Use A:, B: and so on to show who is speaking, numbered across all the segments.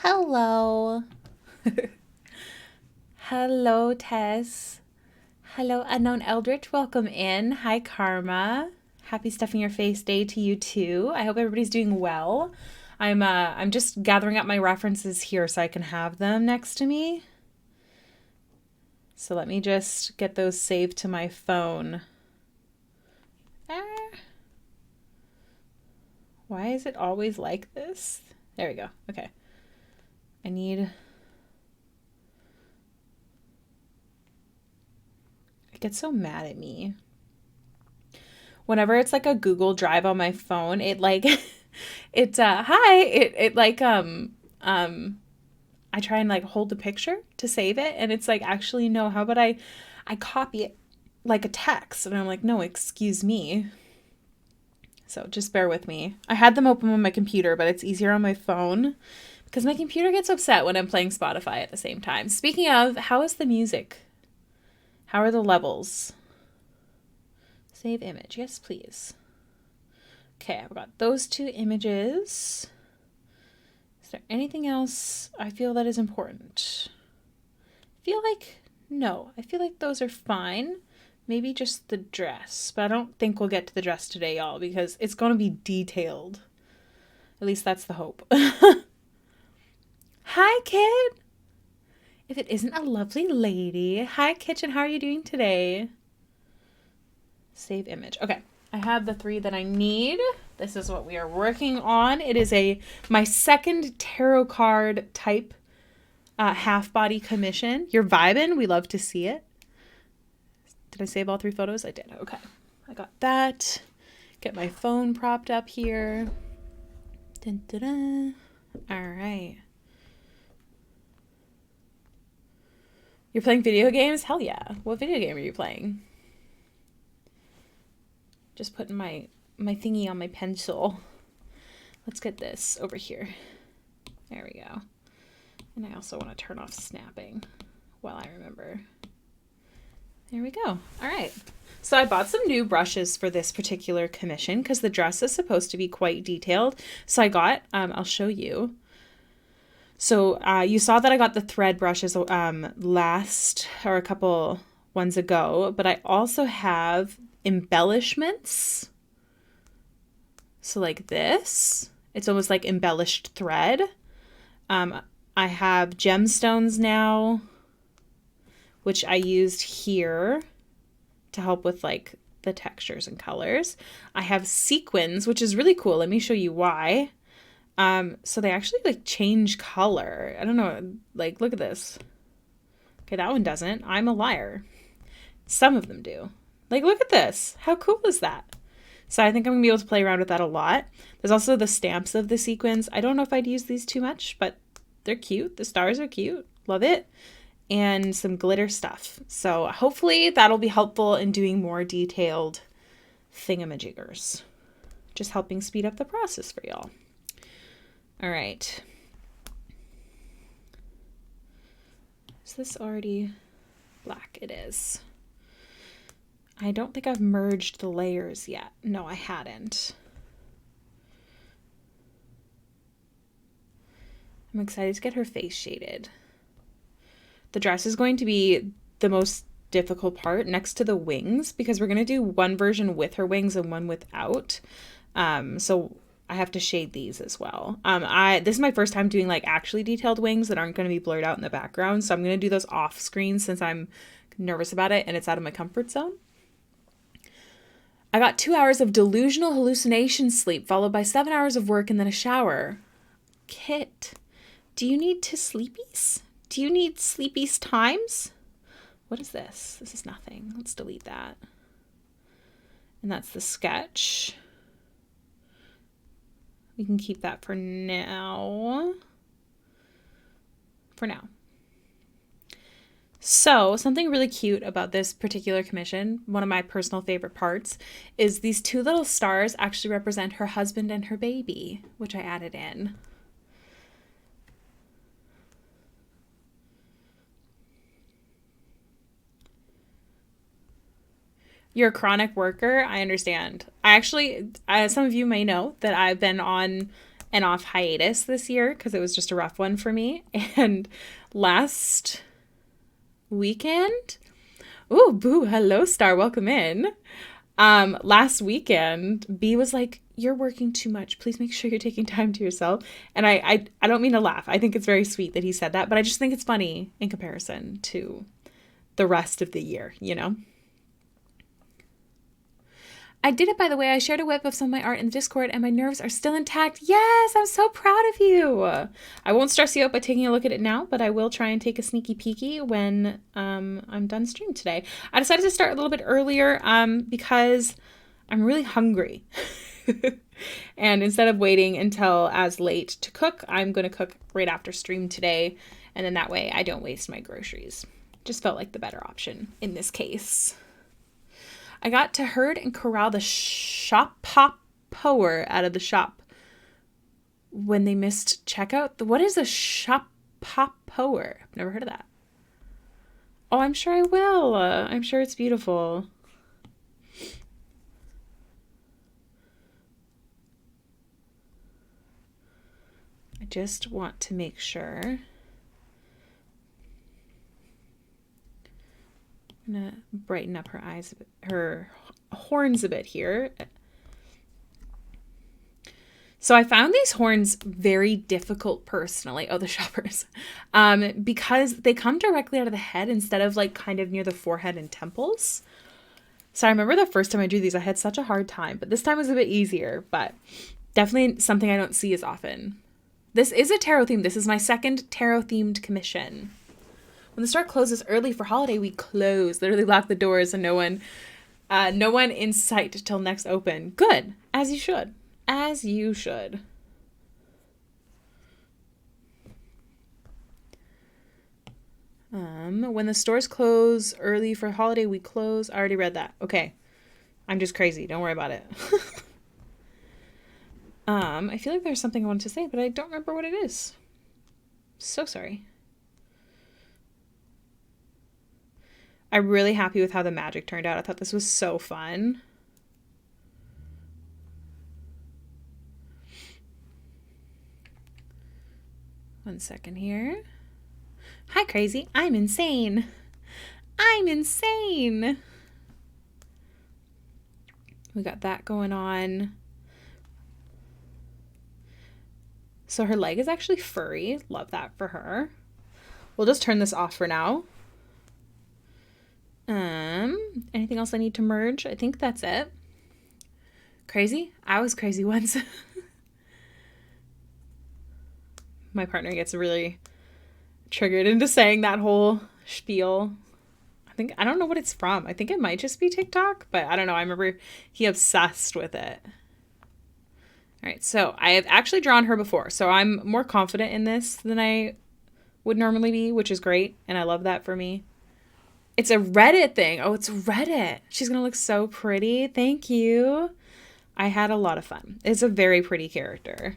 A: Hello. Hello, Tess. Hello, Unknown Eldritch. Welcome in. Hi, Karma. Happy Stuffing Your Face Day to you too. I hope everybody's doing well. I'm just gathering up my references here so I can have them next to me. So let me just get those saved to my phone. Why is it always like this? There we go. Okay. It gets so mad at me. Whenever it's like a Google Drive on my phone, it like I try and like hold the picture to save it and it's like actually no, how about I copy it like a text and I'm like, no, excuse me. So just bear with me. I had them open on my computer, but it's easier on my phone because my computer gets upset when I'm playing Spotify at the same time. Speaking of, how is the music? How are the levels? Save image. Yes, please. Okay, I've got those two images. Is there anything else I feel that is important? No. I feel like those are fine. Maybe just the dress. But I don't think we'll get to the dress today, y'all, because it's going to be detailed. At least that's the hope. Hi, kid. If it isn't a lovely lady. Hi, kitchen. How are you doing today? Save image. Okay. I have the 3 that I need. This is what we are working on. It is my second tarot card type half body commission. You're vibing. We love to see it. Did I save all 3 photos? I did. Okay. I got that. Get my phone propped up here. Dun, dun, dun. All right. You're playing video games? Hell yeah. What video game are you playing? Just putting my thingy on my pencil. Let's get this over here. There we go. And I also want to turn off snapping while I remember. There we go. All right. So I bought some new brushes for this particular commission because the dress is supposed to be quite detailed. So I got, I'll show you. So you saw that I got the thread brushes last or a couple ones ago, but I also have embellishments. So like this, it's almost like embellished thread. I have gemstones now, which I used here to help with like the textures and colors. I have sequins, which is really cool. Let me show you why. So they actually like change color. I don't know, like look at this. Okay, that one doesn't. I'm a liar. Some of them do. Like look at this. How cool is that? So I think I'm gonna be able to play around with that a lot. There's also the stamps of the sequins. I don't know if I'd use these too much, but they're cute. The stars are cute. Love it. And some glitter stuff. So hopefully that'll be helpful in doing more detailed thingamajiggers. Just helping speed up the process for y'all. All right. Is this already black? It is. I don't think I've merged the layers yet. No, I hadn't. I'm excited to get her face shaded. The dress is going to be the most difficult part next to the wings because we're going to do one version with her wings and one without. So I have to shade these as well. This is my first time doing like actually detailed wings that aren't going to be blurred out in the background. So I'm going to do those off screen since I'm nervous about it and it's out of my comfort zone. I got 2 hours of delusional hallucination sleep followed by 7 hours of work and then a shower. Kit, do you need to sleepies? Do you need sleepies times? What is this? This is nothing. Let's delete that. And that's the sketch. We can keep that for now. So something really cute about this particular commission, one of my personal favorite parts, is these 2 little stars actually represent her husband and her baby, which I added in. You're a chronic worker. I understand. Some of you may know that I've been on an off hiatus this year because it was just a rough one for me. And last weekend, ooh, boo, hello, Star, welcome in. Last weekend, B was like, "You're working too much. Please make sure you're taking time to yourself." And I don't mean to laugh. I think it's very sweet that he said that, but I just think it's funny in comparison to the rest of the year, you know? I did it, by the way. I shared a whip of some of my art in the Discord and my nerves are still intact. Yes, I'm so proud of you. I won't stress you out by taking a look at it now, but I will try and take a sneaky peeky when I'm done stream today. I decided to start a little bit earlier because I'm really hungry. And instead of waiting until as late to cook, I'm going to cook right after stream today. And then that way I don't waste my groceries. Just felt like the better option in this case. I got to herd and corral the shop pop power out of the shop when they missed checkout. What is a shop pop power? I've never heard of that. Oh, I'm sure I will. I'm sure it's beautiful. I just want to make sure. I'm gonna brighten up her eyes, her horns a bit here. So I found these horns very difficult personally. Oh, the shoppers. Because they come directly out of the head instead of like kind of near the forehead and temples. So I remember the first time I drew these, I had such a hard time, but this time was a bit easier, but definitely something I don't see as often. This is a tarot theme. This is my second tarot themed commission. When the store closes early for holiday, we close. Literally lock the doors and no one in sight till next open. Good. As you should. As you should. When the stores close early for holiday, we close. I already read that. Okay. I'm just crazy. Don't worry about it. I feel like there's something I wanted to say, but I don't remember what it is. So sorry. I'm really happy with how the magic turned out. I thought this was so fun. One second here. Hi, crazy. I'm insane. I'm insane. We got that going on. So her leg is actually furry. Love that for her. We'll just turn this off for now. Anything else I need to merge? I think that's it. Crazy? I was crazy once. My partner gets really triggered into saying that whole spiel. I don't know what it's from. I think it might just be TikTok, but I don't know. I remember he obsessed with it. All right, so I have actually drawn her before, so I'm more confident in this than I would normally be, which is great, and I love that for me. It's a Reddit thing. Oh, it's Reddit. She's going to look so pretty. Thank you. I had a lot of fun. It's a very pretty character.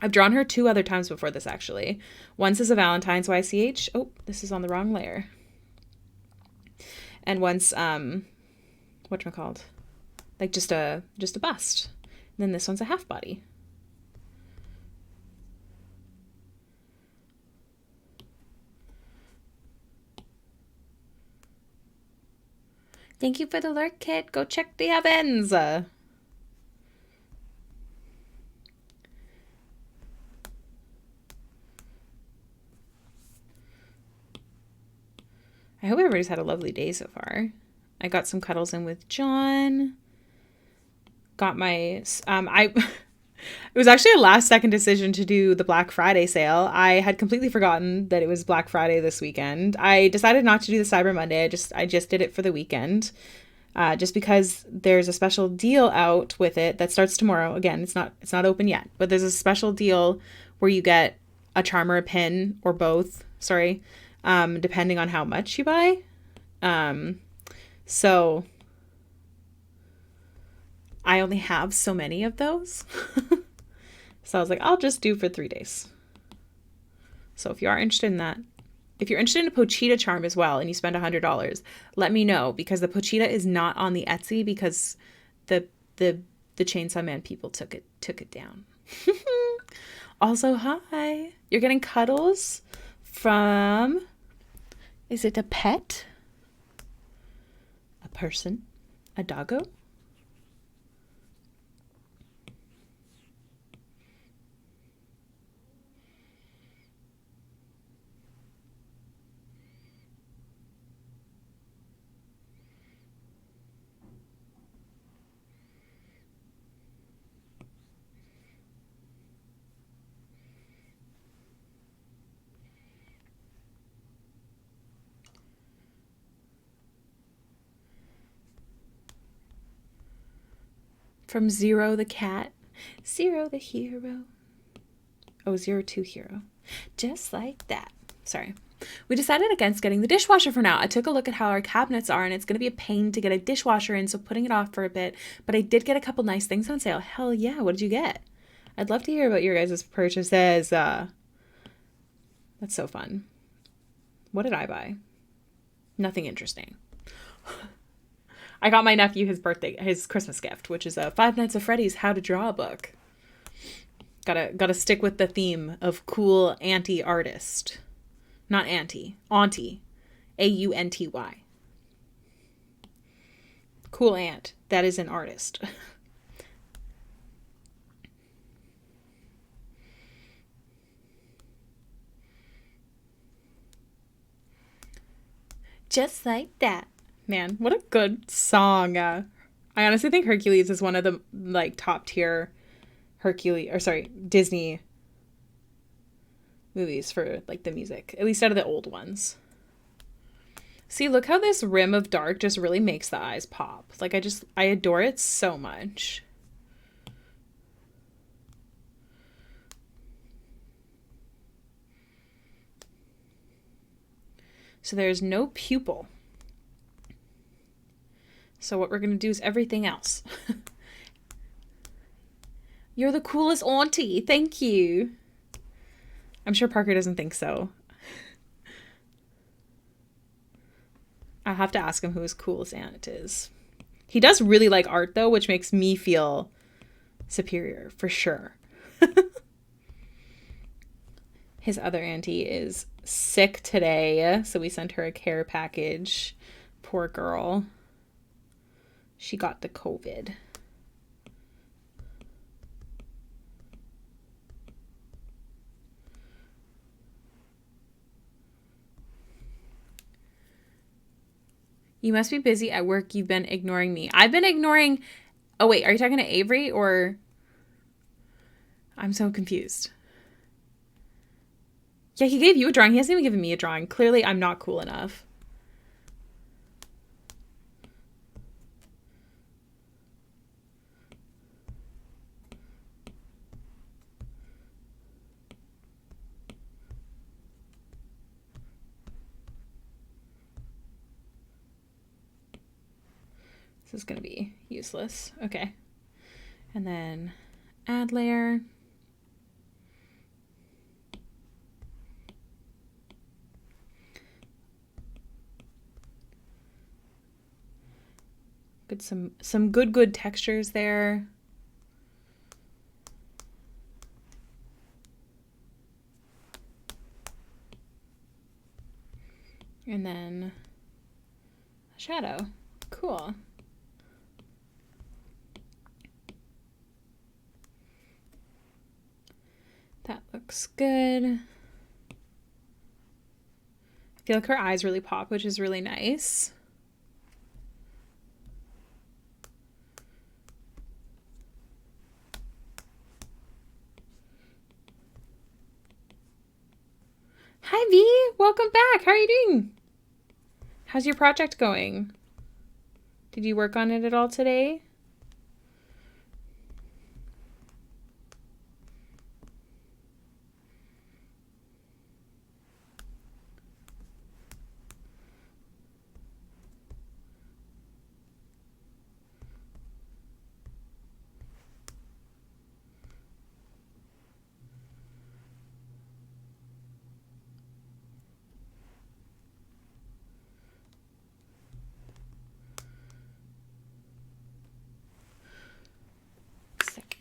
A: I've drawn her 2 other times before this, actually. Once as a Valentine's YCH. Oh, this is on the wrong layer. And once, whatchamacalled? Like just a bust. And then this one's a half body. Thank you for the lurk, Kit. Go check the heavens. I hope everybody's had a lovely day so far. I got some cuddles in with John. Got my... It was actually a last-second decision to do the Black Friday sale. I had completely forgotten that it was Black Friday this weekend. I decided not to do the Cyber Monday. I just did it for the weekend. Just because there's a special deal out with it that starts tomorrow. Again, it's not open yet, but there's a special deal where you get a charm or a pin or both. Sorry, depending on how much you buy. So I only have so many of those. So I was like, I'll just do for 3 days. So if you are interested in that, if you're interested in a Pochita charm as well and you spend $100, let me know, because the Pochita is not on the Etsy because the Chainsaw Man people took it down. Also, hi. You're getting cuddles from, is it a pet? A person? A doggo? From Zero the cat. Zero the hero. Oh, 02 hero. Just like that. Sorry. We decided against getting the dishwasher for now. I took a look at how our cabinets are, and it's going to be a pain to get a dishwasher in, so putting it off for a bit. But I did get a couple nice things on sale. Hell yeah, what did you get? I'd love to hear about your guys' purchases. That's so fun. What did I buy? Nothing interesting. I got my nephew his Christmas gift, which is a Five Nights at Freddy's How to Draw book. Gotta stick with the theme of cool auntie artist. Not auntie. Auntie. Aunty. Cool aunt. That is an artist. Just like that. Man, what a good song. I honestly think Hercules is one of the like top tier Disney movies for like the music, at least out of the old ones. See, look how this rim of dark just really makes the eyes pop. Like I adore it so much. So there's no pupil. So what we're going to do is everything else. You're the coolest auntie. Thank you. I'm sure Parker doesn't think so. I'll have to ask him who his coolest aunt is. He does really like art, though, which makes me feel superior, for sure. His other auntie is sick today, so we sent her a care package. Poor girl. She got the COVID. You must be busy at work. You've been ignoring me. I've been ignoring... Oh, wait. Are you talking to Avery or... I'm so confused. Yeah, he gave you a drawing. He hasn't even given me a drawing. Clearly, I'm not cool enough. This is going to be useless. Okay. And then add layer. Good, some good textures there. And then a shadow. Cool. That looks good. I feel like her eyes really pop, which is really nice. Hi, V. Welcome back. How are you doing? How's your project going? Did you work on it at all today?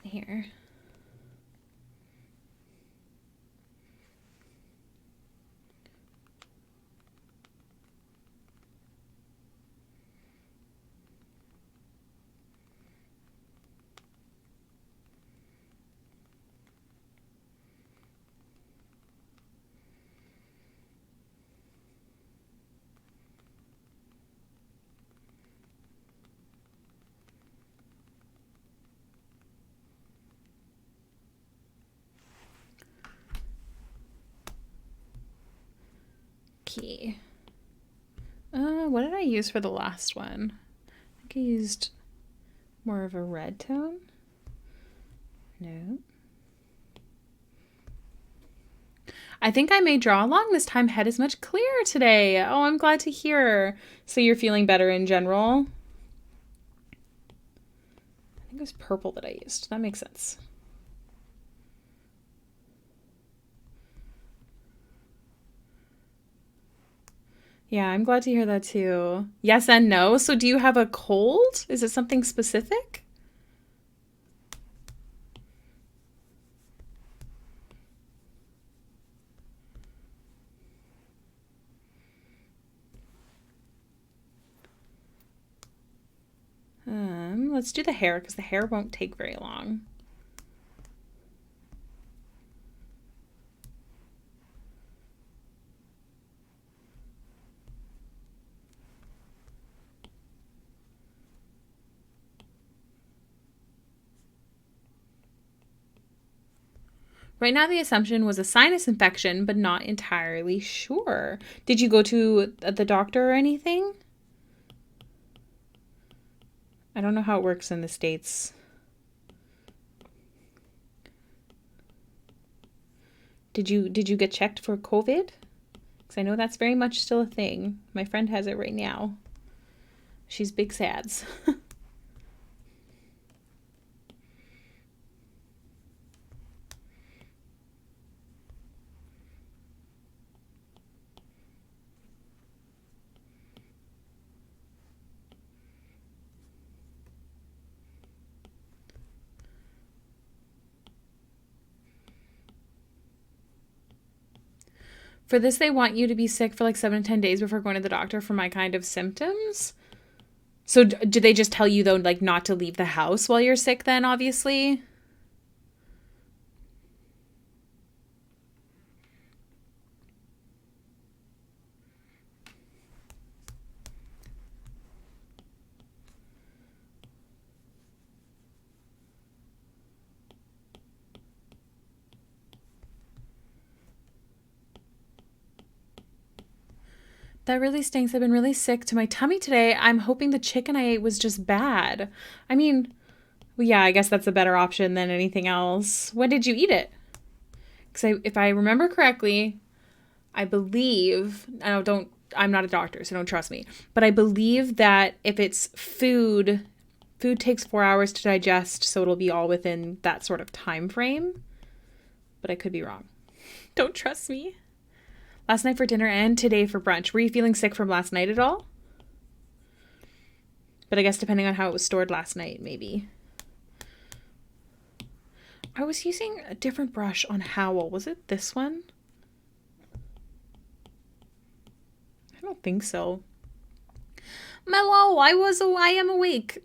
A: Here. key. What did I use for the last one? I think I used more of a red tone. No. I think I may draw along this time. Head is much clearer today. Oh, I'm glad to hear. So you're feeling better in general? I think it was purple that I used. That makes sense. Yeah, I'm glad to hear that too. Yes and no. So do you have a cold? Is it something specific? Let's do the hair because the hair won't take very long. Right now, the assumption was a sinus infection, but not entirely sure. Did you go to the doctor or anything? I don't know how it works in the States. Did you get checked for COVID? Because I know that's very much still a thing. My friend has it right now. She's big sads. For this, they want you to be sick for like 7 to 10 days before going to the doctor for my kind of symptoms. So do they just tell you, though, like not to leave the house while you're sick then, obviously? That really stinks. I've been really sick to my tummy today. I'm hoping the chicken I ate was just bad. I mean, well, yeah, I guess that's a better option than anything else. When did you eat it? Because if I remember correctly, I believe, I'm not a doctor, so don't trust me, but I believe that if it's food takes 4 hours to digest, so it'll be all within that sort of time frame. But I could be wrong. Don't trust me. Last night for dinner and today for brunch. Were you feeling sick from last night at all? But I guess depending on how it was stored last night, maybe. I was using a different brush on Howl. Was it this one? I don't think so. Mello, I am awake.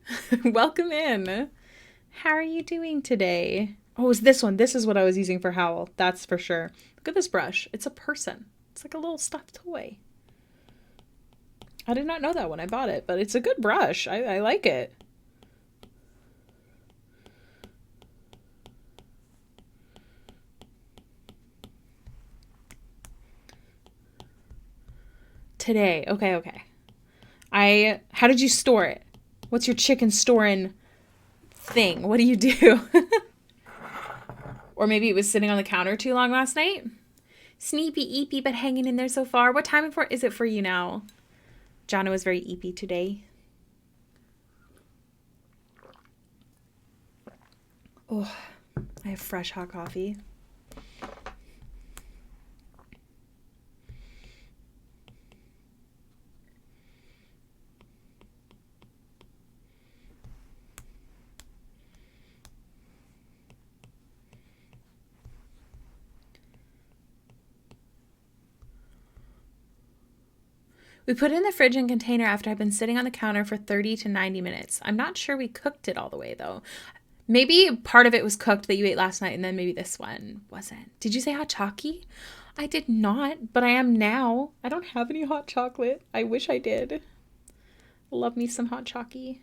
A: Welcome in. How are you doing today? Oh, it's this one. This is what I was using for Howl. That's for sure. Look at this brush. It's a person. It's like a little stuffed toy. I did not know that when I bought it, but it's a good brush. I like it. Today. Okay. How did you store it? What's your chicken storing thing? What do you do? Or maybe it was sitting on the counter too long last night? Sneepy eepy, but hanging in there so far. What time is it for you now? Jana was very eepy today. Oh, I have fresh hot coffee. We put it in the fridge and container after I've been sitting on the counter for 30 to 90 minutes. I'm not sure we cooked it all the way, though. Maybe part of it was cooked that you ate last night, and then maybe this one wasn't. Did you say hot chocolate? I did not, but I am now. I don't have any hot chocolate. I wish I did. Love me some hot chocolate.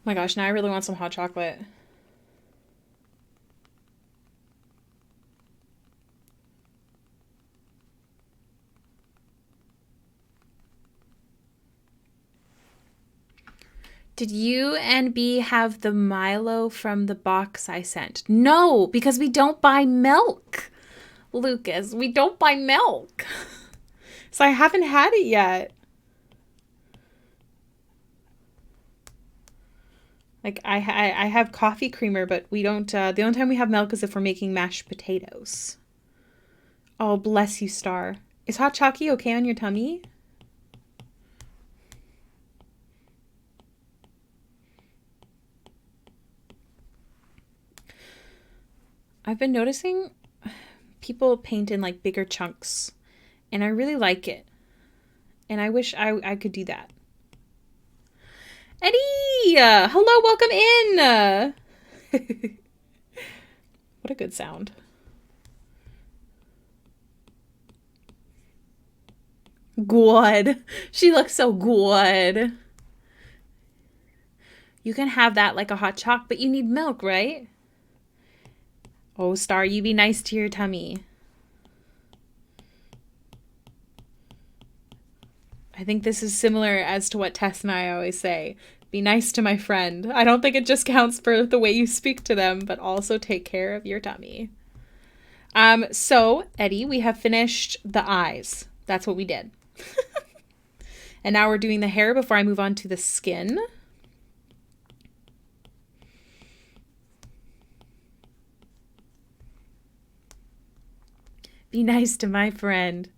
A: my gosh, now I really want some hot chocolate. Did you and B have the Milo from the box I sent? No, because we don't buy milk, Lucas. We don't buy milk. So I haven't had it yet. Like, I have coffee creamer, but we don't, the only time we have milk is if we're making mashed potatoes. Oh, bless you, Star. Is hot chocolate okay on your tummy? I've been noticing people paint in like bigger chunks, and I really like it. And I wish I could do that. Eddie! Hello, welcome in! What a good sound. Good. She looks so good. You can have that like a hot choc, but you need milk, right? Oh, Star, you be nice to your tummy. I think this is similar as to what Tess and I always say. Be nice to my friend. I don't think it just counts for the way you speak to them, but also take care of your tummy. So, Eddie, we have finished the eyes. That's what we did. And now we're doing the hair before I move on to the skin. Be nice to my friend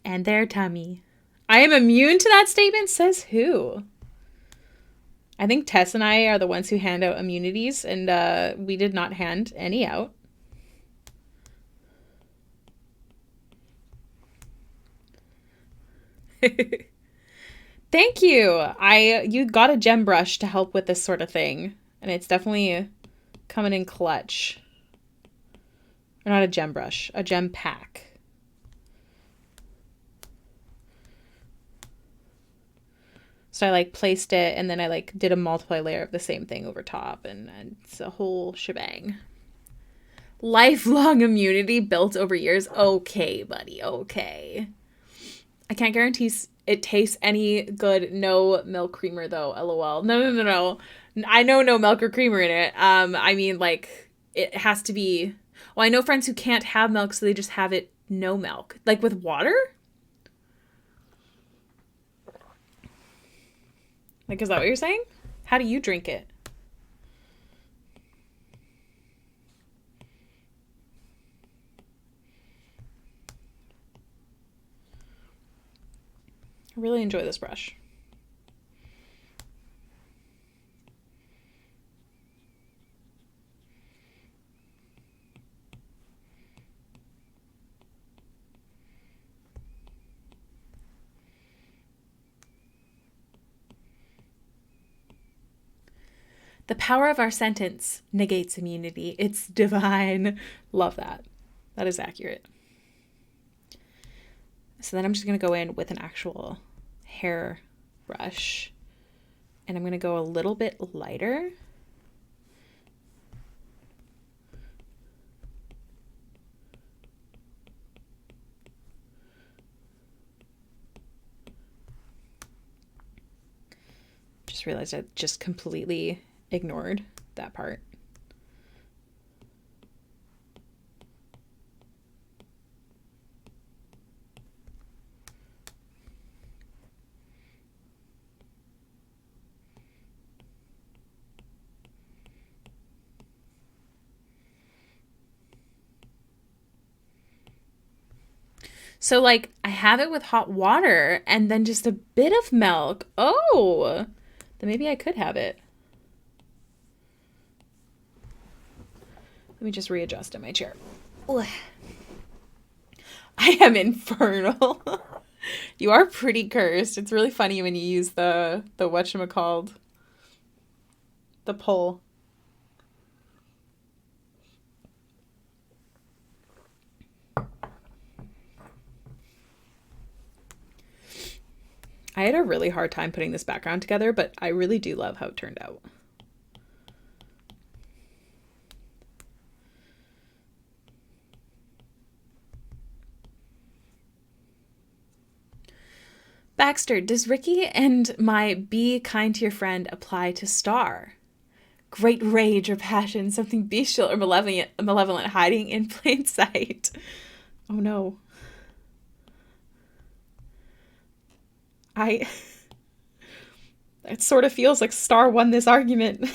A: and their tummy. I am immune to that statement? Says who? I think Tess and I are the ones who hand out immunities, and we did not hand any out. Thank you. You got a gem brush to help with this sort of thing, and it's definitely coming in clutch. Or not a gem brush, a gem pack. So I like placed it, and then I like did a multiply layer of the same thing over top, and it's a whole shebang. Lifelong immunity built over years. Okay, buddy. Okay. I can't guarantee it tastes any good. No milk creamer though. LOL. No. I know no milk or creamer in it. I mean, like, it has to be. Well, I know friends who can't have milk, so they just have it no milk, like with water. Like, is that what you're saying? How do you drink it? I really enjoy this brush. The power of our sentence negates immunity. It's divine. Love that. That is accurate. So then I'm just going to go in with an actual hair brush. And I'm going to go a little bit lighter. Just realized I just completely ignored that part. So like I have it with hot water and then just a bit of milk. Oh, then maybe I could have it. Let me just readjust in my chair. Ugh. I am infernal. You are pretty cursed. It's really funny when you use the whatchamacalled, the pull. I had a really hard time putting this background together, but I really do love how it turned out. Baxter, does Ricky and my be kind to your friend apply to Star? Great rage or passion, something bestial or malevolent hiding in plain sight. Oh no. It sort of feels like Star won this argument.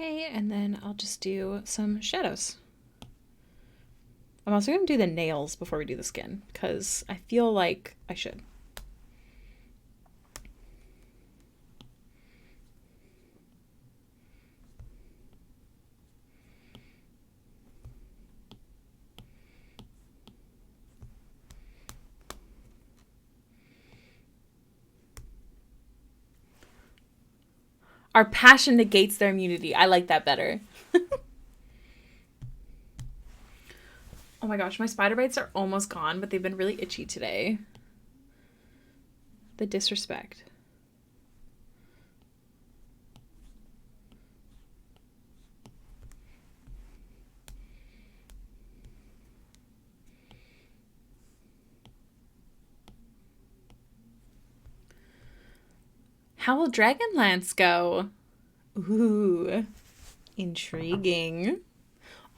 A: Okay, and then I'll just do some shadows. I'm also going to do the nails before we do the skin, because I feel like I should. Our passion negates their immunity. I like that better. Oh my gosh, my spider bites are almost gone, but they've been really itchy today. The disrespect. How will Dragonlance go? Ooh, intriguing.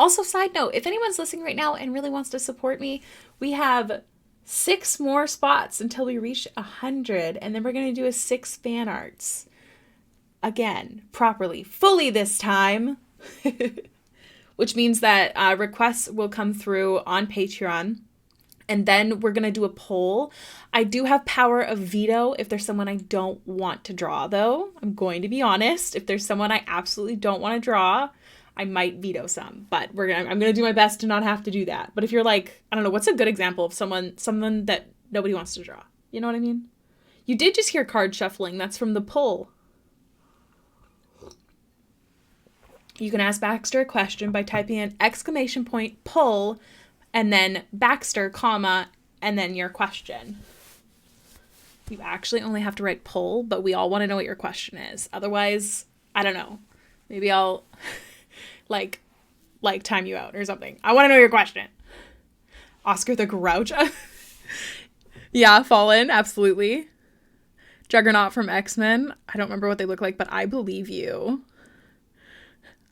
A: Also, side note, if anyone's listening right now and really wants to support me, we have 6 more spots until we reach 100, and then we're going to do a 6 fan arts. Again, properly, fully this time. Which means that requests will come through on Patreon. And then we're going to do a poll. I do have power of veto if there's someone I don't want to draw, though. I'm going to be honest. If there's someone I absolutely don't want to draw, I might veto some. But I'm going to do my best to not have to do that. But if you're like, I don't know, what's a good example of someone that nobody wants to draw? You know what I mean? You did just hear card shuffling. That's from the poll. You can ask Baxter a question by typing in ! poll and then Baxter, comma, and then your question. You actually only have to write poll, but we all want to know what your question is. Otherwise, I don't know. Maybe I'll like time you out or something. I want to know your question. Oscar the Grouch. Yeah, Fallen, absolutely. Juggernaut from X-Men. I don't remember what they look like, but I believe you.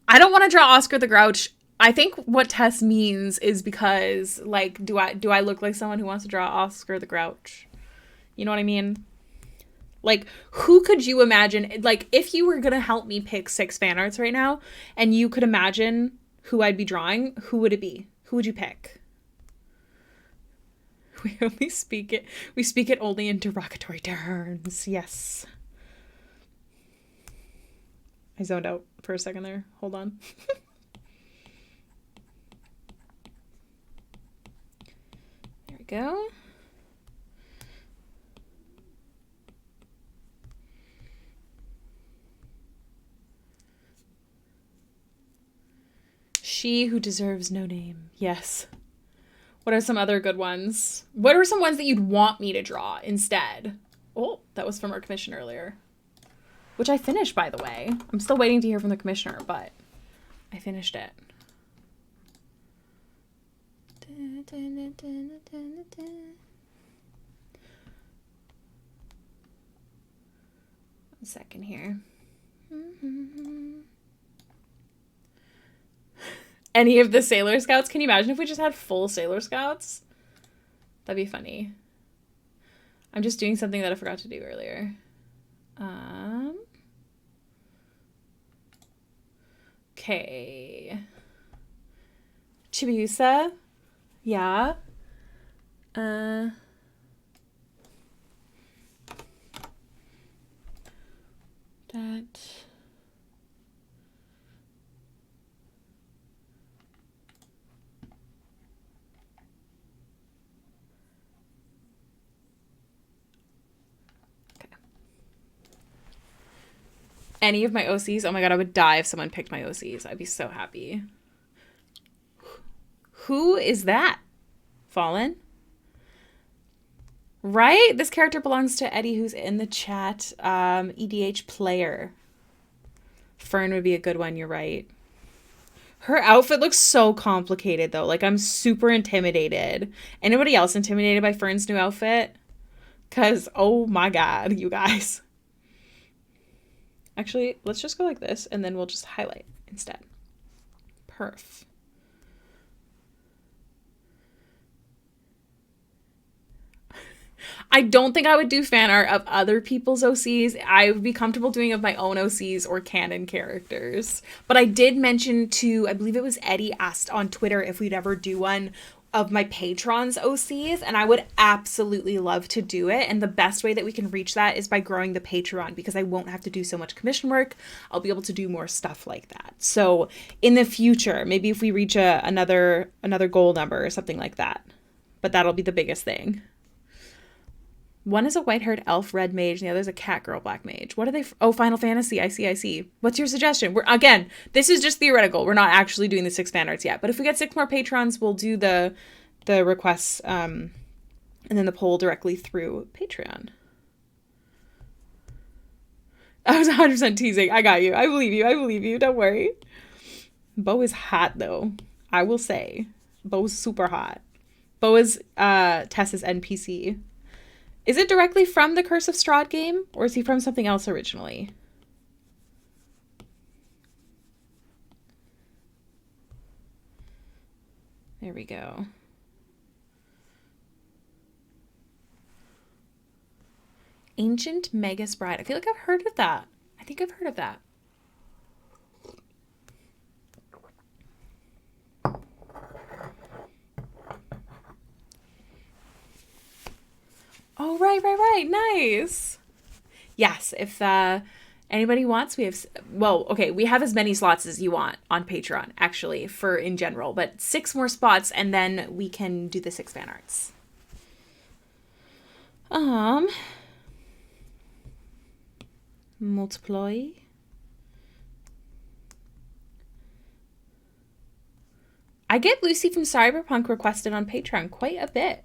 A: I don't want to draw Oscar the Grouch. I think what Tess means is because, like, do I look like someone who wants to draw Oscar the Grouch? You know what I mean? Like, who could you imagine? Like, if you were going to help me pick 6 fan arts right now, and you could imagine who I'd be drawing, who would it be? Who would you pick? We speak it only in derogatory terms. Yes. I zoned out for a second there. Hold on. There we go. She who deserves no name. Yes. What are some other good ones? What are some ones that you'd want me to draw instead? Oh, that was from our commission earlier. Which I finished, by the way. I'm still waiting to hear from the commissioner, but I finished it. One second here. Any of the Sailor Scouts? Can you imagine if we just had full Sailor Scouts? That'd be funny. I'm just doing something that I forgot to do earlier. Okay. Chibiusa. Yeah. That. Any of my OCs? Oh my god, I would die if someone picked my OCs. I'd be so happy. Who is that? Fallen? Right? This character belongs to Eddie, who's in the chat. EDH player. Fern would be a good one, you're right. Her outfit looks so complicated, though. Like, I'm super intimidated. Anybody else intimidated by Fern's new outfit? Because, oh my god, you guys. Actually, let's just go like this, and then we'll just highlight instead. Perf. I don't think I would do fan art of other people's OCs. I would be comfortable doing of my own OCs or canon characters. But I did mention to, I believe it was Eddie asked on Twitter if we'd ever do one of my patrons' OCs, and I would absolutely love to do it. And the best way that we can reach that is by growing the Patreon, because I won't have to do so much commission work. I'll be able to do more stuff like that. So in the future, maybe if we reach another goal number or something like that. But that'll be the biggest thing. One is a white-haired elf red mage, and the other is a cat girl black mage. What are they? Oh, Final Fantasy. I see. What's your suggestion? Again, this is just theoretical. We're not actually doing the 6 fan arts yet. But if we get 6 more patrons, we'll do the requests and then the poll directly through Patreon. I was 100% teasing. I got you. I believe you. Don't worry. Bo is hot, though. I will say. Bo's super hot. Bo is Tessa's NPC. Is it directly from the Curse of Strahd game, or is he from something else originally? There we go. Ancient Magus Bride. I feel like I've heard of that. I think I've heard of that. Oh, right. Nice. Yes, if anybody wants, we have, well, okay, we have as many slots as you want on Patreon, actually, for in general, but 6 more spots, and then we can do the 6 fan arts. Multiply. I get Lucy from Cyberpunk requested on Patreon quite a bit.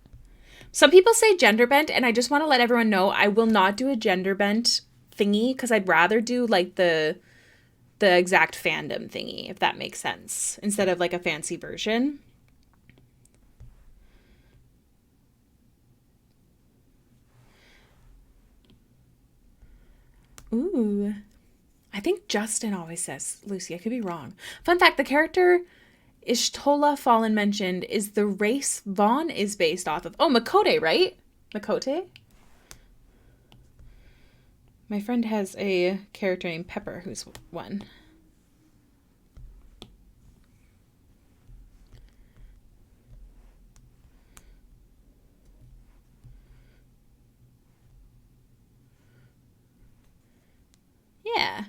A: Some people say gender bent, and I just want to let everyone know I will not do a gender bent thingy, because I'd rather do like the exact fandom thingy, if that makes sense, instead of like a fancy version. Ooh. I think Justin always says Lucy. I could be wrong. Fun fact, the character Ishtola Fallen mentioned is the race Vaughn is based off of. Oh, Makote, right? Makote? My friend has a character named Pepper who's one. Yeah.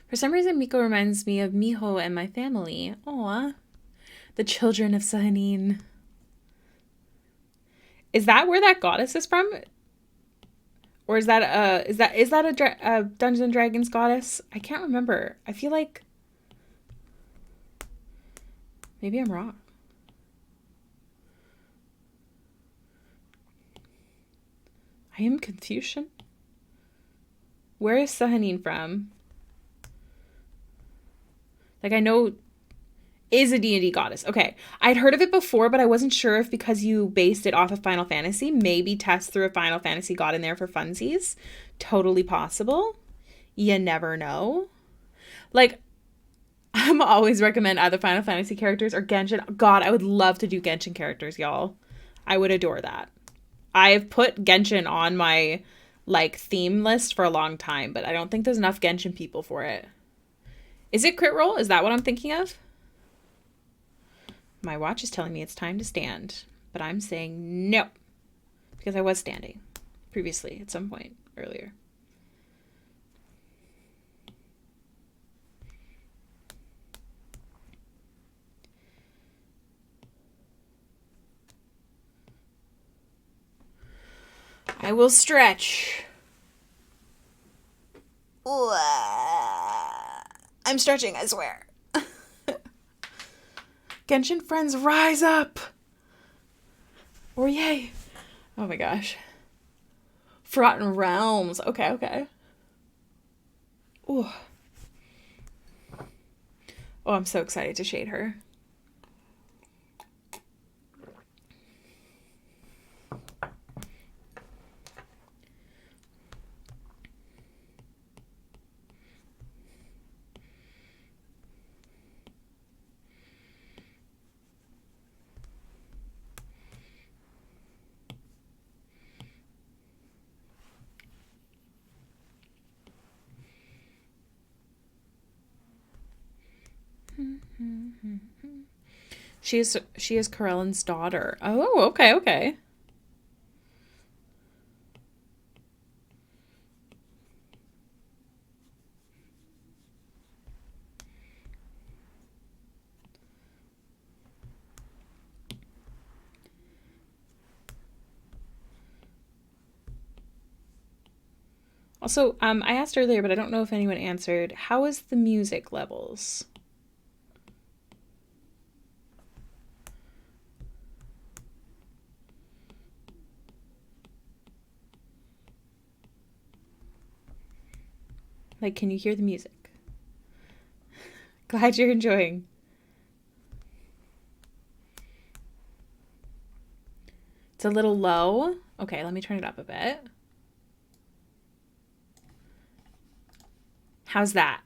A: For some reason, Miko reminds me of Miho and my family. Aw. The children of Sahanin. Is that where that goddess is from? Or is that a Dungeons and Dragons goddess? I can't remember. I feel like maybe I'm wrong. I am Confucian. Where is Sahanin from? Like, I know is a D&D goddess. Okay. I'd heard of it before, but I wasn't sure if because you based it off of Final Fantasy, maybe test through a Final Fantasy god in there for funsies. Totally possible. You never know. Like, I'm always recommend either Final Fantasy characters or Genshin. God, I would love to do Genshin characters, y'all. I would adore that. I've put Genshin on my, like, theme list for a long time, but I don't think there's enough Genshin people for it. Is it crit roll? Is that what I'm thinking of? My watch is telling me it's time to stand, but I'm saying no. because I was standing previously at some point earlier. I will stretch. I'm stretching, I swear. Genshin friends, rise up! Or yay! Oh my gosh. Forgotten Realms. Okay. Ooh. Oh, I'm so excited to shade her. She is Corellin's daughter. Oh, okay. Also, I asked earlier, but I don't know if anyone answered. How is the music levels? Like, can you hear the music? Glad you're enjoying. It's a little low. Okay, let me turn it up a bit. How's that?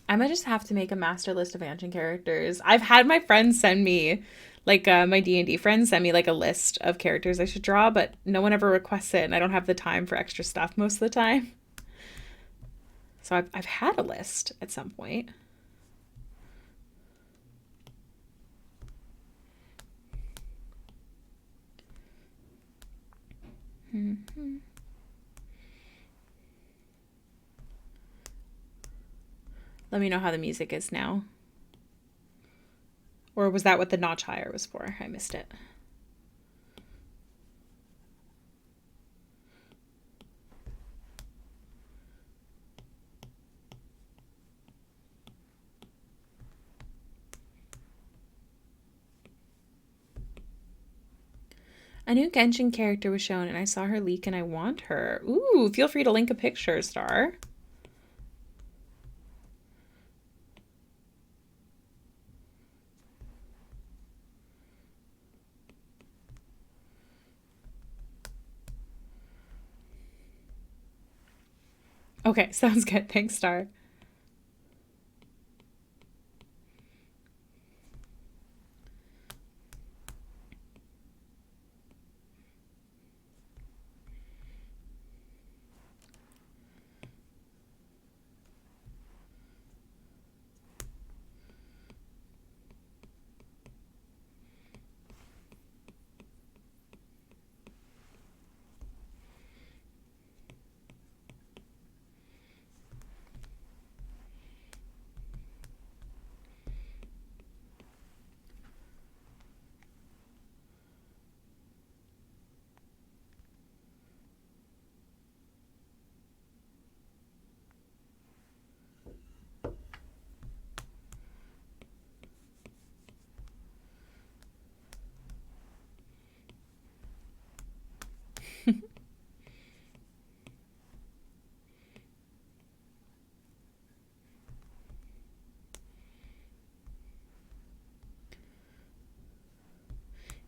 A: I might just have to make a master list of Anshin characters. I've had my friends send me, like my D&D friends send me like a list of characters I should draw, but no one ever requests it, and I don't have the time for extra stuff most of the time. So I've had a list at some point. Mm-hmm. Let me know how the music is now. Or was that what the notch higher was for? I missed it. A new Genshin character was shown and I saw her leak and I want her. Ooh, feel free to link a picture, Star. Okay, sounds good. Thanks, Star.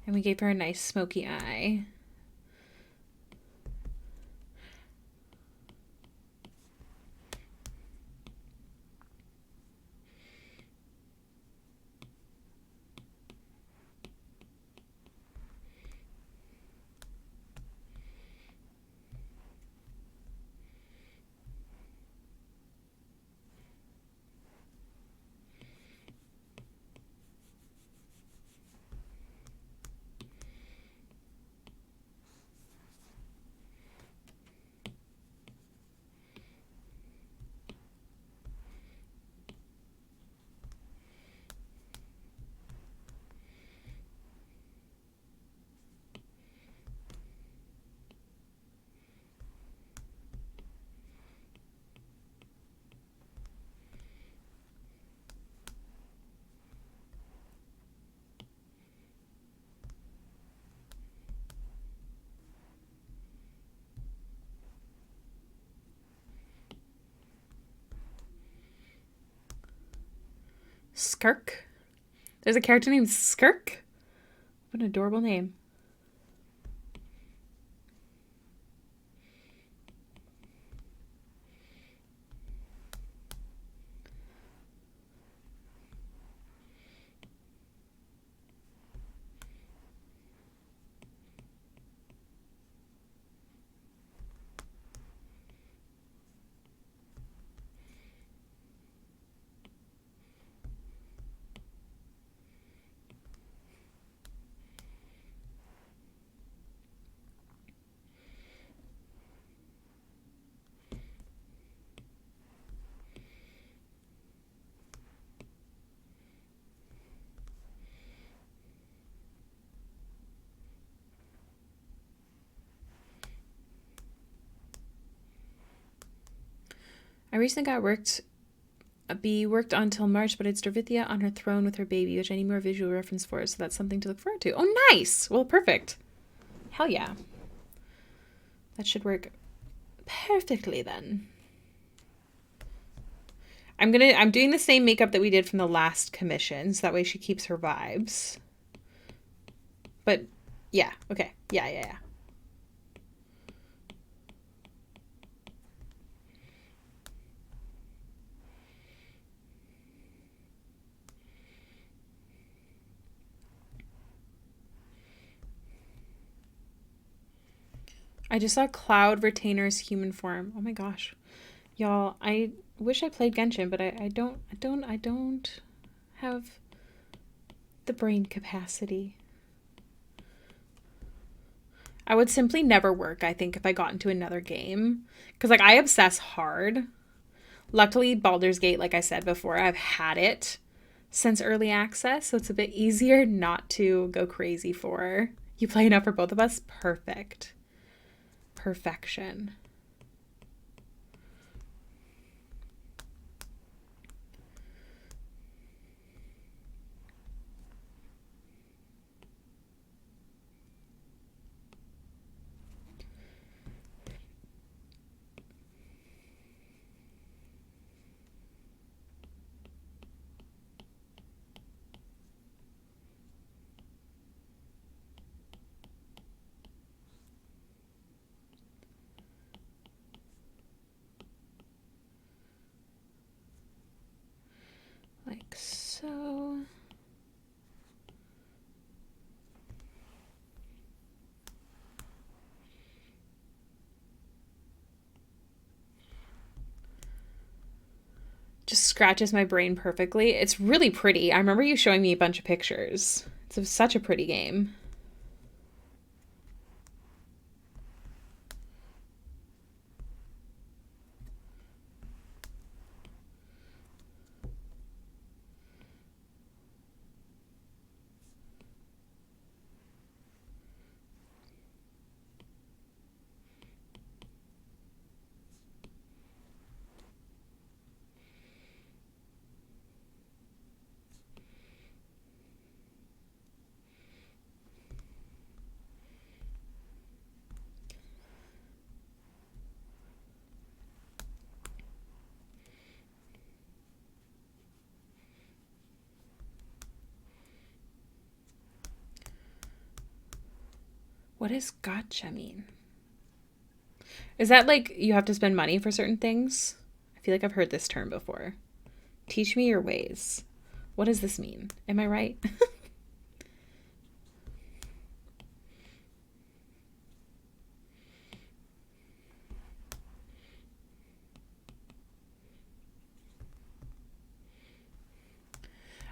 A: And we gave her a nice smoky eye. Skirk. There's a character named Skirk. What an adorable name. I recently got worked on until March, but it's Dravithia on her throne with her baby, which I need more visual reference for, so that's something to look forward to. Oh, nice! Well, perfect. Hell yeah. That should work perfectly then. I'm doing the same makeup that we did from the last commission, so that way she keeps her vibes. But, yeah, okay. Yeah. I just saw Cloud Retainer's human form. Oh my gosh. Y'all, I wish I played Genshin, but I don't have the brain capacity. I would simply never work, I think, if I got into another game. Because, like, I obsess hard. Luckily, Baldur's Gate, like I said before, I've had it since early access, so it's a bit easier not to go crazy for. You play enough for both of us? Perfect. Perfection. Like so. Just scratches my brain perfectly. It's really pretty. I remember you showing me a bunch of pictures. It's such a pretty game. What does gotcha mean? Is that like you have to spend money for certain things? I feel like I've heard this term before. Teach me your ways. What does this mean? Am I right?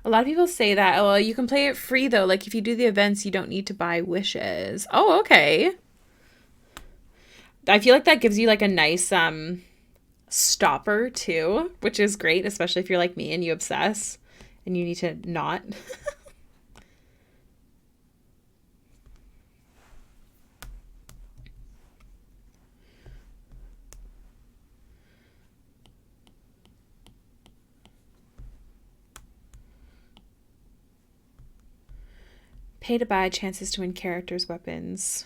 A: A lot of people say that, oh, well, you can play it free though. Like if you do the events, you don't need to buy wishes. Oh, okay. I feel like that gives you like a nice stopper too, which is great, especially if you're like me and you obsess and you need to not. Pay to buy chances to win characters' weapons.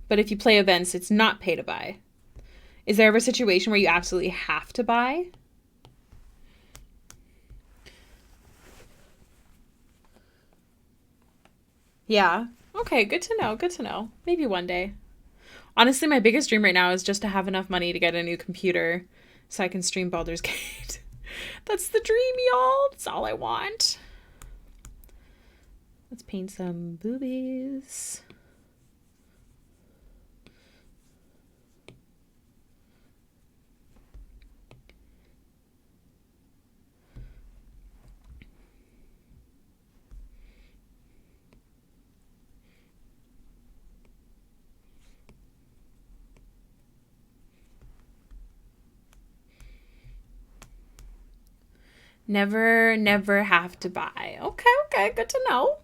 A: But if you play events, it's not pay to buy. Is there ever a situation where you absolutely have to buy? Yeah. Okay, good to know. Good to know. Maybe one day. Honestly, my biggest dream right now is just to have enough money to get a new computer so I can stream Baldur's Gate. That's the dream, y'all. That's all I want. Let's paint some boobies. Never, never have to buy. Okay, okay, good to know.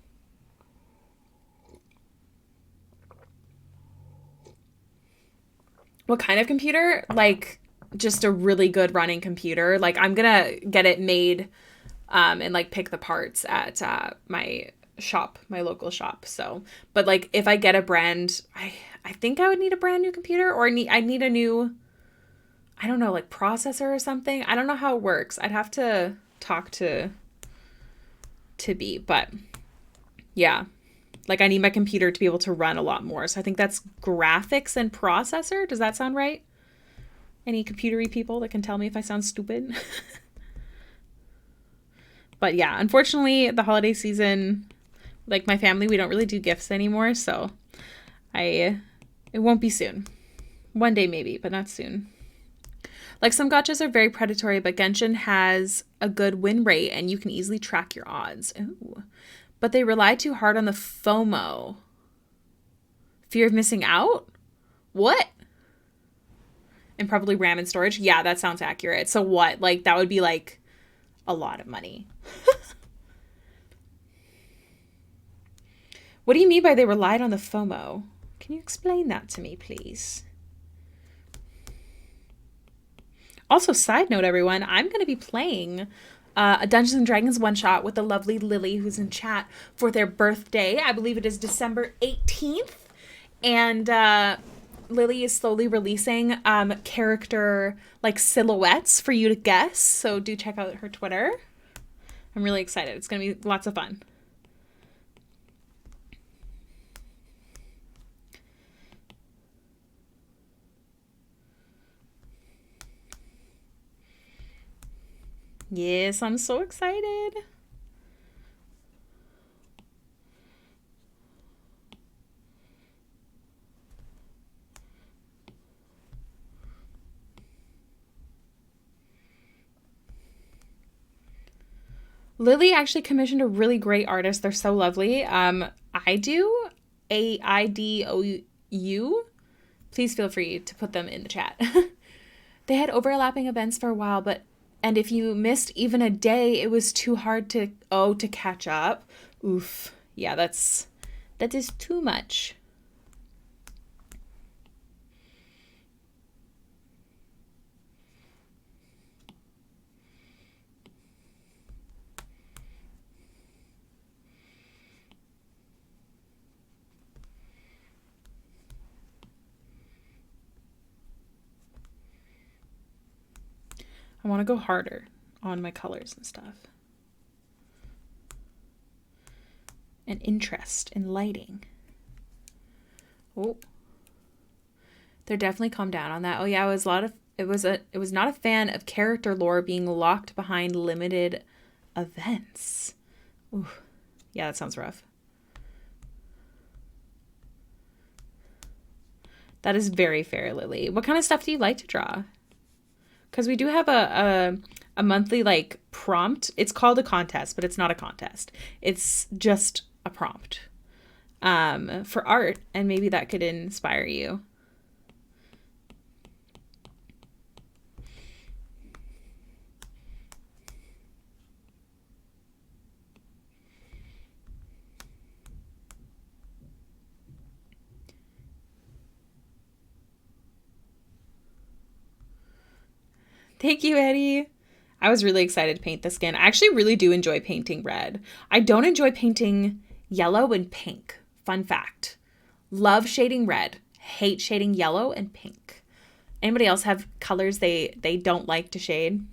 A: What kind of computer? Like, just a really good running computer. Like, I'm gonna get it made and like pick the parts at my shop, my local shop. So, but like if I get a brand, I think I would need a brand new computer, or I need a new, I don't know, like processor or something. I don't know how it works. I'd have to talk to B, but yeah. Like I need my computer to be able to run a lot more. So I think that's graphics and processor. Does that sound right? Any computery people that can tell me if I sound stupid? But yeah, unfortunately, the holiday season, like my family, we don't really do gifts anymore. So it won't be soon. One day maybe, but not soon. Like some gachas are very predatory, but Genshin has a good win rate and you can easily track your odds. Ooh. But they rely too hard on the FOMO. Fear of missing out? What? And probably RAM and storage? Yeah, that sounds accurate. So what? Like that would be like a lot of money. What do you mean by they relied on the FOMO? Can you explain that to me, please? Also, side note, everyone, I'm going to be playing a Dungeons and Dragons one-shot with the lovely Lily, who's in chat, for their birthday. I believe it is December 18th. And Lily is slowly releasing character like silhouettes for you to guess. So do check out her Twitter. I'm really excited. It's going to be lots of fun. Yes, I'm so excited. Lily actually commissioned a really great artist. They're so lovely. I do AIDOU. Please feel free to put them in the chat. They had overlapping events for a while, and if you missed even a day, it was too hard to catch up. Oof. Yeah, that is too much. I want to go harder on my colors and stuff. And interest in lighting. Oh. They're definitely calmed down on that. Oh yeah, it was not a fan of character lore being locked behind limited events. Ooh. Yeah, that sounds rough. That is very fair, Lily. What kind of stuff do you like to draw? Because we do have a monthly like prompt. It's called a contest, but it's not a contest. It's just a prompt for art, and maybe that could inspire you. Thank you, Eddie. I was really excited to paint the skin. I actually really do enjoy painting red. I don't enjoy painting yellow and pink. Fun fact. Love shading red. Hate shading yellow and pink. Anybody else have colors they don't like to shade?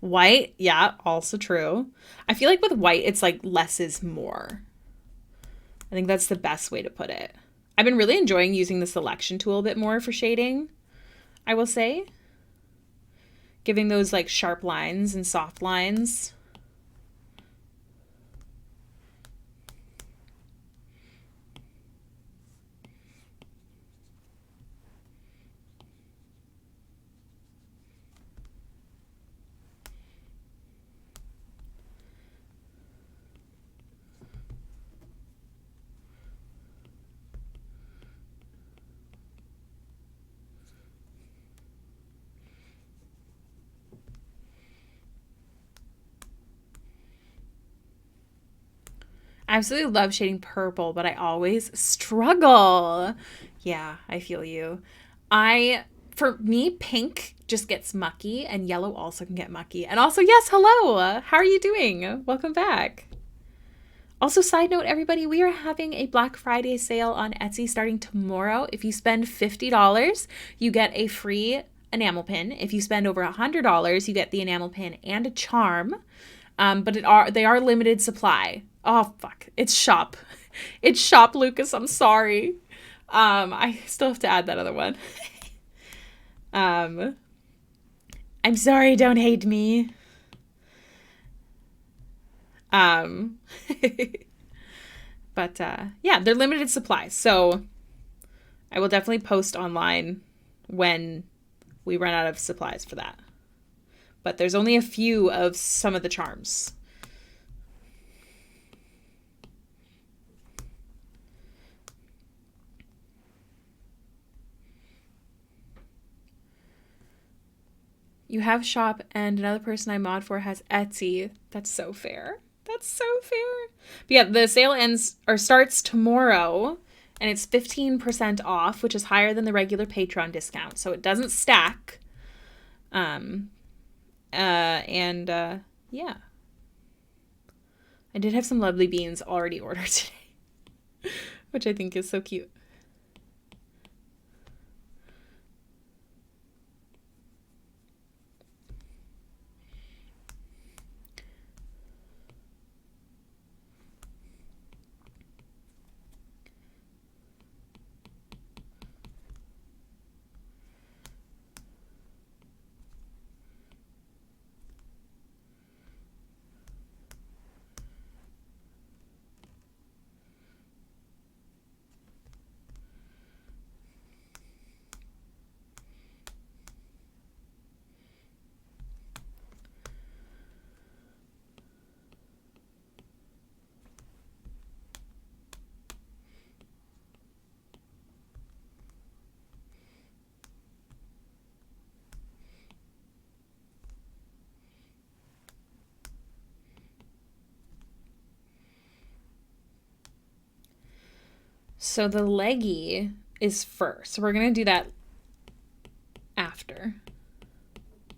A: White, yeah, also true. I feel like with white, it's like less is more. I think that's the best way to put it. I've been really enjoying using the selection tool a bit more for shading, I will say. Giving those like sharp lines and soft lines. I absolutely love shading purple, but I always struggle. Yeah, I feel you. For me, pink just gets mucky, and yellow also can get mucky. And also, yes, hello. How are you doing? Welcome back. Also, side note, everybody, we are having a Black Friday sale on Etsy starting tomorrow. If you spend $50, you get a free enamel pin. If you spend over $100, you get the enamel pin and a charm. But they are limited supply. Oh fuck! It's shop, it's shop, Lucas. I'm sorry. I still have to add that other one. I'm sorry. Don't hate me. Um, but yeah, they're limited supply, so I will definitely post online when we run out of supplies for that. But there's only a few of some of the charms. You have shop and another person I mod for has Etsy. That's so fair. That's so fair. But yeah, the sale ends or starts tomorrow and it's 15% off, which is higher than the regular Patreon discount. So it doesn't stack. Yeah. I did have some lovely beans already ordered today, which I think is so cute. So the leggy is first. So we're going to do that after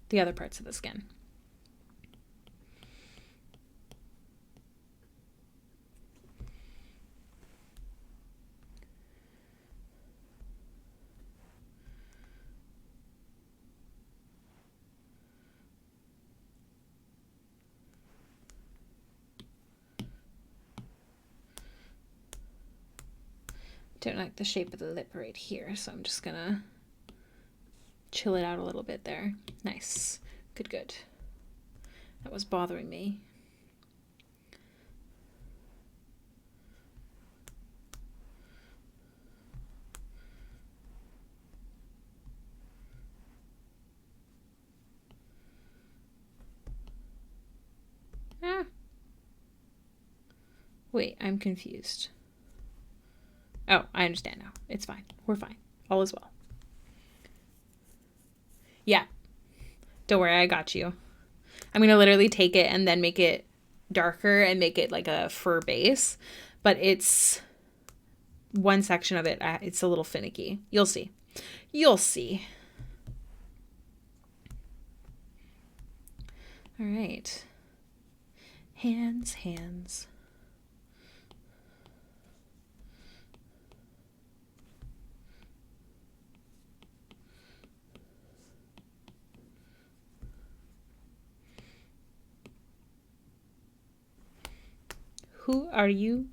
A: the other parts of the skin. Don't like the shape of the lip right here, so I'm just gonna chill it out a little bit there. Nice. Good, good. That was bothering me. Ah. Wait, I'm confused. Oh, I understand now. It's fine. We're fine. All is well. Yeah. Don't worry, I got you. I'm going to literally take it and then make it darker and make it like a fur base. But it's one section of it. It's a little finicky. You'll see. You'll see. All right. Hands, hands. Who are you?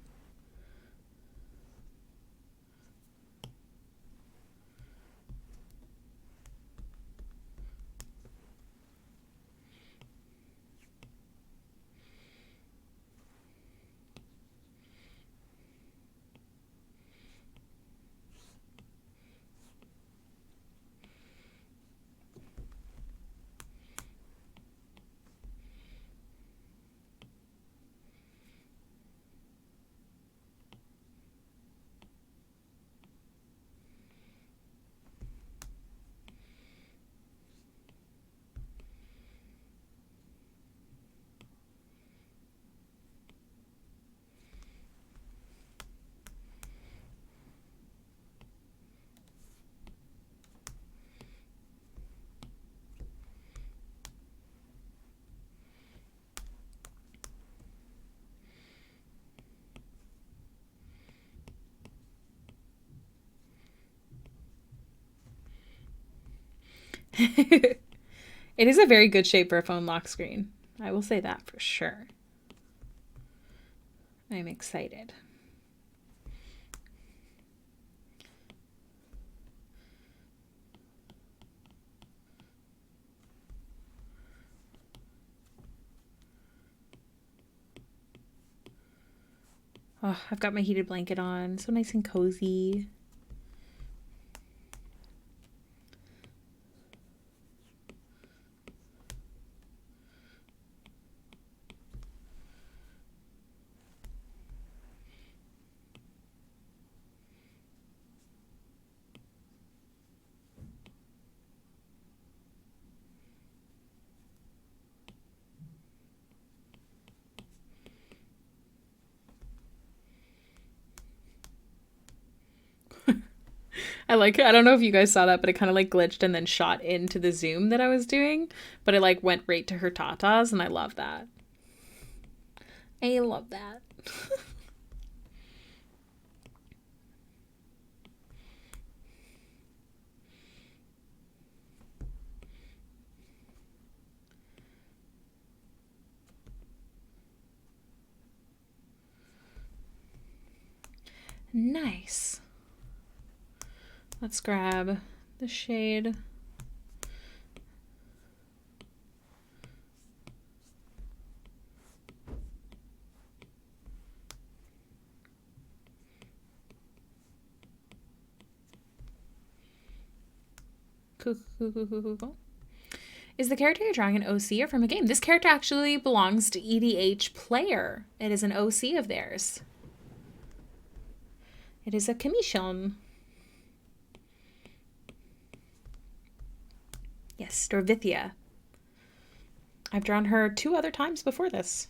A: It is a very good shape for a phone lock screen. I will say that for sure. I'm excited. Oh, I've got my heated blanket on, so nice and cozy. I don't know if you guys saw that, but it kind of like glitched and then shot into the zoom that I was doing, but it like went right to her tatas, and I love that. I love that. Nice. Let's grab the shade. Cool. Is the character you're drawing an OC or from a game? This character actually belongs to EDH Player. It is an OC of theirs. It is a commission. Yes, Dorvithia. I've drawn her 2 other times before this.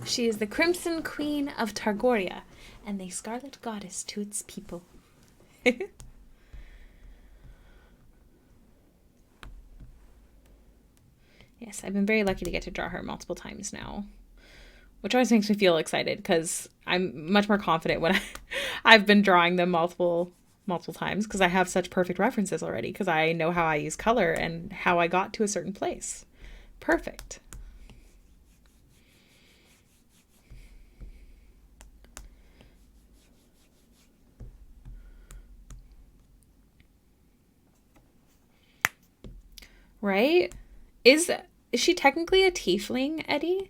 A: She is the Crimson Queen of Targoria and the Scarlet Goddess to its people. Yes, I've been very lucky to get to draw her multiple times now, which always makes me feel excited because I'm much more confident when I've been drawing them multiple times because I have such perfect references already because I know how I use color and how I got to a certain place. Perfect. Right? Is she technically a tiefling, Eddie?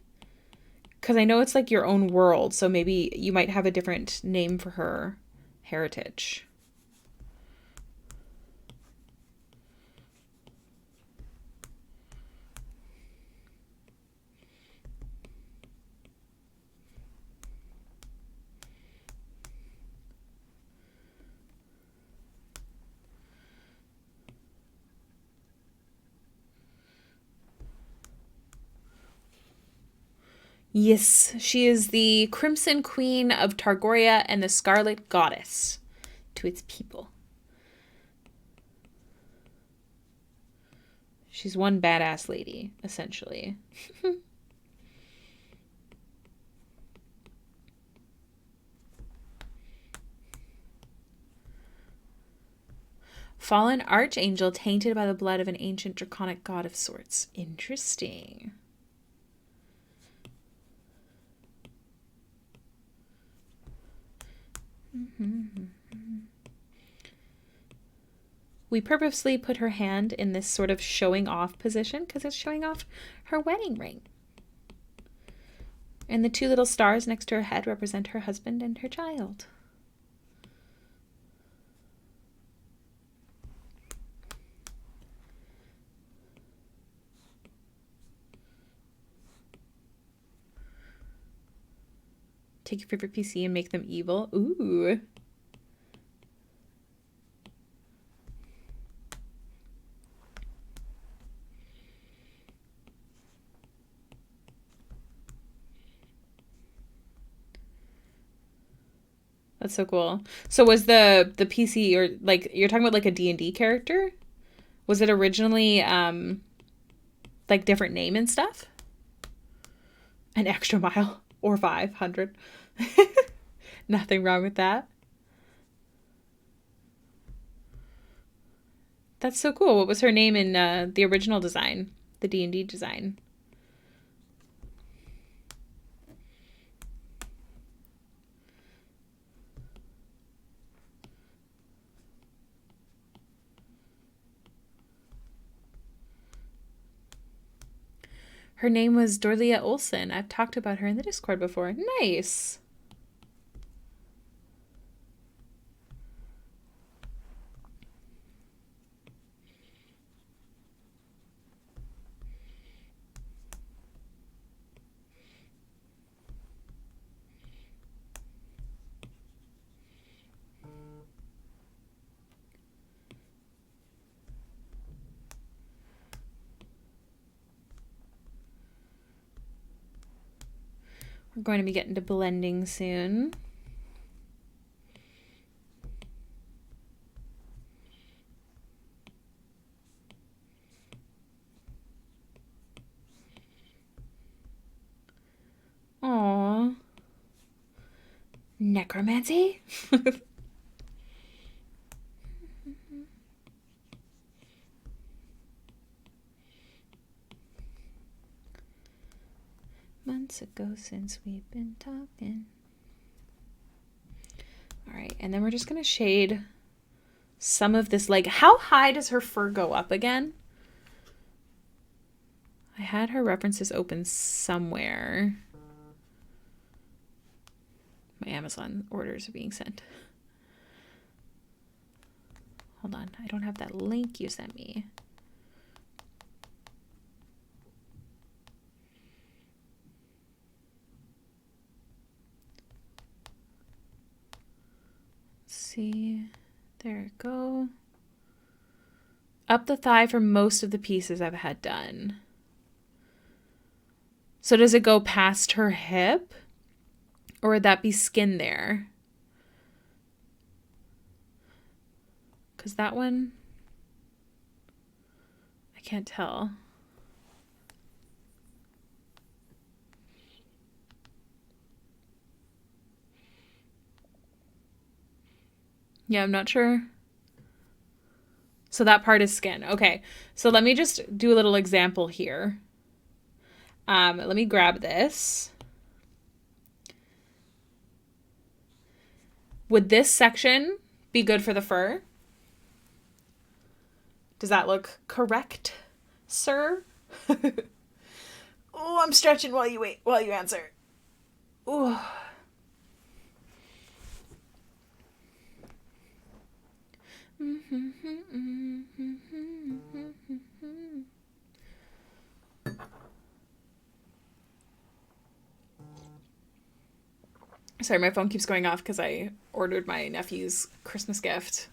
A: Because I know it's like your own world, so maybe you might have a different name for her heritage. Yes, she is the Crimson Queen of Targoria and the Scarlet Goddess to its people. She's one badass lady, essentially. Fallen archangel tainted by the blood of an ancient draconic god of sorts. Interesting. We purposely put her hand in this sort of showing off position because it's showing off her wedding ring. And the 2 little stars next to her head represent her husband and her child. Take your favorite PC and make them evil. Ooh. That's so cool. So was the PC, or like you're talking about like a D&D character? Was it originally like different name and stuff? An extra mile or 500. Nothing wrong with that. That's so cool. What was her name in the original design? The D&D design? Her name was Dorlia Olsen. I've talked about her in the Discord before. Nice. We're going to be getting to blending soon. Aww. Necromancy? Months ago since we've been talking. All right, and then we're just going to shade some of this leg. How high does her fur go up again? I had her references open somewhere. My Amazon orders are being sent. Hold on, I don't have that link you sent me. See, there we go. Up the thigh for most of the pieces I've had done. So does it go past her hip? Or would that be skin there? Because that one, I can't tell. Yeah, I'm not sure. So that part is skin. Okay, so let me just do a little example here. Let me grab this. Would this section be good for the fur? Does that look correct, sir? Oh, I'm stretching while you wait, while you answer. Ooh. Sorry, my phone keeps going off because I ordered my nephew's Christmas gift.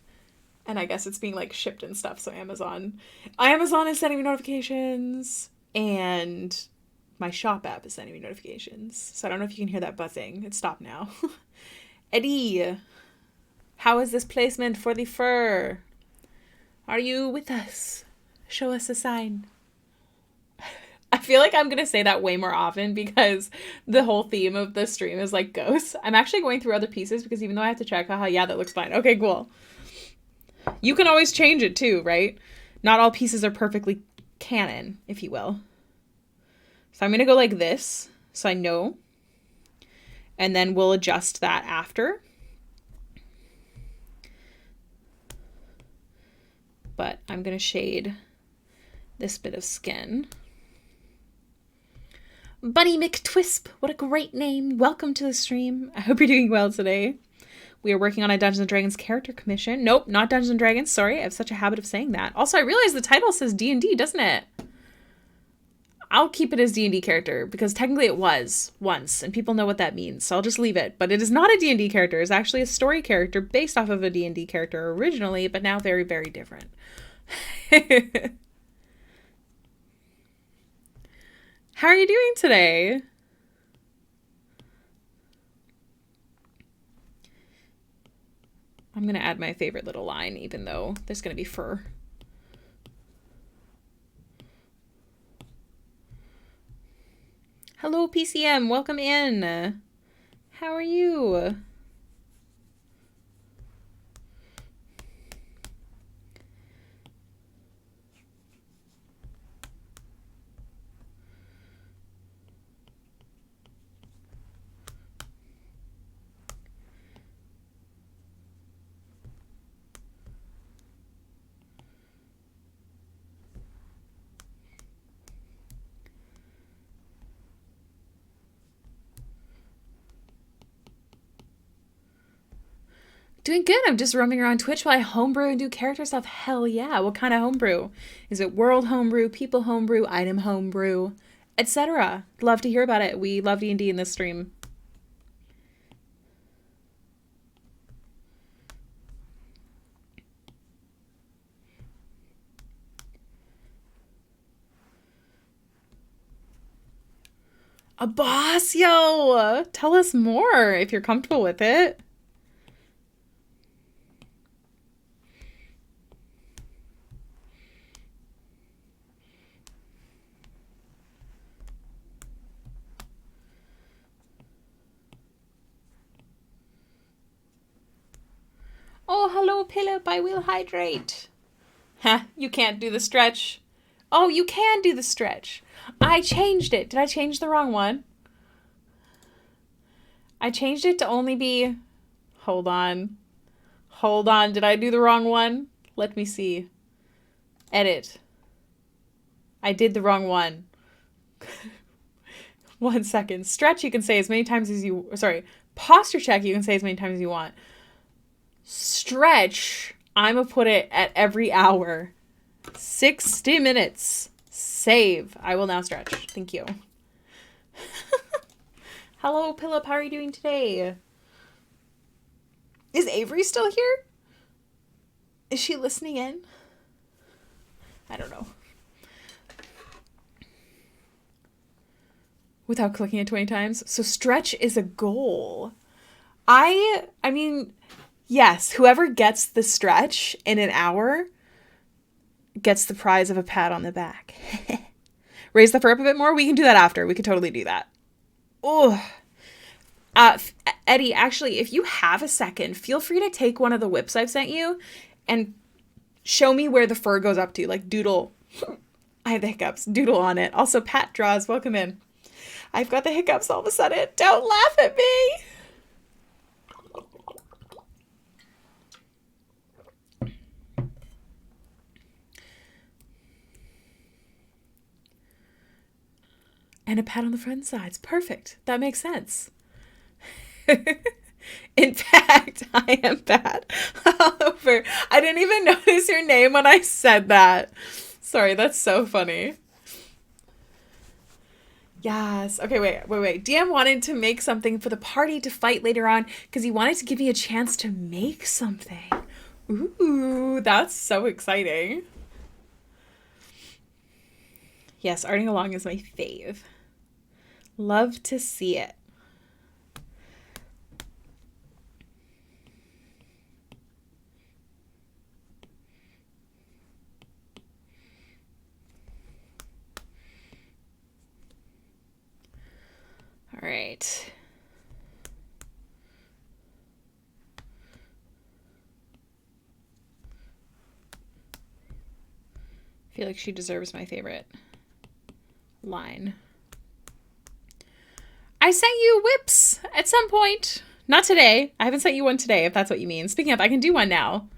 A: And I guess it's being like shipped and stuff. So Amazon is sending me notifications. And my shop app is sending me notifications. So I don't know if you can hear that buzzing. It stopped now. Eddie, how is this placement for the fur? Are you with us? Show us a sign. feel like I'm going to say that way more often because the whole theme of the stream is like ghosts. I'm actually going through other pieces because even though I have to check, haha, yeah, that looks fine. Okay, cool. You can always change it too, right? Not all pieces are perfectly canon, if you will. So I'm going to go like this so I know. And then we'll adjust that after. But I'm going to shade this bit of skin. Bunny McTwisp, what a great name. Welcome to the stream. I hope you're doing well today. We are working on a Dungeons & Dragons character commission. Nope, not Dungeons & Dragons. Sorry, I have such a habit of saying that. Also, I realize the title says D&D, doesn't it? I'll keep it as D&D character because technically it was once and people know what that means. So I'll just leave it. But it is not a D&D character. It's actually a story character based off of a D&D character originally, but now very, very different. How are you doing today? I'm going to add my favorite little line, even though there's going to be fur. Hello, PCM. Welcome in. How are you? Doing good. I'm just roaming around Twitch while I homebrew and do character stuff. Hell yeah. What kind of homebrew? Is it world homebrew, people homebrew, item homebrew, etc.? Love to hear about it. We love D&D in this stream. A boss, yo! Tell us more if you're comfortable with it. Oh, hello, Philip. I will hydrate. Huh, you can't do the stretch. Oh, you can do the stretch. I changed it. Did I change the wrong one? I changed it to only be... Hold on. Hold on. Did I do the wrong one? Let me see. Edit. I did the wrong one. 1 second. Stretch you can say as many times as you... Sorry. Posture check you can say as many times as you want. Stretch, I'm gonna put it at every hour. 60 minutes. Save. I will now stretch. Thank you. Hello, Philip. How are you doing today? Is Avery still here? Is she listening in? I don't know. Without clicking it 20 times. So stretch is a goal. I mean... Yes, whoever gets the stretch in an hour gets the prize of a pat on the back. Raise the fur up a bit more? We can do that after. We could totally do that. Oh, Eddie, actually, if you have a second, feel free to take one of the whips I've sent you and show me where the fur goes up to. Like, doodle. I have the hiccups. Doodle on it. Also, Pat Draws, welcome in. I've got the hiccups all of a sudden. Don't laugh at me. And a pat on the front sides. Perfect. That makes sense. In fact, I am bad all over. I didn't even notice your name when I said that. Sorry, that's so funny. Yes. Okay, wait. DM wanted to make something for the party to fight later on because he wanted to give me a chance to make something. Ooh, that's so exciting. Yes, arting along is my fave. Love to see it. right. I feel like she deserves my favorite line. I sent you whips at some point. Not today. I haven't sent you one today, if that's what you mean. Speaking of, I can do one now.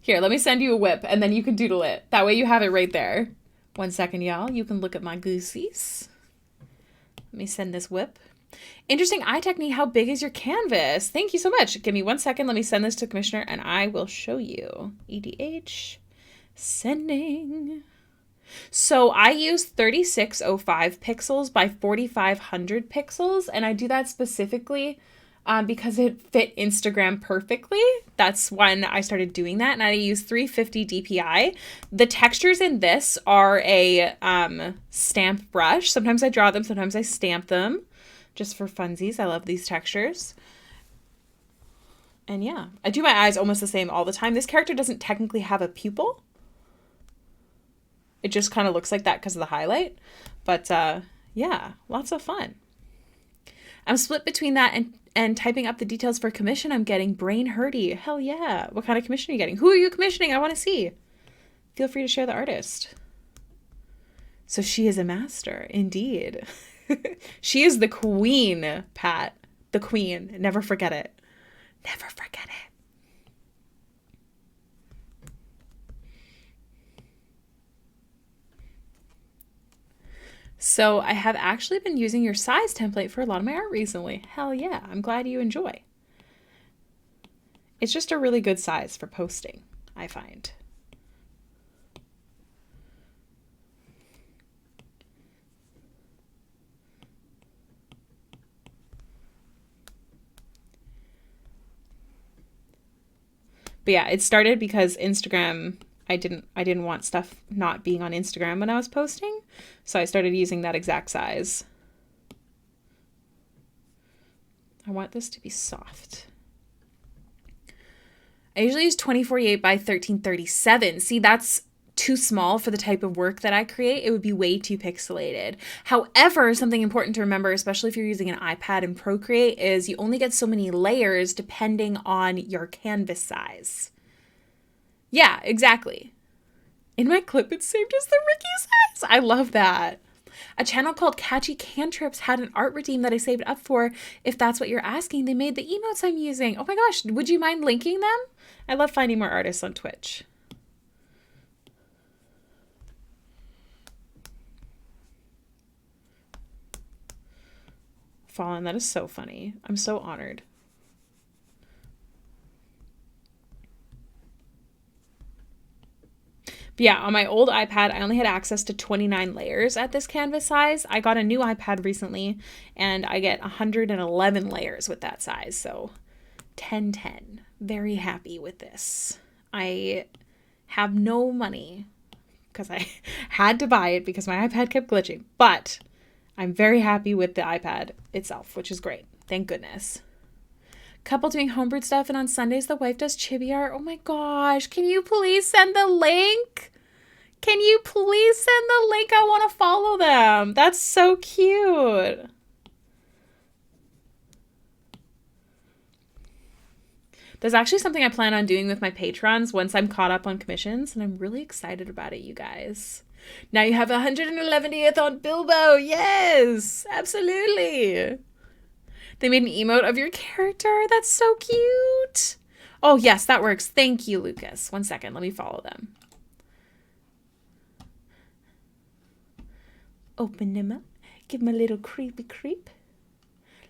A: Here, let me send you a whip, and then you can doodle it. That way you have it right there. 1 second, y'all. You can look at my goosies. Let me send this whip. Interesting eye technique. How big is your canvas? Thank you so much. Give me 1 second. Let me send this to Commissioner, and I will show you. EDH. Sending. So I use 3605 pixels by 4500 pixels, and I do that specifically because it fit Instagram perfectly. That's when I started doing that, and I use 350 DPI. The textures in this are a stamp brush. Sometimes I draw them, sometimes I stamp them, just for funsies. I love these textures. And yeah, I do my eyes almost the same all the time. This character doesn't technically have a pupil. It just kind of looks like that because of the highlight. But yeah, lots of fun. I'm split between that and typing up the details for commission. I'm getting brain hurty. Hell yeah. What kind of commission are you getting? Who are you commissioning? I want to see. Feel free to share the artist. So she is a master, indeed. She is the queen, Pat. The queen. Never forget it. Never forget it. So I have actually been using your size template for a lot of my art recently. Hell yeah, I'm glad you enjoy. It's just a really good size for posting, I find. But yeah, it started because Instagram, I didn't want stuff not being on Instagram when I was posting. So I started using that exact size. I want this to be soft. I usually use 2048 by 1337. See, that's too small for the type of work that I create. It would be way too pixelated. However, something important to remember, especially if you're using an iPad in Procreate, is you only get so many layers depending on your canvas size. Yeah, exactly. In my clip, it's saved as the Ricky size. I love that. A channel called Catchy Cantrips had an art redeem that I saved up for. If that's what you're asking, they made the emotes I'm using. Oh my gosh, would you mind linking them? I love finding more artists on Twitch. Fallen, that is so funny. I'm so honored. But yeah, on my old iPad, I only had access to 29 layers at this canvas size. I got a new iPad recently, and I get 111 layers with that size. So 10/10. Very happy with this. I have no money because I had to buy it because my iPad kept glitching. But I'm very happy with the iPad itself, which is great. Thank goodness. Couple doing homebrewed stuff, and on Sundays the wife does chibi art. Oh my gosh, can you please send the link? Can you please send the link? I want to follow them. That's so cute. There's actually something I plan on doing with my patrons once I'm caught up on commissions, and I'm really excited about it, you guys. Now you have 111th on Bilbo. Yes, absolutely. They made an emote of your character. That's so cute. Oh, yes, that works. Thank you, Lucas. 1 second. Let me follow them. Open them up. Give them a little creepy creep.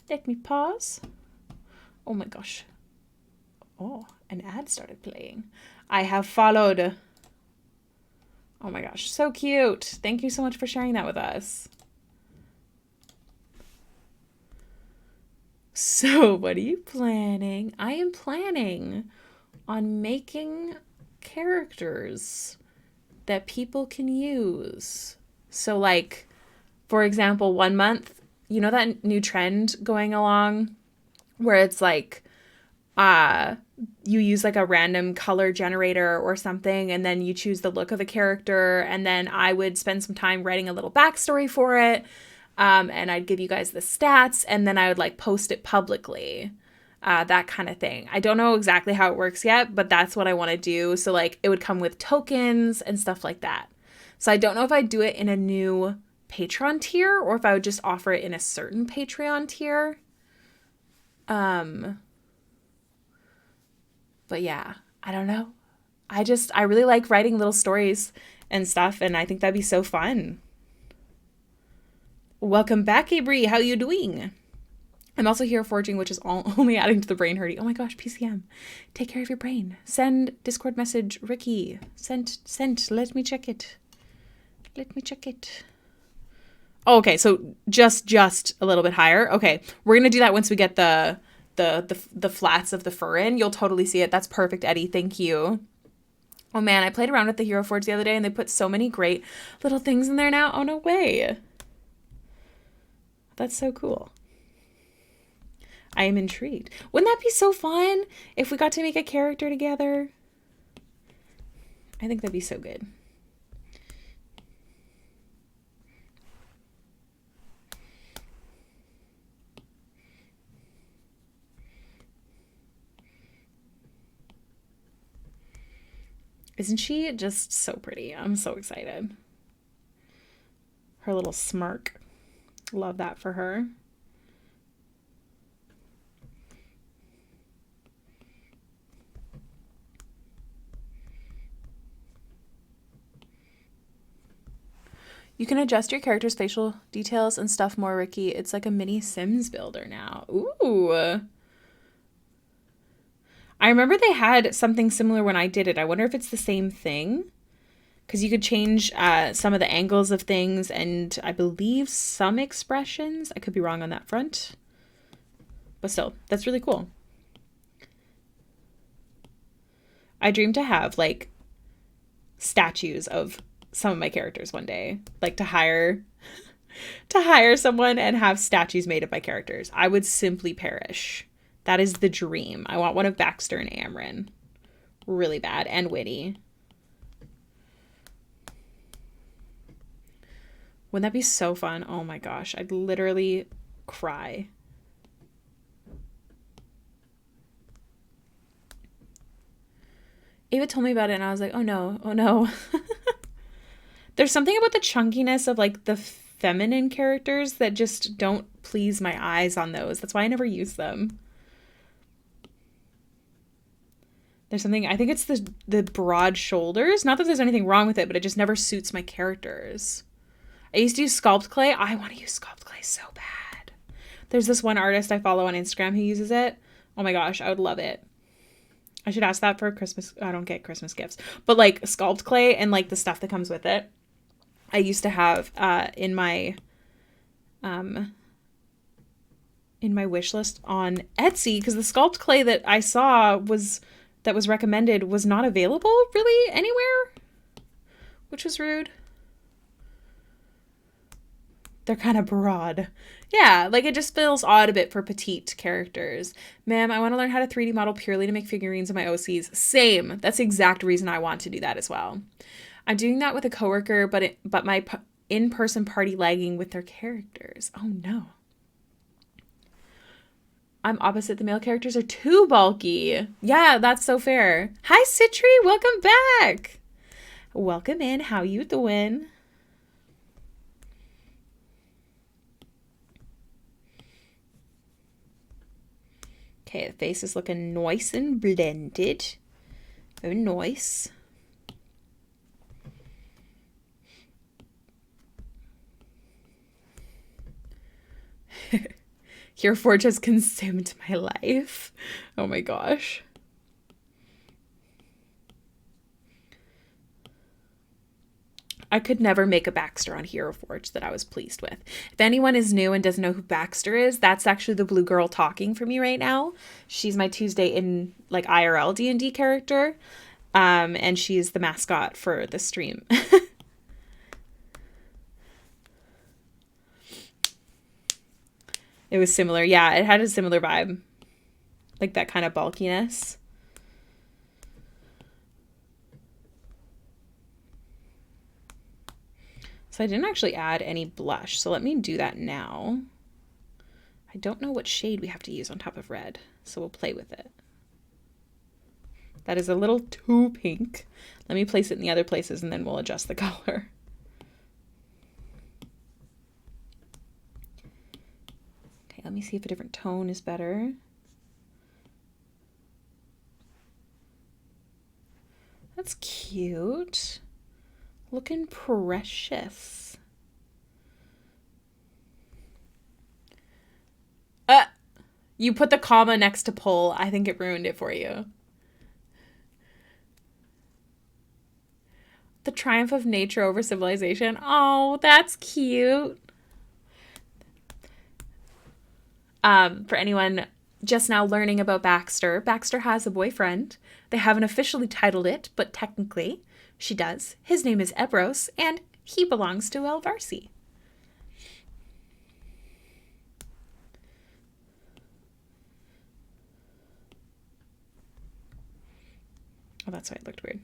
A: Let me pause. Oh, my gosh. Oh, an ad started playing. I have followed. Oh, my gosh. So cute. Thank you so much for sharing that with us. So, what are you planning? I am planning on making characters that people can use. So, like, for example, 1 month, you know that new trend going along where it's like, you use like a random color generator or something, and then you choose the look of the character, and then I would spend some time writing a little backstory for it. And I'd give you guys the stats, and then I would like post it publicly. That kind of thing. I don't know exactly how it works yet, but that's what I want to do. So like it would come with tokens and stuff like that. So I don't know if I'd do it in a new Patreon tier or if I would just offer it in a certain Patreon tier. But yeah, I don't know. I really like writing little stories and stuff, and I think that'd be so fun. Welcome back, Avery. How you doing? I'm also here forging, which is only adding to the brain hurting. Oh my gosh, PCM. Take care of your brain. Send Discord message, Ricky. Sent. Let me check it. Oh, okay, so just a little bit higher. Okay, we're gonna do that once we get the flats of the fur in. You'll totally see it. That's perfect, Eddie. Thank you. Oh man, I played around with the Hero Forge the other day, and they put so many great little things in there now. Oh no way. That's so cool. I am intrigued. Wouldn't that be so fun if we got to make a character together? I think that'd be so good. Isn't she just so pretty? I'm so excited. Her little smirk. Love that for her. You can adjust your character's facial details and stuff more, Ricky. It's like a mini Sims builder now. Ooh. I remember they had something similar when I did it. I wonder if it's the same thing. Because you could change some of the angles of things and I believe some expressions. I could be wrong on that front. But still, that's really cool. I dream to have like statues of some of my characters one day, like to hire someone and have statues made of my characters. I would simply perish. That is the dream. I want one of Baxter and Amryn. Really bad. And Witty. Wouldn't that be so fun? Oh my gosh. I'd literally cry. Ava told me about it and I was like, oh no. There's something about the chunkiness of like the feminine characters that just don't please my eyes on those. That's why I never use them. There's something, I think it's the broad shoulders. Not that there's anything wrong with it, but it just never suits my characters. I used to use sculpt clay. I want to use sculpt clay so bad. There's this one artist I follow on Instagram who uses it. Oh my gosh, I would love it. I should ask that for Christmas. I don't get Christmas gifts, but like sculpt clay and like the stuff that comes with it. I used to have in my wish list on Etsy because the sculpt clay that I saw that was recommended was not available really anywhere, which was rude. They're kind of broad. Yeah, like it just feels odd a bit for petite characters. Ma'am, I want to learn how to 3D model purely to make figurines of my OCs. Same. That's the exact reason I want to do that as well. I'm doing that with a coworker, but my in-person party lagging with their characters. Oh no. I'm opposite. The male characters are too bulky. Yeah, that's so fair. Hi, Citri. Welcome back. Welcome in. How you doing? Okay, the face is looking nice and blended. Very nice. Hero Forge has consumed my life. Oh my gosh. I could never make a Baxter on Hero Forge that I was pleased with. If anyone is new and doesn't know who Baxter is, that's actually the blue girl talking for me right now. She's my Tuesday in like IRL D&D character. And she's the mascot for the stream. It was similar. Yeah, it had a similar vibe. Like that kind of bulkiness. So So I didn't actually add any blush. So let me do that now. I don't know what shade we have to use on top of red, so we'll play with it. That is a little too pink. Let me place it in the other places and then we'll adjust the color. Okay, let me see if a different tone is better. That's cute. Looking precious. You put the comma next to pull. I think it ruined it for you. The triumph of nature over civilization. Oh, that's cute. For anyone just now learning about Baxter, Baxter has a boyfriend. They haven't officially titled it, but technically she does. His name is Ebros, and he belongs to Elvarsi. Oh, that's why it looked weird.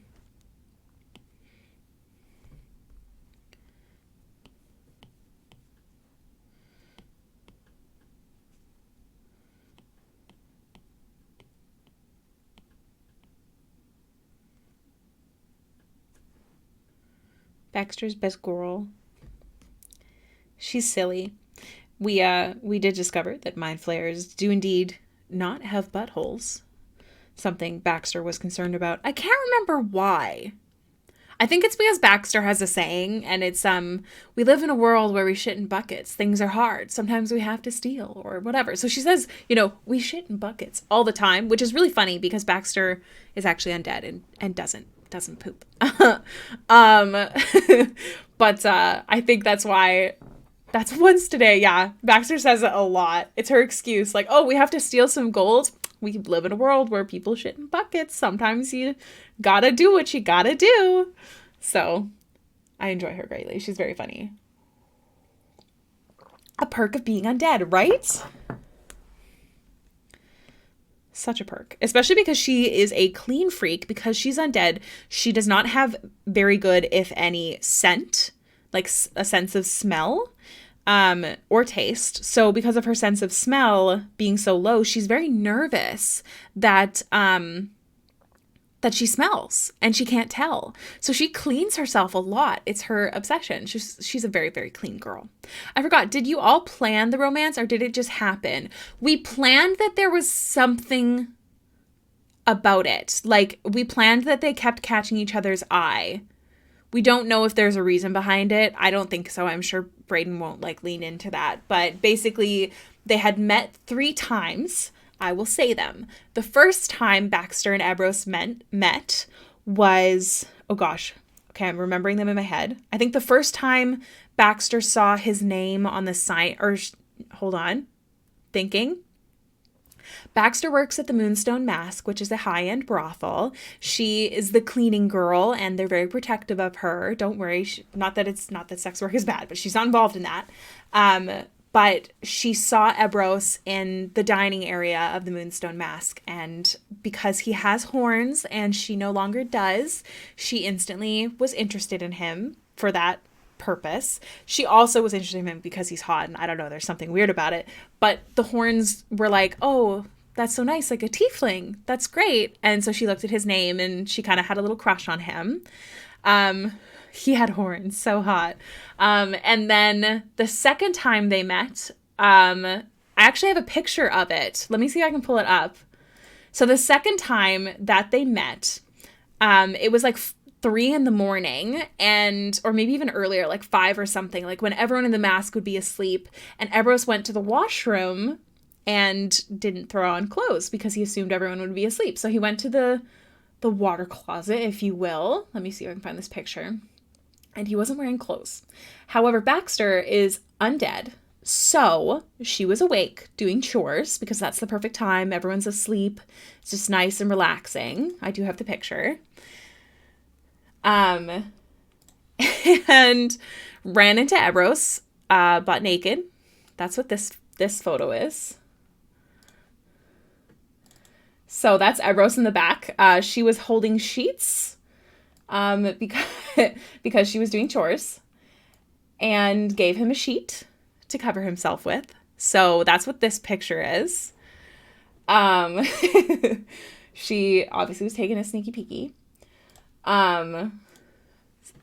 A: Baxter's best girl. She's silly. We did discover that mind flayers do indeed not have buttholes. Something Baxter was concerned about. I can't remember why. I think it's because Baxter has a saying, and it's, we live in a world where we shit in buckets. Things are hard. Sometimes we have to steal or whatever. So she says, you know, we shit in buckets all the time, which is really funny because Baxter is actually undead and doesn't poop. But I think that's why that's once today. Yeah. Baxter says it a lot. It's her excuse. Like, oh, we have to steal some gold. We live in a world where people shit in buckets. Sometimes you gotta do what you gotta do. So I enjoy her greatly. She's very funny. A perk of being undead, right? Such a perk, especially because she is a clean freak. Because she's undead, she does not have very good, if any, scent, like a sense of smell, or taste. So because of her sense of smell being so low, she's very nervous that she smells and she can't tell. So she cleans herself a lot. It's her obsession. She's a very, very clean girl. I forgot, did you all plan the romance or did it just happen? We planned that there was something about it. Like, we planned that they kept catching each other's eye. We don't know if there's a reason behind it. I don't think so. I'm sure Brayden won't lean into that. But basically, they had met 3 times. I will say them. The first time Baxter and Ebros met was, oh gosh, okay, I'm remembering them in my head. I think the first time Baxter saw his name on the sign, or hold on, thinking. Baxter works at the Moonstone Mask, which is a high-end brothel. She is the cleaning girl, and they're very protective of her. Don't worry. Not that sex work is bad, but she's not involved in that. But she saw Ebros in the dining area of the Moonstone Mask, and because he has horns and she no longer does, she instantly was interested in him for that purpose. She also was interested in him because he's hot, and I don't know, there's something weird about it. But the horns were like, oh, that's so nice, like a tiefling. That's great. And so she looked at his name, and she kind of had a little crush on him. He had horns, so hot. And then the second time they met, I actually have a picture of it. Let me see if I can pull it up. So the second time that they met, it was like 3 a.m, and, or maybe even earlier, like 5 or something, like when everyone in the mask would be asleep, and Ebros went to the washroom and didn't throw on clothes because he assumed everyone would be asleep. So he went to the water closet, if you will. Let me see if I can find this picture. And he wasn't wearing clothes. However, Baxter is undead. So she was awake doing chores because that's the perfect time. Everyone's asleep. It's just nice and relaxing. I do have the picture. And ran into Ebros, butt naked. That's what this photo is. So that's Ebros in the back. She was holding sheets because she was doing chores. and gave him a sheet to cover himself with. So that's what this picture is. She obviously was taking a sneaky peeky. And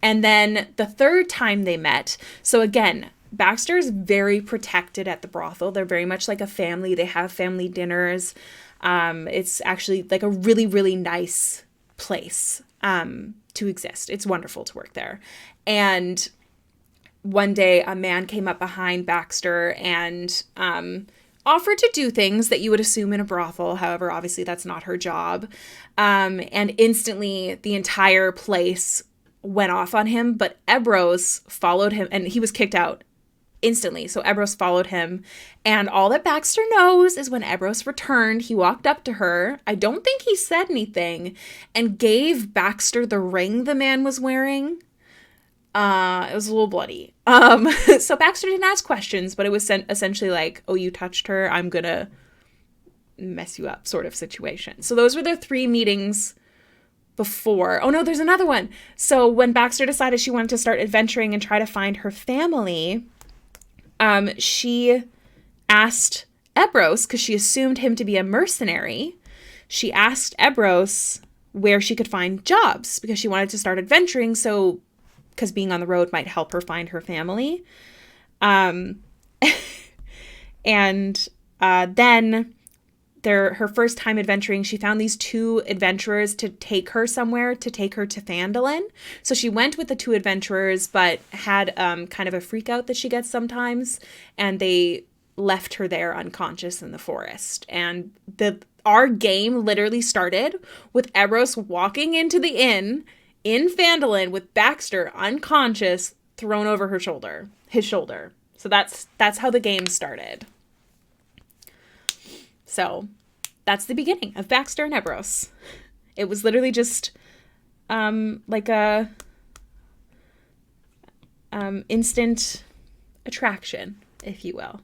A: then the third time they met, so again, Baxter's very protected at the brothel. They're very much like a family. They have family dinners. It's actually like a really, really nice place to exist. It's wonderful to work there. And one day a man came up behind Baxter and offered to do things that you would assume in a brothel. However, obviously that's not her job. And instantly the entire place went off on him, but Ebros followed him and he was kicked out instantly. So Ebros followed him. And all that Baxter knows is when Ebros returned, he walked up to her. I don't think he said anything and gave Baxter the ring the man was wearing. It was a little bloody. So Baxter didn't ask questions, but it was essentially like, oh, you touched her, I'm gonna mess you up sort of situation. So those were the 3 meetings before. Oh no, there's another one. So when Baxter decided she wanted to start adventuring and try to find her family, she asked Ebros, because she assumed him to be a mercenary, she asked Ebros where she could find jobs because she wanted to start adventuring, so because being on the road might help her find her family. And then her first time adventuring, she found these 2 adventurers to take her somewhere, to take her to Phandalin. So she went with the 2 adventurers, but had kind of a freak out that she gets sometimes, and they left her there unconscious in the forest. And our game literally started with Ebros walking into the inn in Phandalin with Baxter unconscious, thrown over his shoulder. So that's how the game started. So that's the beginning of Baxter and Ebros. It was literally just like a instant attraction, if you will.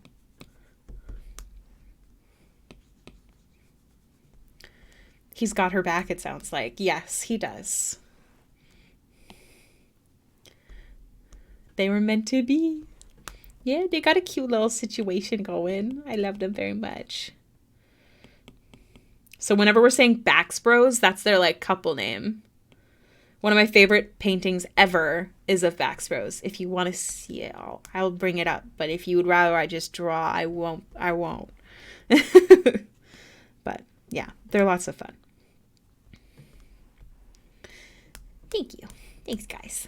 A: He's got her back, it sounds like. Yes, he does. They were meant to be. Yeah, they got a cute little situation going. I love them very much. So whenever we're saying Bax Bros, that's their like couple name. One of my favorite paintings ever is of Bax Bros. If you want to see it, I'll bring it up. But if you would rather I just draw, I won't. But yeah, they're lots of fun. Thank you. Thanks, guys.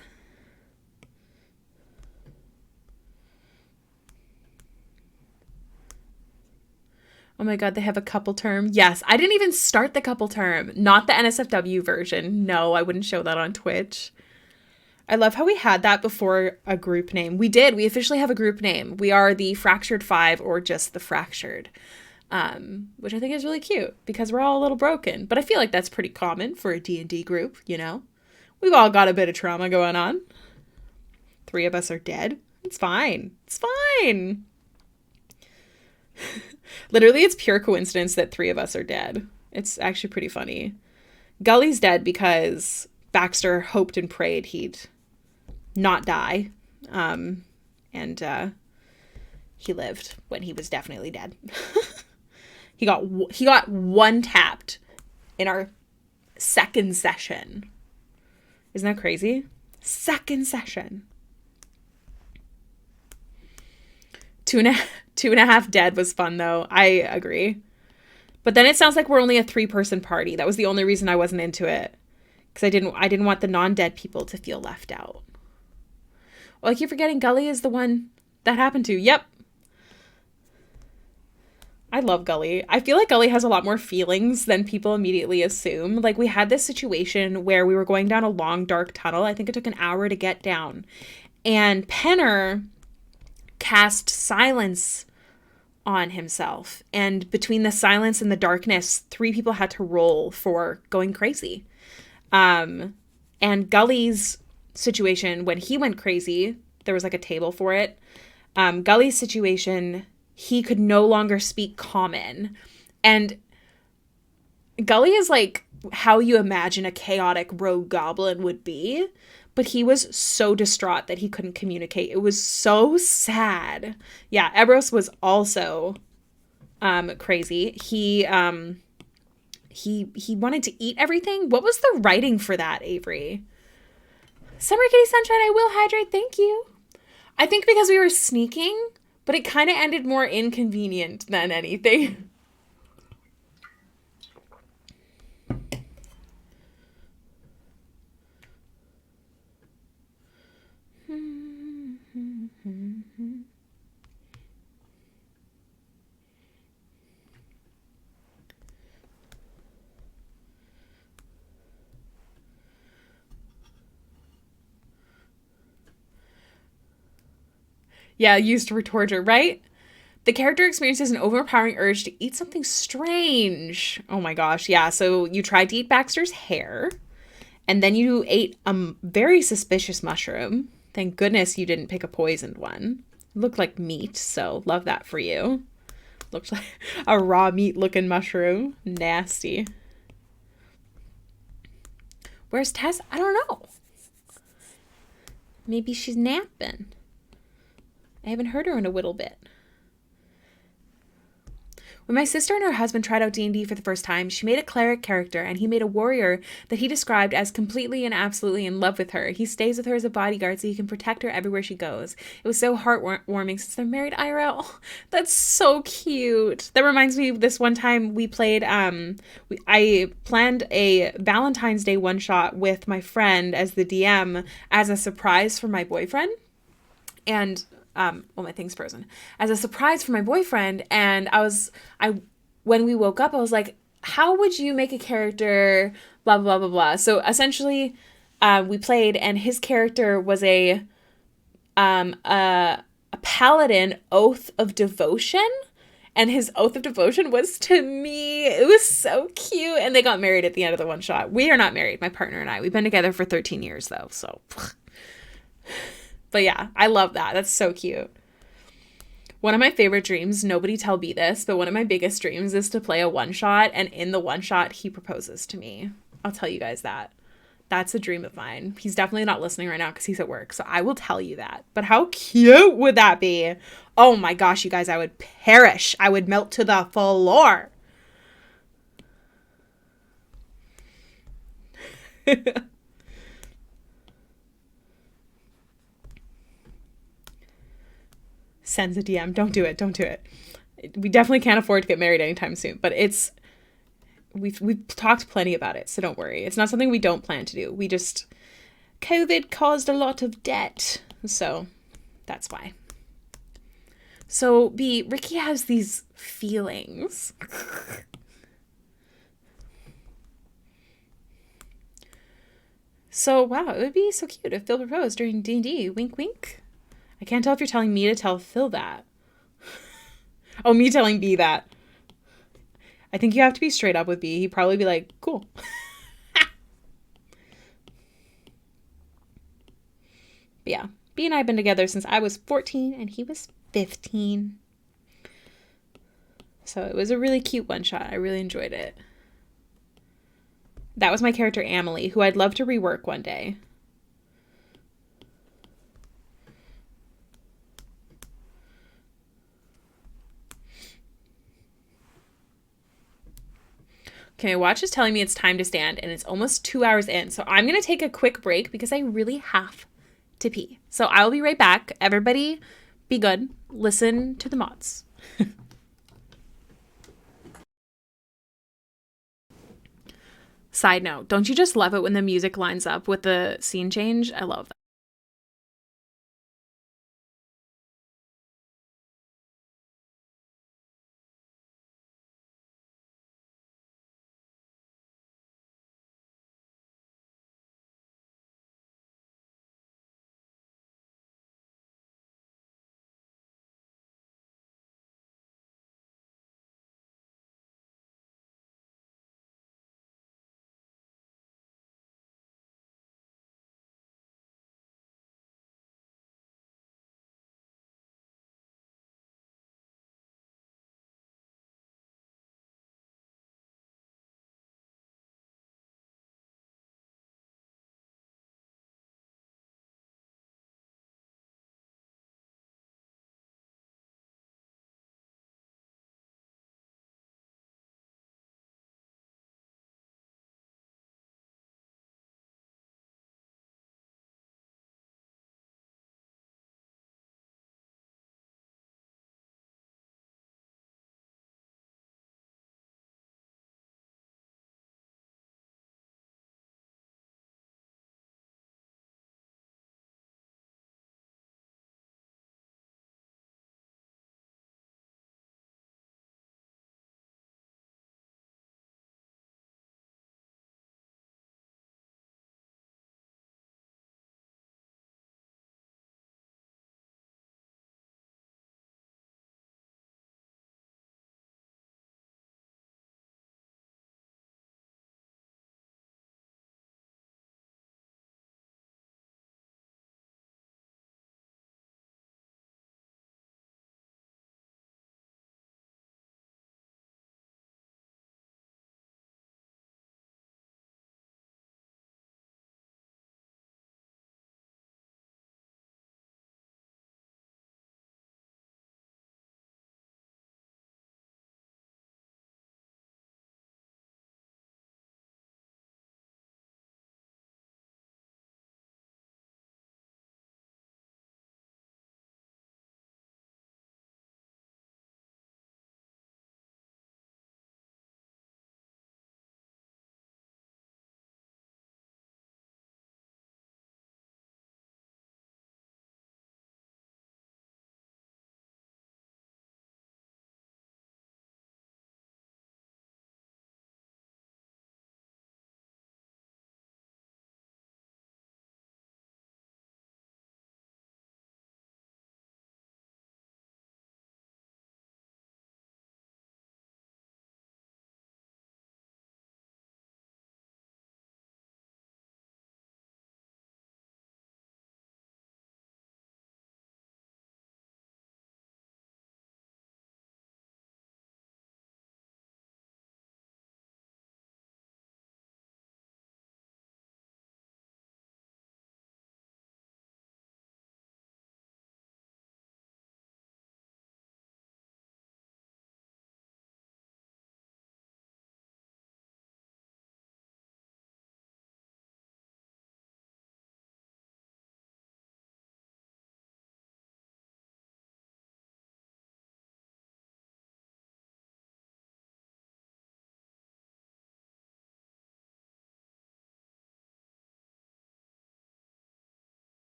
A: Oh my God, they have a couple term. Yes, I didn't even start the couple term. Not the NSFW version. No, I wouldn't show that on Twitch. I love how we had that before a group name. We did. We officially have a group name. We are the Fractured 5 or just the Fractured, which I think is really cute because we're all a little broken. But I feel like that's pretty common for a D&D group, you know? We've all got a bit of trauma going on. 3 of us are dead. It's fine. It's fine. Literally, it's pure coincidence that 3 of us are dead. It's actually pretty funny. Gully's dead because Baxter hoped and prayed he'd not die. And he lived when he was definitely dead. He got 1 tapped in our 2nd session. Isn't that crazy? 2nd session. 2.5 dead was fun though. I agree. But then it sounds like we're only a 3-person party. That was the only reason I wasn't into it. Because I didn't want the non-dead people to feel left out. Well, I keep forgetting Gully is the one that happened to. Yep. I love Gully. I feel like Gully has a lot more feelings than people immediately assume. Like, we had this situation where we were going down a long, dark tunnel. I think it took an hour to get down. And Penner cast silence on himself. And between the silence and the darkness, 3 people had to roll for going crazy. And Gully's situation, when he went crazy, there was like a table for it. Gully's situation, he could no longer speak common. And Gully is like how you imagine a chaotic rogue goblin would be. But he was so distraught that he couldn't communicate. It was so sad. Yeah, Ebros was also crazy. He wanted to eat everything. What was the writing for that, Avery? Summer Kitty Sunshine, I will hydrate. Thank you. I think because we were sneaking, but it kind of ended more inconvenient than anything. Yeah, used for torture, right? The character experiences an overpowering urge to eat something strange. Oh my gosh, yeah. So you tried to eat Baxter's hair, and then you ate a very suspicious mushroom. Thank goodness you didn't pick a poisoned one. It looked like meat, so love that for you. Looked like a raw meat looking mushroom. Nasty. Where's Tess? I don't know. Maybe she's napping. I haven't heard her in a little bit. When my sister and her husband tried out D&D for the first time, she made a cleric character, and he made a warrior that he described as completely and absolutely in love with her. He stays with her as a bodyguard so he can protect her everywhere she goes. It was so heartwarming since they're married IRL. That's so cute. That reminds me of this one time we played, I planned a Valentine's Day one-shot with my friend as the DM as a surprise for my boyfriend. And well, my thing's frozen, as a surprise for my boyfriend. And when we woke up, I was like, how would you make a character, blah, blah, blah, blah. So essentially, we played, and his character was a paladin oath of devotion. And his oath of devotion was to me. It was so cute. And they got married at the end of the one shot. We are not married, my partner and I. We've been together for 13 years, though, so... But yeah, I love that. That's so cute. One of my favorite dreams, nobody tell B this, but one of my biggest dreams is to play a one-shot, and in the one-shot, he proposes to me. I'll tell you guys that. That's a dream of mine. He's definitely not listening right now because he's at work, so I will tell you that. But how cute would that be? Oh my gosh, you guys, I would perish. I would melt to the floor. Sends a DM. Don't do it. Don't do it. We definitely can't afford to get married anytime soon, but we've talked plenty about it, so don't worry. It's not something we don't plan to do. We just, COVID caused a lot of debt, so that's why. So Ricky has these feelings. So wow, it would be so cute if Phil proposed during D&D. Wink, wink. I can't tell if you're telling me to tell Phil that. Oh, me telling B that. I think you have to be straight up with B. He'd probably be like, cool. But yeah, B and I have been together since I was 14 and he was 15. So it was a really cute one shot. I really enjoyed it. That was my character Amelie, who I'd love to rework one day. Okay, my watch is telling me it's time to stand, and it's almost 2 hours in. So I'm going to take a quick break because I really have to pee. So I'll be right back. Everybody be good. Listen to the mods. Side note, don't you just love it when the music lines up with the scene change? I love that.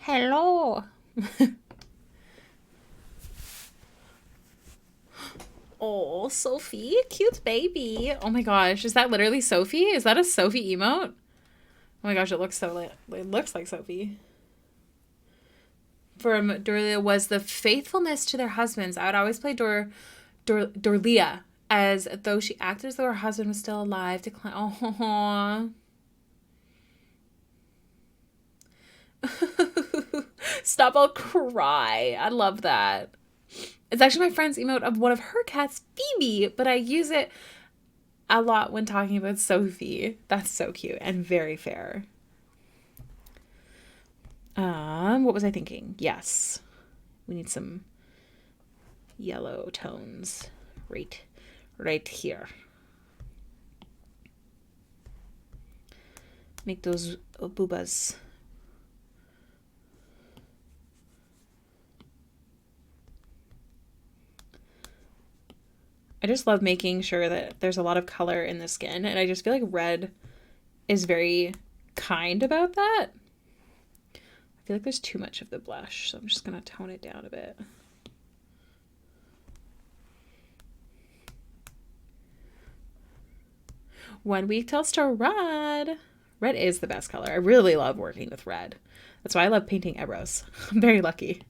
A: Hello. Oh, Sophie, cute baby. Oh my gosh, is that literally Sophie? Is that a Sophie emote? Oh my gosh, it looks it looks like Sophie. From Dorlia was the faithfulness to their husbands. I would always play Dorlia as though she acted as though her husband was still alive. Oh. Stop, I'll cry. I love that. It's actually my friend's emote of one of her cats, Phoebe, but I use it a lot when talking about Sophie. That's so cute and very fair. What was I thinking? Yes. We need some yellow tones right here. Make those boobas. I just love making sure that there's a lot of color in the skin, and I just feel like red is very kind about that. I feel like there's too much of the blush, so I'm just going to tone it down a bit. One week till star red. Red is the best color. I really love working with red. That's why I love painting eyebrows. I'm very lucky.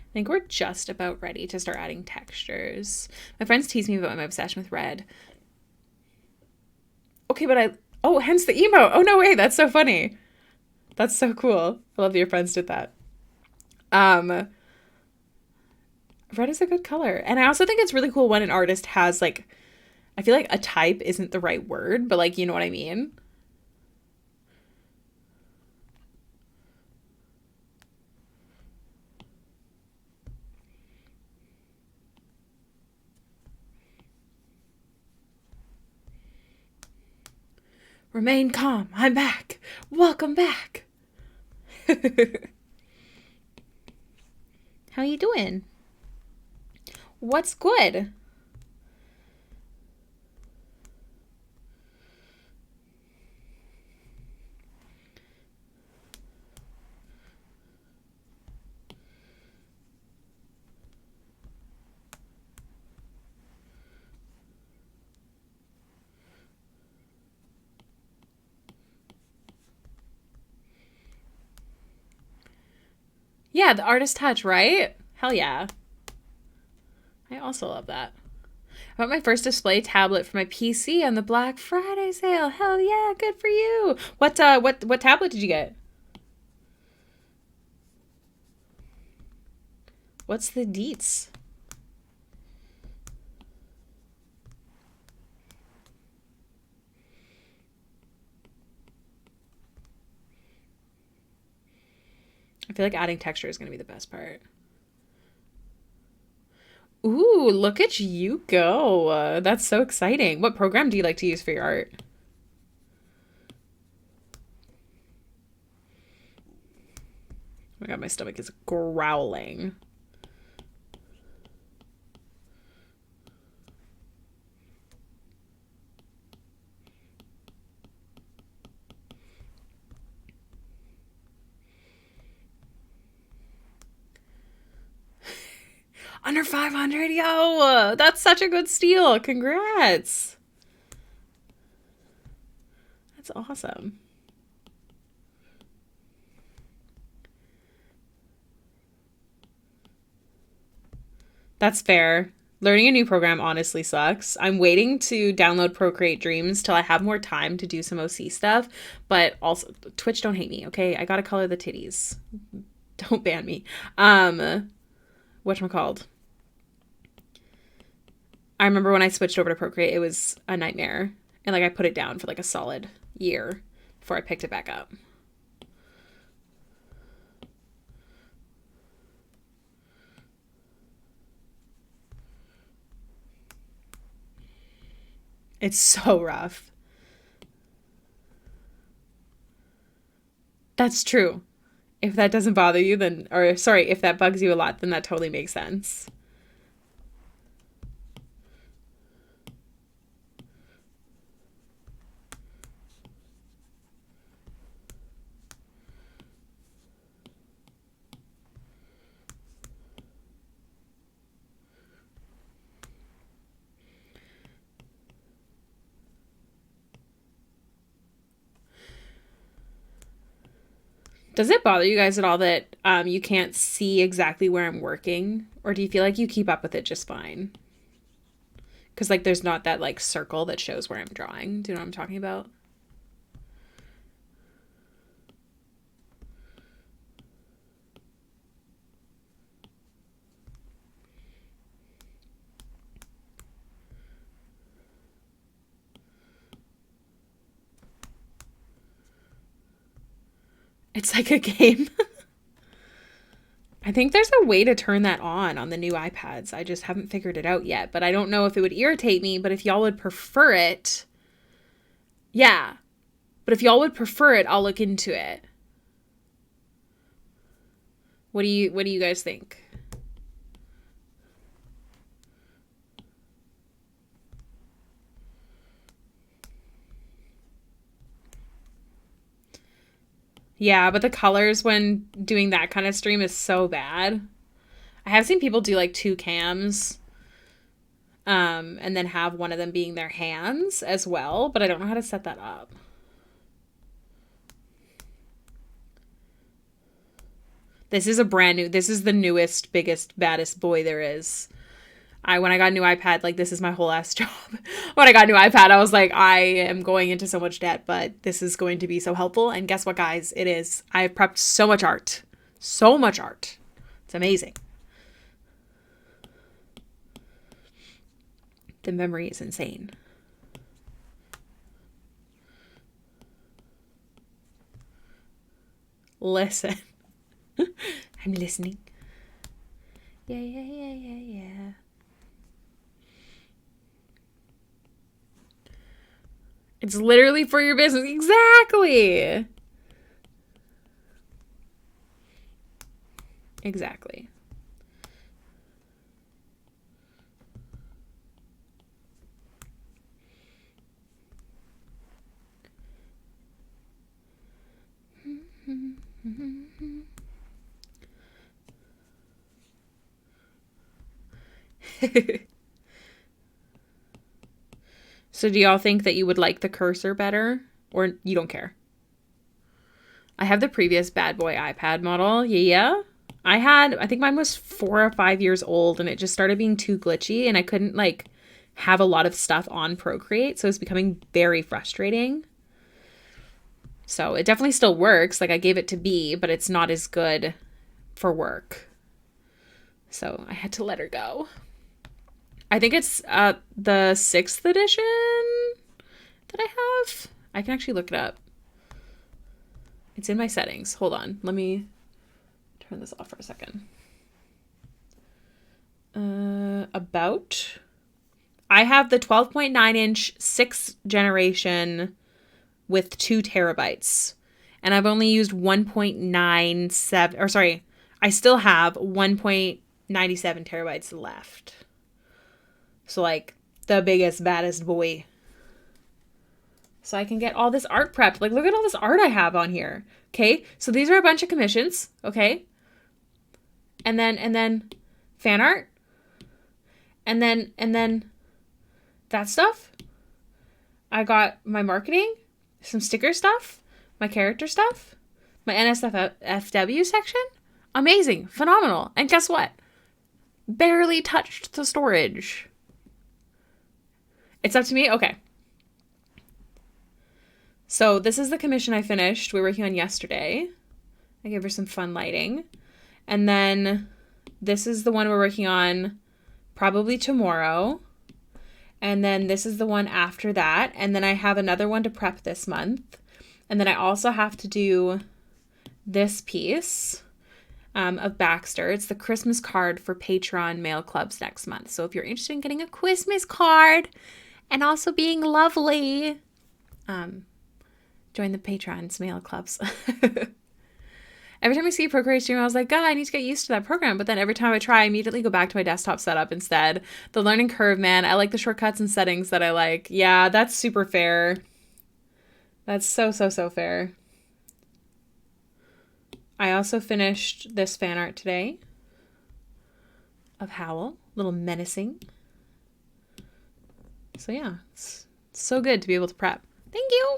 A: I think we're just about ready to start adding textures. My friends tease me about my obsession with red. Okay, but hence the emo. Oh, no way. That's so funny. That's so cool. I love that your friends did that. Red is a good color. And I also think it's really cool when an artist has, like, I feel like a type isn't the right word, but, like, you know what I mean? Remain calm. I'm back. Welcome back. How you doing? What's good? Yeah, the artist touch, right? Hell yeah. I also love that. I bought my first display tablet for my PC on the Black Friday sale. Hell yeah, good for you. What tablet did you get? What's the deets? I feel like adding texture is going to be the best part. Ooh, look at you go. That's so exciting. What program do you like to use for your art? Oh my god, my stomach is growling. Under 500, yo! That's such a good steal. Congrats. That's awesome. That's fair. Learning a new program honestly sucks. I'm waiting to download Procreate Dreams till I have more time to do some OC stuff. But also, Twitch, don't hate me, okay? I gotta color the titties. Don't ban me. Whatchamacalled? I remember when I switched over to Procreate, it was a nightmare. And like I put it down for like a solid year before I picked it back up. It's so rough. That's true. If that doesn't bother you, then, or sorry, if that bugs you a lot, then that totally makes sense. Does it bother you guys at all that you can't see exactly where I'm working? Or do you feel like you keep up with it just fine? Because, like, there's not that, like, circle that shows where I'm drawing. Do you know what I'm talking about? It's like a game. I think there's a way to turn that on the new iPads. I just haven't figured it out yet, but I don't know if it would irritate me, but if y'all would prefer it, yeah. But if y'all would prefer it, I'll look into it. What do you guys think? Yeah, but the colors when doing that kind of stream is so bad. I have seen people do like 2 cams, and then have one of them being their hands as well, but I don't know how to set that up. This is the newest, biggest, baddest boy there is. When I got a new iPad, like, this is my whole ass job. When I got a new iPad, I was like, I am going into so much debt, but this is going to be so helpful. And guess what, guys? It is. I have prepped so much art. So much art. It's amazing. The memory is insane. Listen. I'm listening. Yeah. It's literally for your business. Exactly. Exactly. So do y'all think that you would like the cursor better, or you don't care? I have the previous bad boy iPad model. Yeah. I think mine was 4 or 5 years old, and it just started being too glitchy, and I couldn't, like, have a lot of stuff on Procreate, so it was becoming very frustrating. So it definitely still works. Like, I gave it to B, but it's not as good for work. So I had to let her go. I think it's the 6th edition that I have. I can actually look it up. It's in my settings. Hold on. Let me turn this off for a second. About. I have the 12.9 inch 6th generation with 2 terabytes. And I've only used 1.97, or sorry, I still have 1.97 terabytes left. So, like, the biggest, baddest boy. So I can get all this art prepped. Like, look at all this art I have on here. Okay, so these are a bunch of commissions. Okay, and then fan art, and then that stuff. I got my marketing, some sticker stuff, my character stuff, my NSFW section. Amazing, phenomenal. And guess what? Barely touched the storage. It's up to me? Okay. So this is the commission I finished. We were working on yesterday. I gave her some fun lighting. And then this is the one we're working on probably tomorrow. And then this is the one after that. And then I have another one to prep this month. And then I also have to do this piece of Baxter. It's the Christmas card for Patreon mail clubs next month. So if you're interested in getting a Christmas card and also being lovely, join the Patreon's mail clubs. Every time I see a Procreate stream, I was like, God, I need to get used to that program. But then every time I try, I immediately go back to my desktop setup instead. The learning curve, man. I like the shortcuts and settings that I like. Yeah, that's super fair. That's so, so, so fair. I also finished this fan art today of Howl, a little menacing. So yeah, it's so good to be able to prep. Thank you.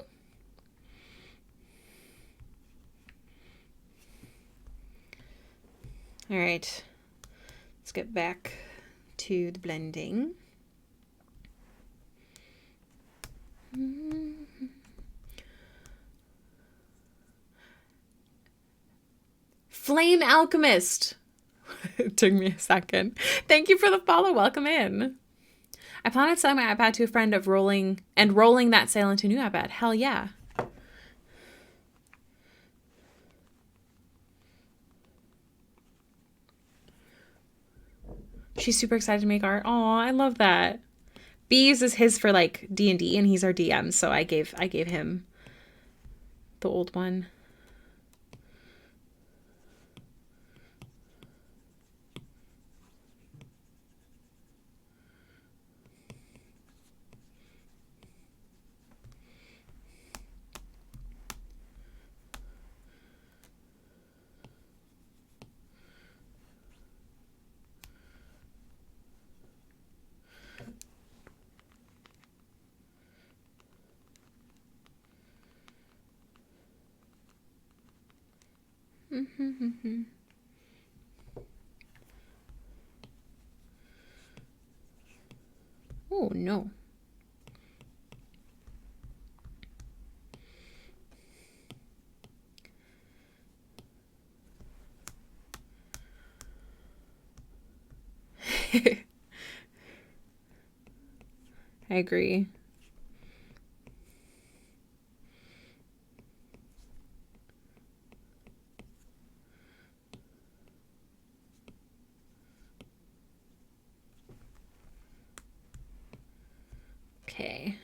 A: All right, let's get back to the blending. Flame Alchemist. It took me a second. Thank you for the follow. Welcome in. I plan on selling my iPad to a friend of rolling that sale into a new iPad. Hell yeah. She's super excited to make art. Aw, I love that. B uses his for like D&D and he's our DM, so I gave him the old one. Oh no. I agree. Okay.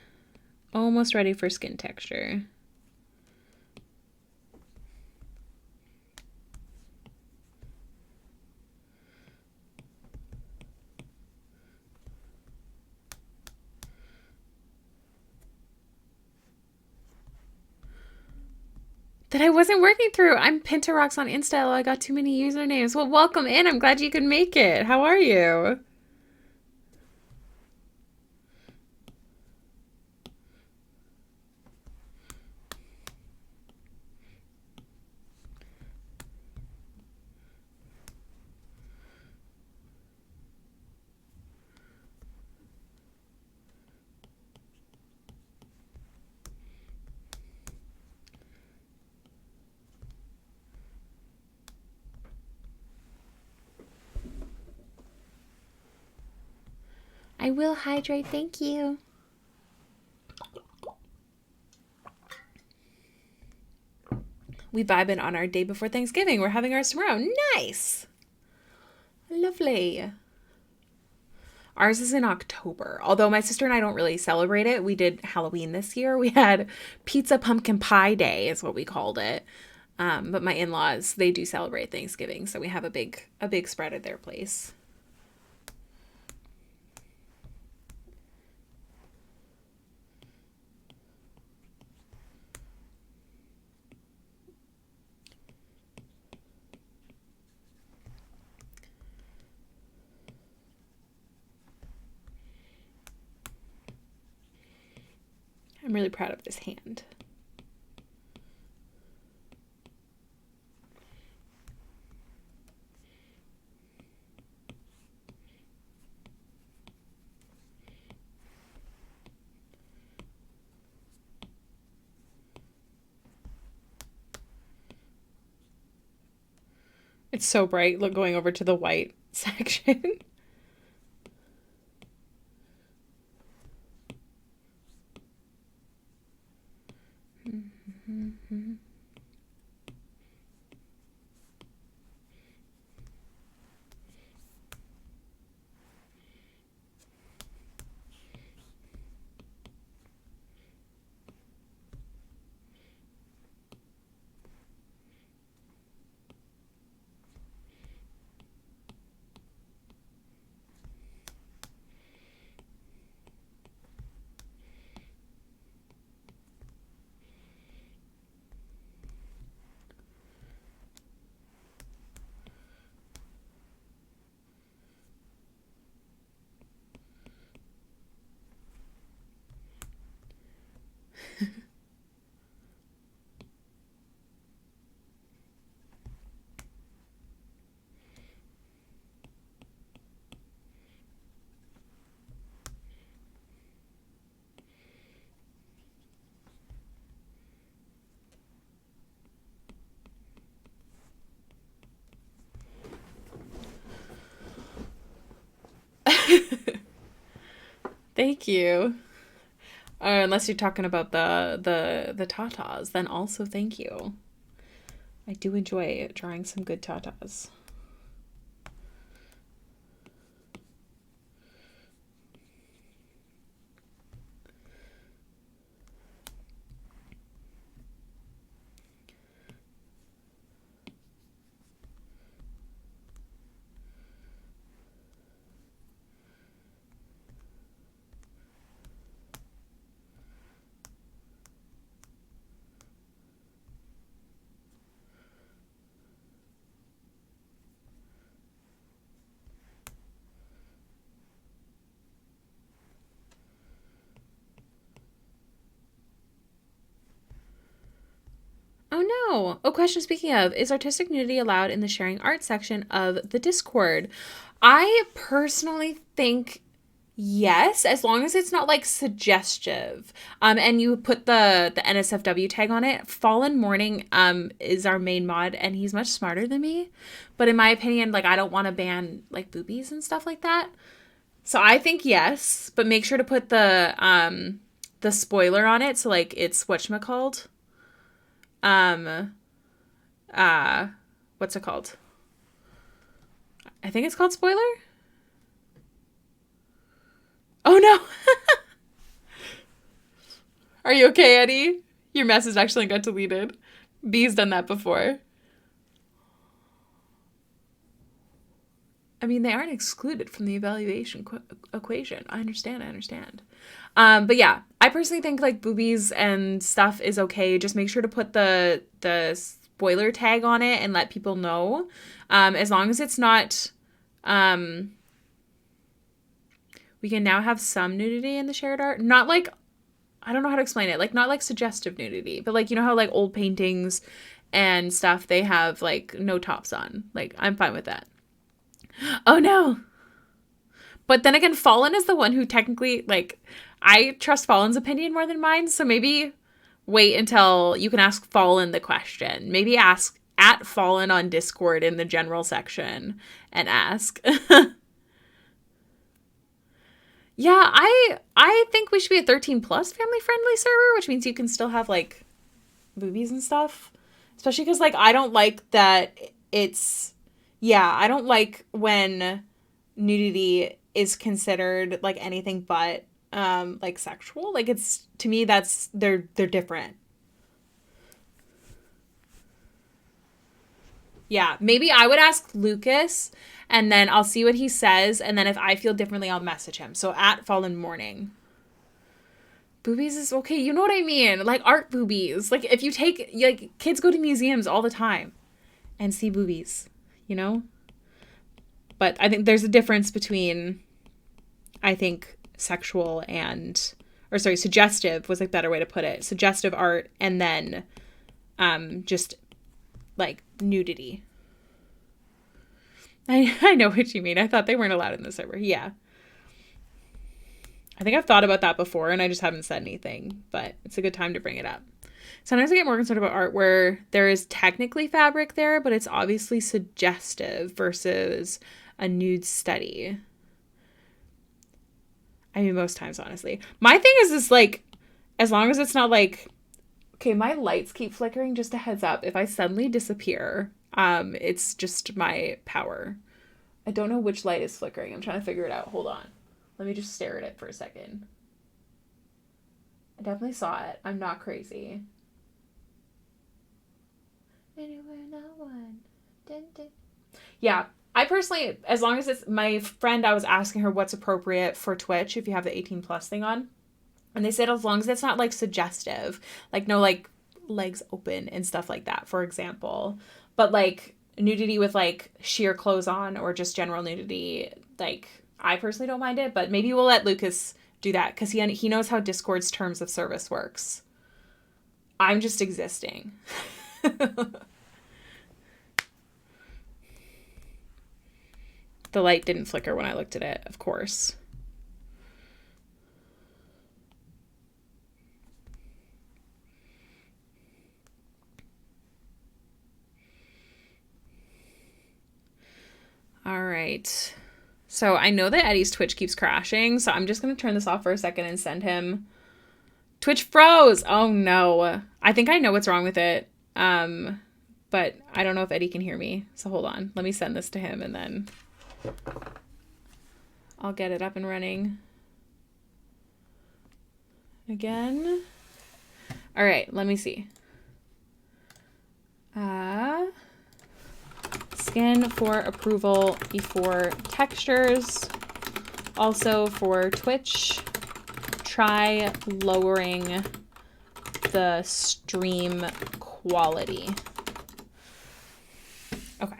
A: Almost ready for skin texture. That I wasn't working through. I'm Pinterocks on Insta. I got too many usernames. Well, welcome in. I'm glad you could make it. How are you? I will hydrate. Thank you. We vibing on our day before Thanksgiving. We're having ours tomorrow. Nice. Lovely. Ours is in October. Although my sister and I don't really celebrate it. We did Halloween this year. We had pizza pumpkin pie day is what we called it. But my in-laws, they do celebrate Thanksgiving. So we have a big spread at their place. I'm really proud of this hand. It's so bright. Look, going over to the white section. Thank you. Unless you're talking about the tatas, then also thank you. I do enjoy drawing some good tatas. Oh no! Oh, question speaking of, is artistic nudity allowed in the sharing art section of the Discord? I personally think yes, as long as it's not like suggestive. And you put the NSFW tag on it. Fallen Morning is our main mod, and he's much smarter than me. But in my opinion, like I don't want to ban like boobies and stuff like that. So I think yes, but make sure to put the spoiler on it. So like it's whatchamacalled. Um what's it called? I think it's called spoiler. Oh no. Are you okay, Eddie? Your message actually got deleted. B's done that before. I mean, they aren't excluded from the evaluation equation. I understand. But yeah, I personally think like boobies and stuff is okay. Just make sure to put the spoiler tag on it and let people know. As long as it's not, we can now have some nudity in the shared art. Not like, I don't know how to explain it. Like not like suggestive nudity, but like you know how like old paintings and stuff they have like no tops on. Like I'm fine with that. Oh no. But then again, Fallen is the one who technically, like, I trust Fallen's opinion more than mine. So maybe wait until you can ask Fallen the question. Maybe ask at Fallen on Discord in the general section and ask. Yeah, I think we should be a 13 plus family friendly server, which means you can still have like boobies and stuff. Especially because like I don't like that it's I don't like when nudity is considered like anything but like sexual. Like it's to me that's they're different. Yeah, maybe I would ask Lucas and then I'll see what he says and then if I feel differently I'll message him. So at Fallen Morning. Boobies is okay, you know what I mean? Like art boobies. Like if you take like kids go to museums all the time and see boobies, you know? But I think there's a difference between I think sexual and or sorry, suggestive was a better way to put it. Suggestive art and then just like nudity. I know what you mean. I thought they weren't allowed in the server. Yeah. I think I've thought about that before and I just haven't said anything, but it's a good time to bring it up. Sometimes I get more concerned about art where there is technically fabric there, but it's obviously suggestive versus a nude study. I mean, most times, honestly. My thing is this, like, as long as it's not like, okay, my lights keep flickering, just a heads up. If I suddenly disappear, it's just my power. I don't know which light is flickering. I'm trying to figure it out. Hold on. Let me just stare at it for a second. I definitely saw it. I'm not crazy. Anywhere, no one. Dun, dun. Yeah, I personally, as long as it's my friend, I was asking her what's appropriate for Twitch if you have the 18 plus thing on. And they said as long as it's not like suggestive, like no like legs open and stuff like that, for example. But like nudity with like sheer clothes on or just general nudity, like I personally don't mind it, but maybe we'll let Lucas do that because he knows how Discord's terms of service works. I'm just existing. The light didn't flicker when I looked at it, of course. All right. So I know that Eddie's Twitch keeps crashing, so I'm just going to turn this off for a second and send him... Twitch froze! Oh no. I think I know what's wrong with it. But I don't know if Eddie can hear me. So hold on. Let me send this to him and then I'll get it up and running. Again. All right, let me see. Skin for approval before textures. Also for Twitch, try lowering the stream quality. Okay.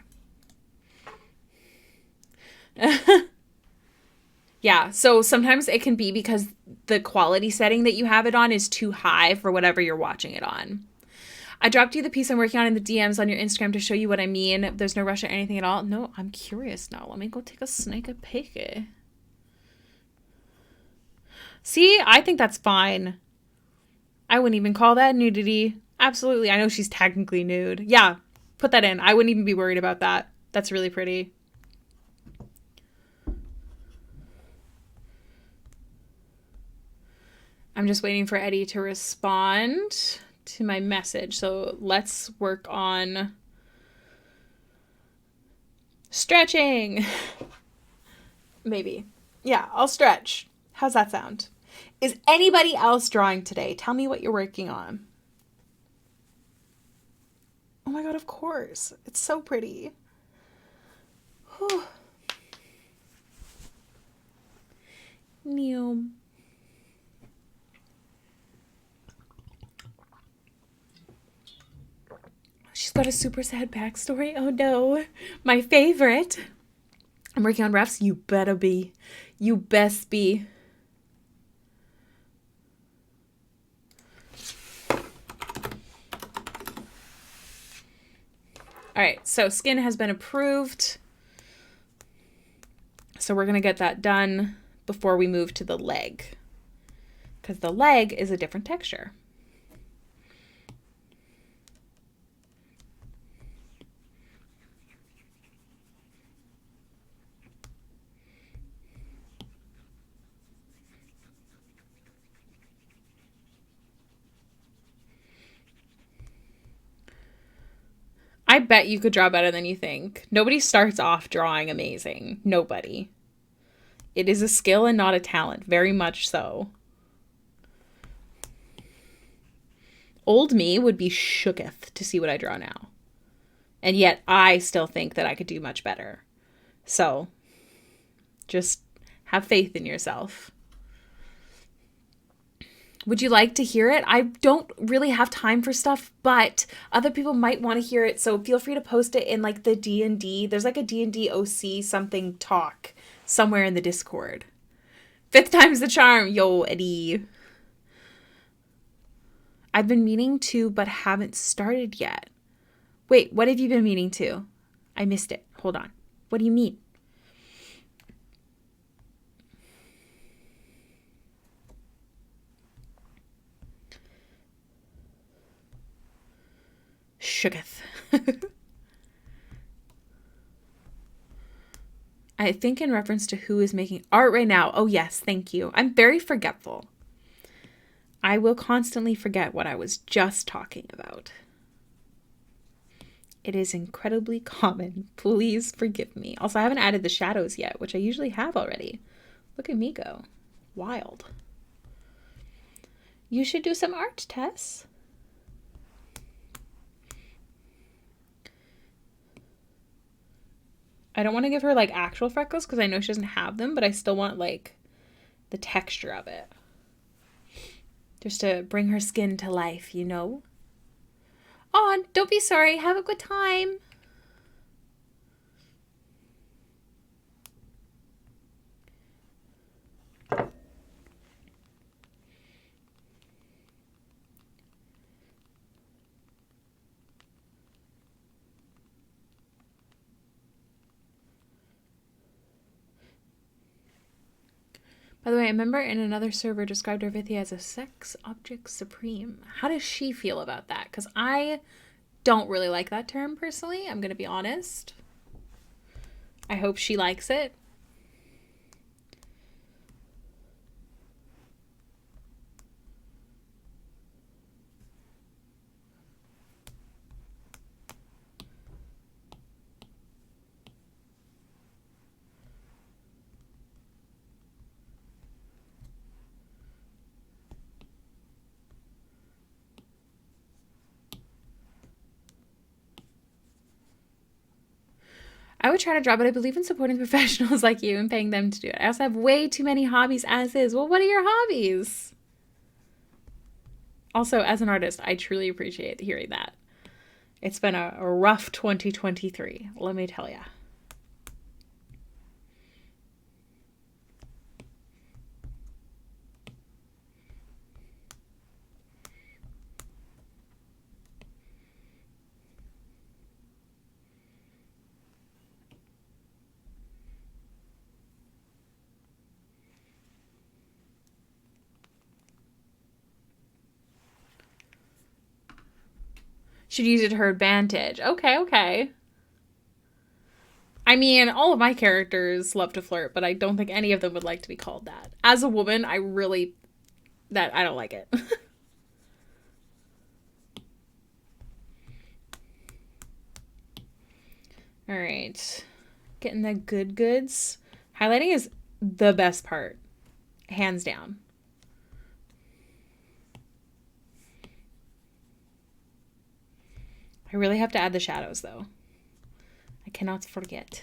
A: Yeah, so sometimes it can be because the quality setting that you have it on is too high for whatever you're watching it on. I dropped you the piece I'm working on in the DMs on your Instagram to show you what I mean. There's no rush or anything at all. No, I'm curious now. Let me go take a sneak peek. See, I think that's fine. I wouldn't even call that nudity. Absolutely. I know she's technically nude. Yeah, put that in. I wouldn't even be worried about that. That's really pretty. I'm just waiting for Eddie to respond to my message. So let's work on stretching. Maybe. Yeah, I'll stretch. How's that sound? Is anybody else drawing today? Tell me what you're working on. Oh my God, of course. It's so pretty. Whew. New. She's got a super sad backstory. Oh no. My favorite. I'm working on refs. You better be. You best be. All right, so skin has been approved. So we're going to get that done before we move to the leg, because the leg is a different texture. I bet you could draw better than you think. Nobody starts off drawing amazing. Nobody. It is a skill and not a talent. Very much so. Old me would be shooketh to see what I draw now. And yet I still think that I could do much better. So just have faith in yourself. Would you like to hear it? I don't really have time for stuff, but other people might want to hear it. So feel free to post it in like the D&D. There's like a D&D OC something talk somewhere in the Discord. 5th time's the charm. Yo, Eddie. I've been meaning to, but haven't started yet. Wait, what have you been meaning to? I missed it. Hold on. What do you mean? Shooketh. I think in reference to who is making art right now. Oh yes, thank you. I'm very forgetful. I will constantly forget what I was just talking about. It is incredibly common. Please forgive me. Also, I haven't added the shadows yet, which I usually have already. Look at me go. Wild. You should do some art, Tess. I don't want to give her like actual freckles because I know she doesn't have them, but I still want like the texture of it. Just to bring her skin to life, you know? Oh, don't be sorry. Have a good time. By the way, a member in another server described Arvithia as a sex object supreme. How does she feel about that? Because I don't really like that term personally. I'm going to be honest. I hope she likes it. I would try to draw, but I believe in supporting professionals like you and paying them to do it. I also have way too many hobbies as is. Well, what are your hobbies? Also, as an artist, I truly appreciate hearing that. It's been a rough 2023, let me tell you. Should use it to her advantage. Okay. I mean, all of my characters love to flirt, but I don't think any of them would like to be called that. As a woman, I don't like it. All right. Getting the good goods. Highlighting is the best part. Hands down. I really have to add the shadows, though. I cannot forget.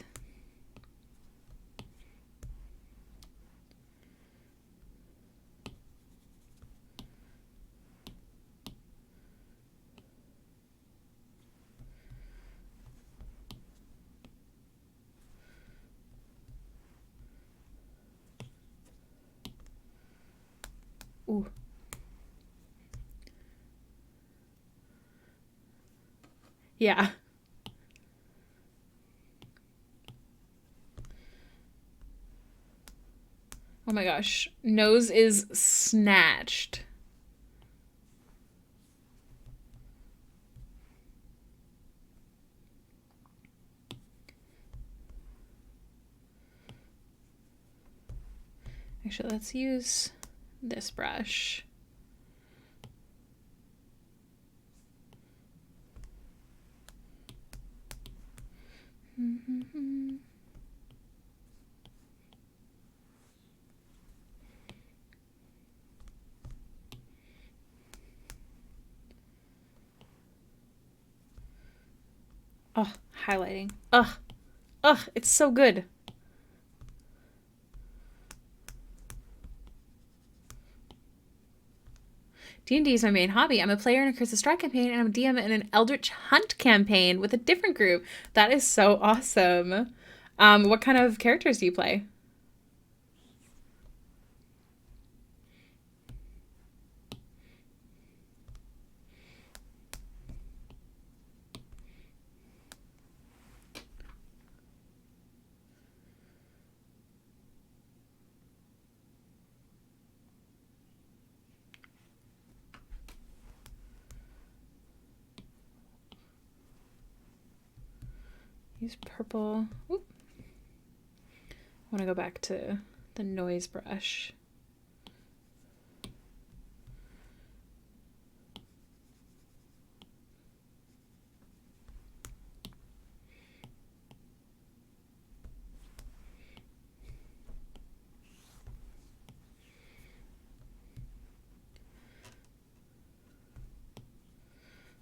A: Ooh. Yeah. Oh my gosh. Nose is snatched. Actually, let's use this brush. Oh, highlighting. Ugh, it's so good. D&D is my main hobby. I'm a player in a Curse of Strahd campaign, and I'm a DM in an Eldritch Hunt campaign with a different group. That is so awesome. What kind of characters do you play? Use purple. Oop. I want to go back to the noise brush.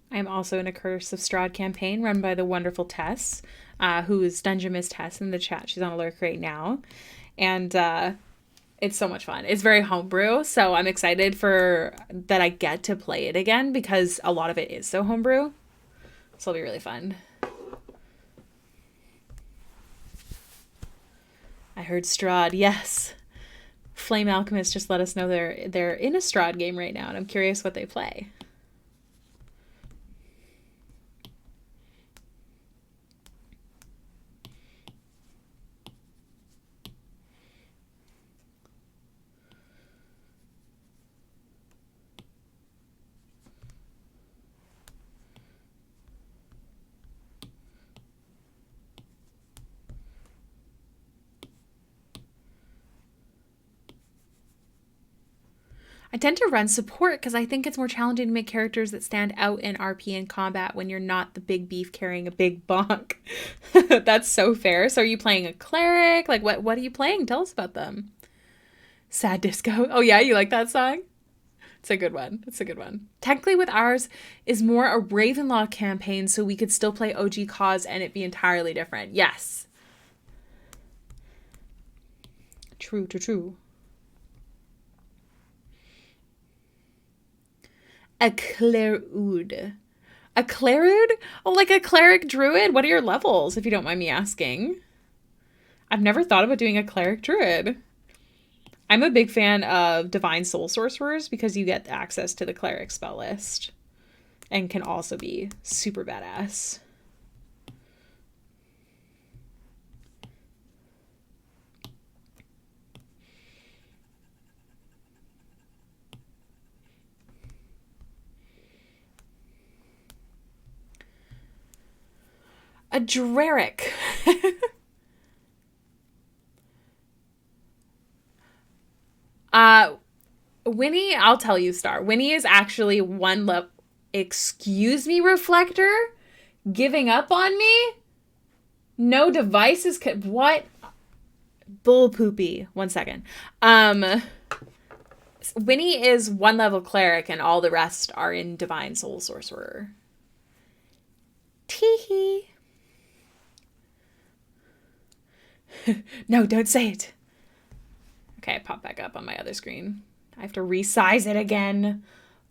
A: I am also in a Curse of Strahd campaign run by the wonderful Tess, who is Dungeon Miss Tess in the chat. She's on a lurk right now. And it's so much fun. It's very homebrew, so I'm excited for that I get to play it again because a lot of it is so homebrew. So it'll be really fun. I heard Strahd, yes. Flame Alchemist just let us know they're in a Strahd game right now, and I'm curious what they play. I tend to run support because I think it's more challenging to make characters that stand out in RP and combat when you're not the big beef carrying a big bonk. That's so fair. So are you playing a cleric? Like what are you playing? Tell us about them. Sad Disco. Oh yeah, you like that song? It's a good one. It's a good one. Technically with ours is more a Ravenlaw campaign, so we could still play OG Cause and it be entirely different. Yes. True, true, true. A Clairud. A Clairud? Oh, like a cleric druid? What are your levels, if you don't mind me asking? I've never thought about doing a cleric druid. I'm a big fan of divine soul sorcerers because you get access to the cleric spell list and can also be super badass. A Dreric. Winnie, I'll tell you, Star. Winnie is actually one level. Excuse me, Reflector? Giving up on me? No devices could. What? Bull poopy. 1 second. Winnie is 1 level cleric, and all the rest are in divine soul sorcerer. Teehee. No, don't say it. Okay, I pop back up on my other screen. I have to resize it again.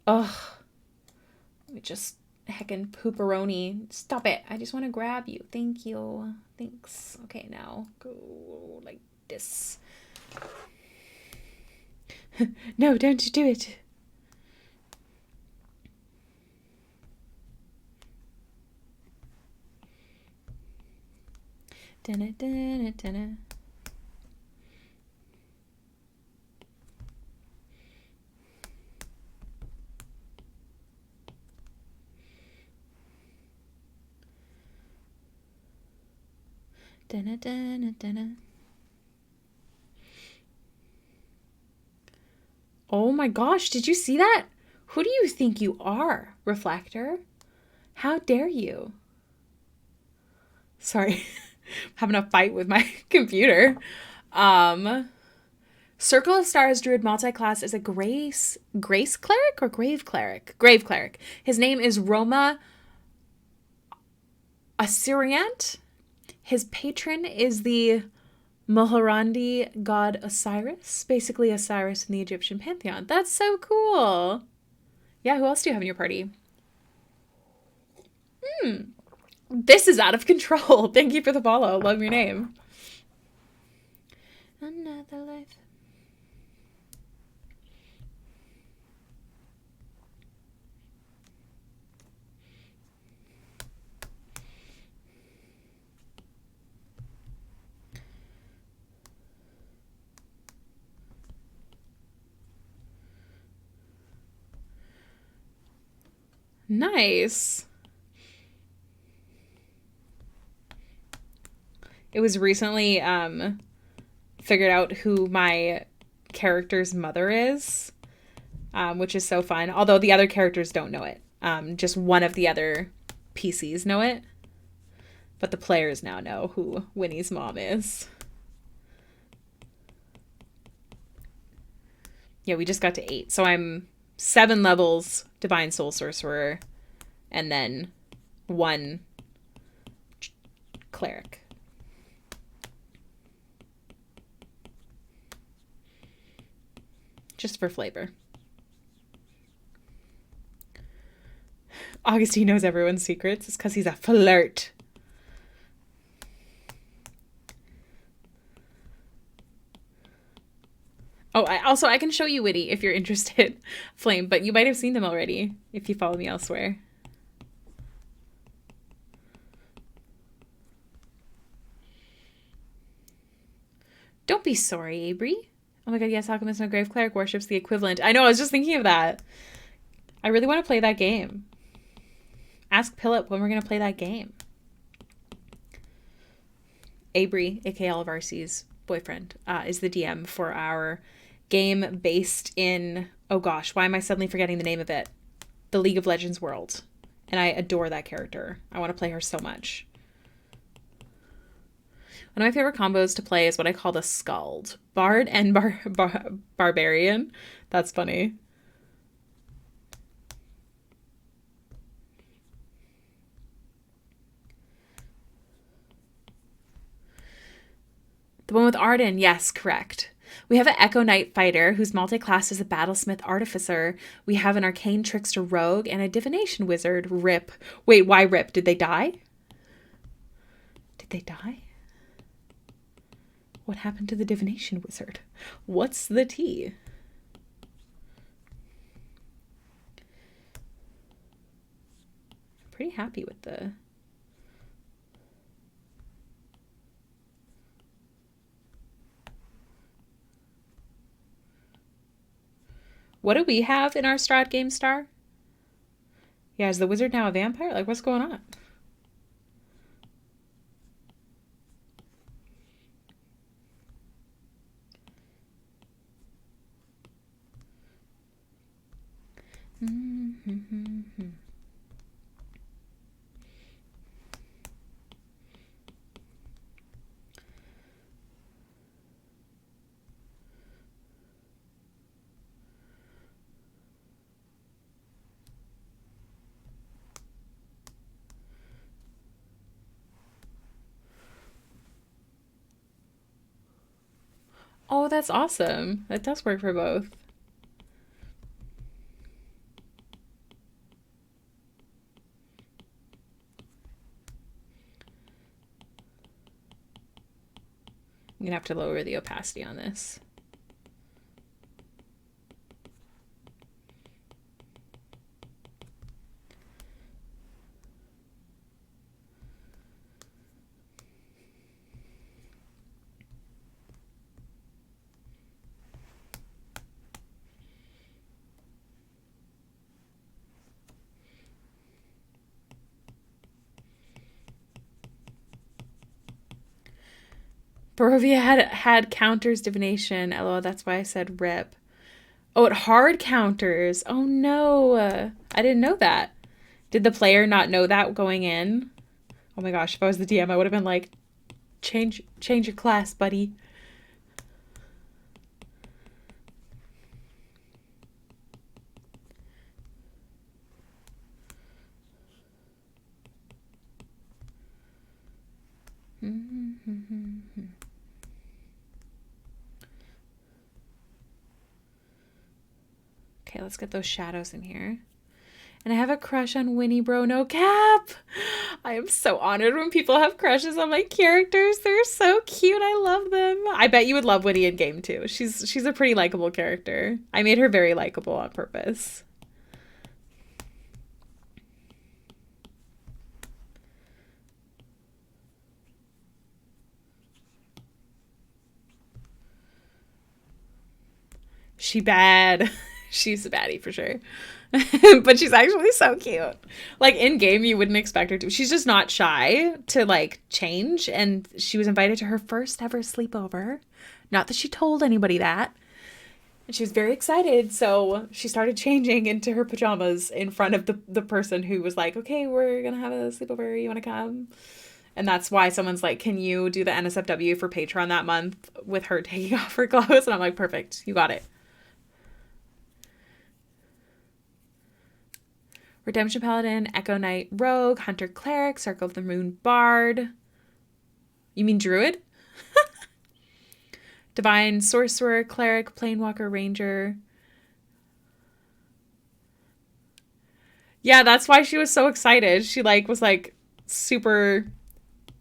A: Ugh. Let me just heckin' pooperoni. Stop it. I just want to grab you. Thank you. Thanks. Okay, now go like this. No, don't do it. Dun, dun, dun, dun. Dun, dun, dun, dun. Oh my gosh, did you see that? Who do you think you are, Reflector? How dare you? Sorry, having a fight with my computer. Circle of Stars Druid multi-class is a grace cleric or grave cleric? Grave cleric. His name is Roma Assyriant. His patron is the Mohorandi god Osiris, basically Osiris in the Egyptian pantheon. That's so cool. Yeah, who else do you have in your party? This is out of control. Thank you for the follow. Love your name. Another life. Nice. It was recently figured out who my character's mother is, which is so fun. Although the other characters don't know it. Just one of the other PCs know it. But the players now know who Winnie's mom is. Yeah, we just got to 8. So I'm 7 levels Divine Soul Sorcerer, and then 1 Cleric. Just for flavor. Augustine knows everyone's secrets. It's because he's a flirt. Oh, I can show you Witty if you're interested, Flame, but you might have seen them already if you follow me elsewhere. Don't be sorry, Abri. Oh my god, yes, Alchemist No Grave Cleric worships the equivalent. I know, I was just thinking of that. I really want to play that game. Ask Philip when we're going to play that game. Abri, aka Alvarci's boyfriend, is the DM for our game based in, oh gosh, why am I suddenly forgetting the name of it? The League of Legends world. And I adore that character. I want to play her so much. One of my favorite combos to play is what I call the Skald. Bard and Barbarian. That's funny. The one with Arden. Yes, correct. We have an Echo Knight fighter who's multi-classed as a battlesmith artificer. We have an arcane trickster rogue and a divination wizard. Rip. Wait, why rip? Did they die? Did they die? What happened to the divination wizard? What's the tea? I'm pretty happy with the... What do we have in our Strahd Game Star? Yeah, is the wizard now a vampire? Like, what's going on? Oh, that's awesome. That does work for both. I'm gonna have to lower the opacity on this. Barovia had counters divination. LOL, that's why I said rip. Oh, it hard counters. Oh no. I didn't know that. Did the player not know that going in? Oh my gosh, if I was the DM, I would have been like, change your class, buddy. Okay, let's get those shadows in here. And I have a crush on Winnie Bro No Cap. I am so honored when people have crushes on my characters. They're so cute. I love them. I bet you would love Winnie in game too. She's a pretty likable character. I made her very likable on purpose. She bad. She's a baddie for sure. But she's actually so cute. Like in game, you wouldn't expect her to. She's just not shy to like change. And she was invited to her first ever sleepover. Not that she told anybody that. And she was very excited. So she started changing into her pajamas in front of the person who was like, okay, we're going to have a sleepover. You want to come? And that's why someone's like, can you do the NSFW for Patreon that month with her taking off her clothes? And I'm like, perfect. You got it. Redemption Paladin, Echo Knight Rogue, Hunter Cleric, Circle of the Moon Bard. You mean Druid? Divine Sorcerer, Cleric, Planewalker, Ranger. Yeah, that's why she was so excited. She was super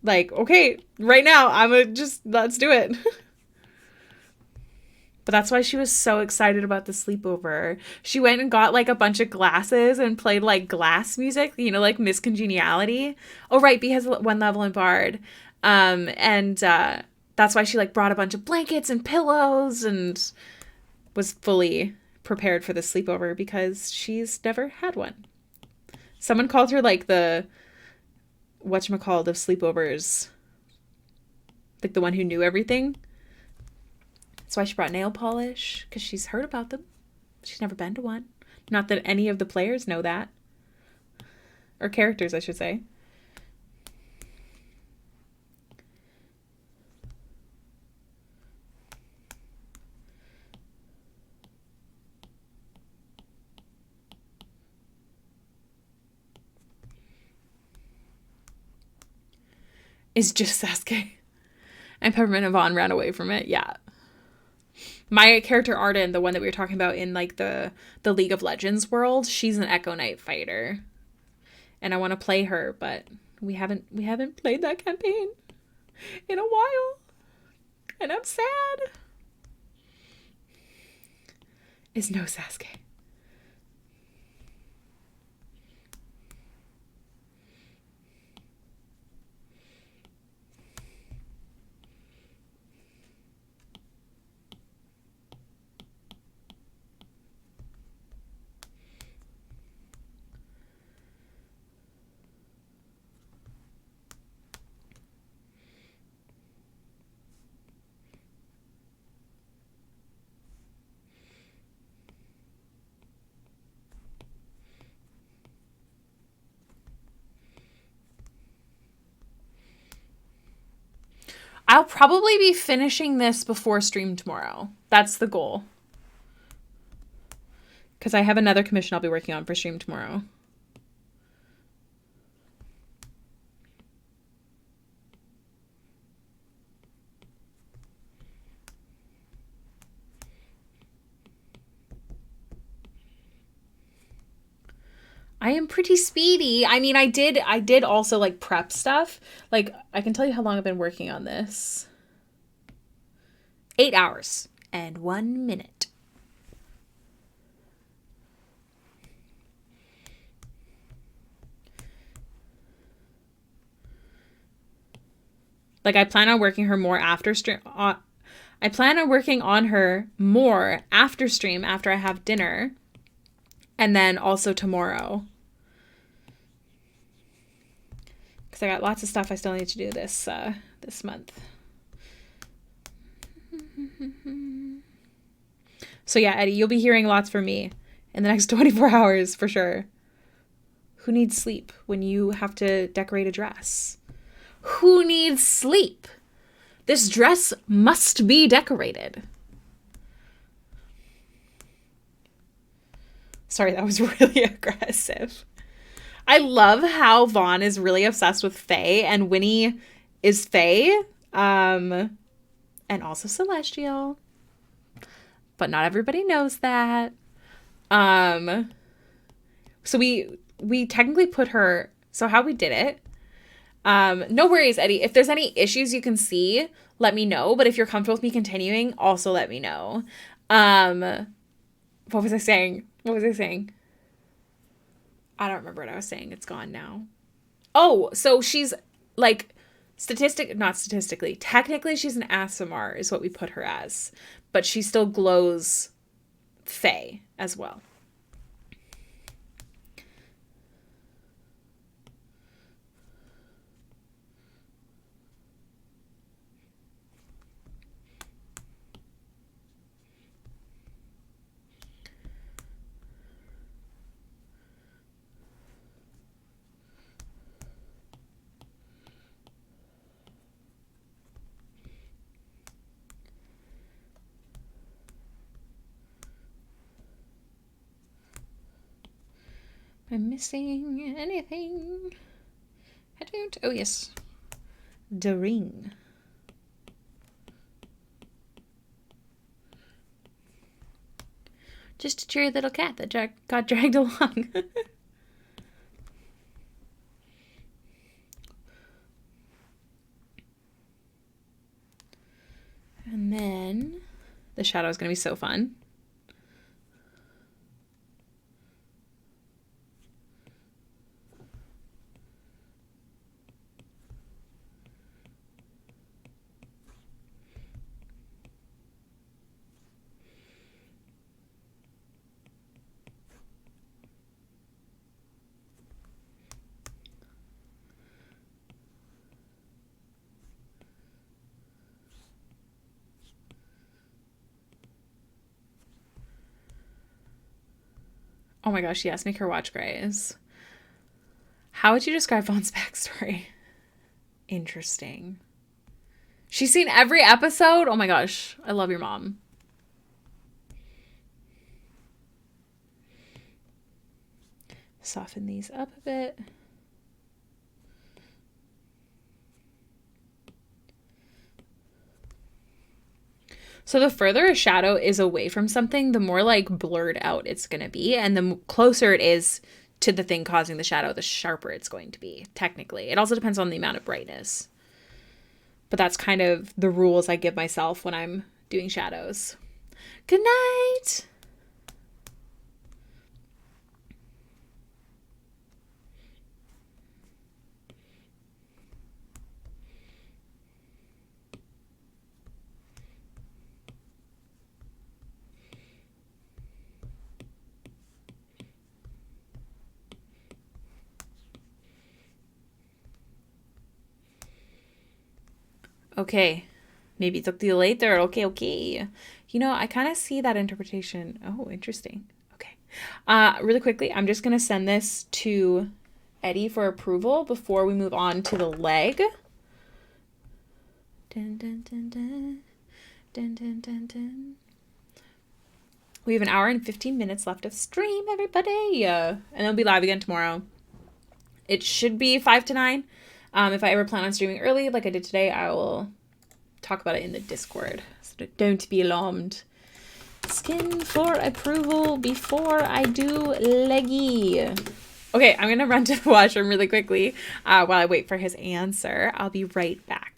A: okay, right now, let's do it. But that's why she was so excited about the sleepover. She went and got a bunch of glasses and played glass music, like Miss Congeniality. Oh, right. B has 1 level in Bard. And that's why she brought a bunch of blankets and pillows and was fully prepared for the sleepover because she's never had one. Someone called her the whatchamacallit of sleepovers. The one who knew everything. That's why she brought nail polish, because she's heard about them. She's never been to one. Not that any of the players know that. Or characters, I should say. It's just Sasuke. And Peppermint and Vaughn ran away from it. Yeah. My character Arden, the one that we were talking about in like the League of Legends world, she's an Echo Knight fighter. And I want to play her, but we haven't played that campaign in a while. And I'm sad. Is no Sasuke. I'll probably be finishing this before stream tomorrow. That's the goal. Because I have another commission I'll be working on for stream tomorrow. I am pretty speedy. I mean, I did also like prep stuff. Like, I can tell you how long I've been working on this. 8 hours and 1 minute. Like, I plan on working her more after stream. I plan on working on her more after stream, after I have dinner. And then also tomorrow. Because I got lots of stuff I still need to do this month. So yeah, Eddie, you'll be hearing lots from me in the next 24 hours for sure. Who needs sleep when you have to decorate a dress? Who needs sleep? This dress must be decorated. Sorry, that was really aggressive. I love how Vaughn is really obsessed with Faye and Winnie is Faye. And also Celestial. But not everybody knows that. So we technically put her, so how we did it. No worries, Eddie. If there's any issues you can see, let me know. But if you're comfortable with me continuing, also let me know. What was I saying? I don't remember what I was saying. It's gone now. Oh, so she's like not statistically. Technically, she's an ASMR is what we put her as. But she still glows Faye as well. Am I missing anything? I don't. Oh, yes. The ring. Just a cheery little cat that got dragged along. And then the shadow is going to be so fun. Oh my gosh, yes, make her watch Grays. How would you describe Vaughn's backstory? Interesting. She's seen every episode? Oh my gosh, I love your mom. Soften these up a bit. So the further a shadow is away from something, the more like blurred out it's going to be. And the closer it is to the thing causing the shadow, the sharper it's going to be, technically. It also depends on the amount of brightness. But that's kind of the rules I give myself when I'm doing shadows. Good night! Okay. Maybe talk to you later. Okay, okay. You know, I kind of see that interpretation. Oh, interesting. Okay. Really quickly, I'm just going to send this to Eddie for approval before we move on to the leg. Dun, dun, dun, dun. Dun, dun, dun, dun. We have an hour and 15 minutes left of stream, everybody. And it'll be live again tomorrow. It should be 5 to 9. If I ever plan on streaming early, like I did today, I will talk about it in the Discord. So don't be alarmed. Skin for approval before I do leggy. Okay, I'm going to run to the washroom really quickly while I wait for his answer. I'll be right back.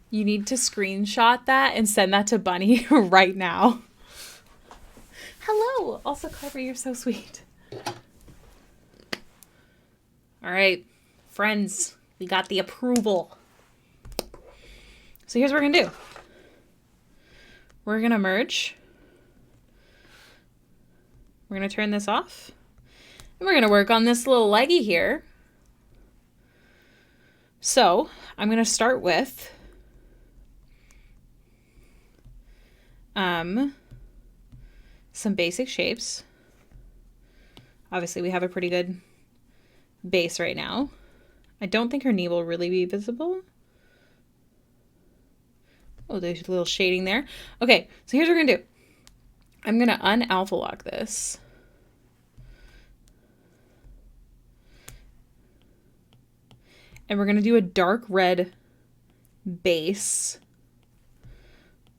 A: You need to screenshot that and send that to Bunny right now. Hello. Also, Clever, you're so sweet. All right, friends, we got the approval. So here's what we're going to do. We're going to merge. We're going to turn this off. And we're going to work on this little leggy here. So I'm going to start with some basic shapes. Obviously, we have a pretty good base right now. I don't think her knee will really be visible. Oh, there's a little shading there. Okay, so here's what we're going to do. I'm going to un-alpha lock this. And we're going to do a dark red base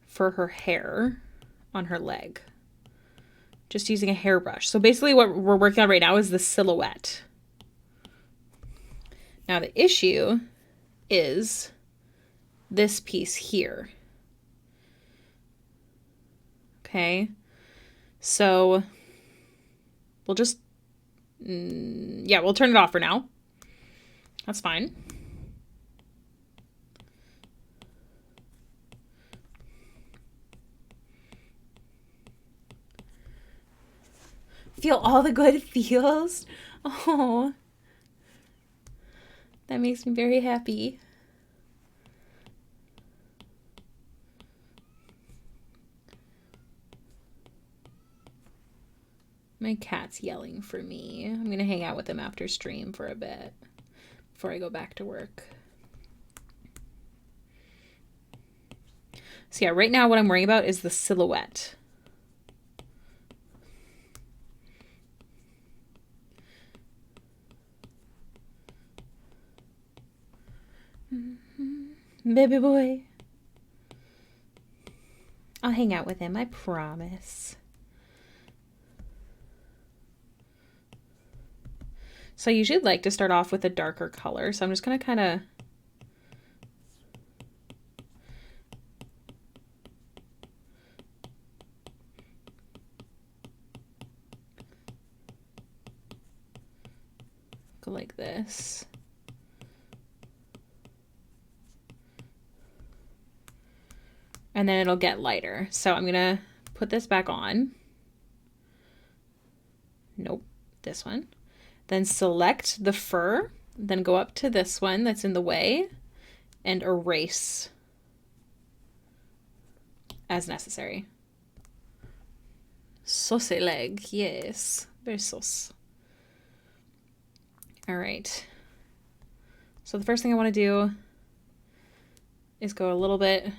A: for her hair on her leg. Just using a hairbrush. So basically what we're working on right now is the silhouette. Now the issue is this piece here. Okay. So we'll just, yeah, we'll turn it off for now. That's fine. Feel all the good feels. Oh, that makes me very happy. My cat's yelling for me. I'm going to hang out with him after stream for a bit before I go back to work. So yeah, right now what I'm worrying about is the silhouette. Baby boy. I'll hang out with him, I promise. So I usually like to start off with a darker color. So I'm just going to kind of go like this. And then it'll get lighter. So I'm going to put this back on. Nope, this one. Then select the fur, then go up to this one that's in the way and erase as necessary. Sauce leg, yes, very sauce. All right. So the first thing I want to do is go a little bit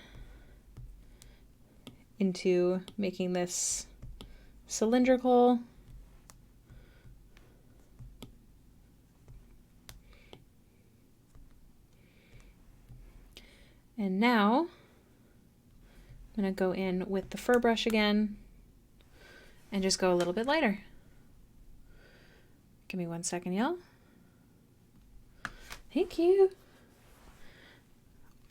A: into making this cylindrical. And now I'm going to go in with the fur brush again and just go a little bit lighter. Give me 1 second, y'all. Thank you.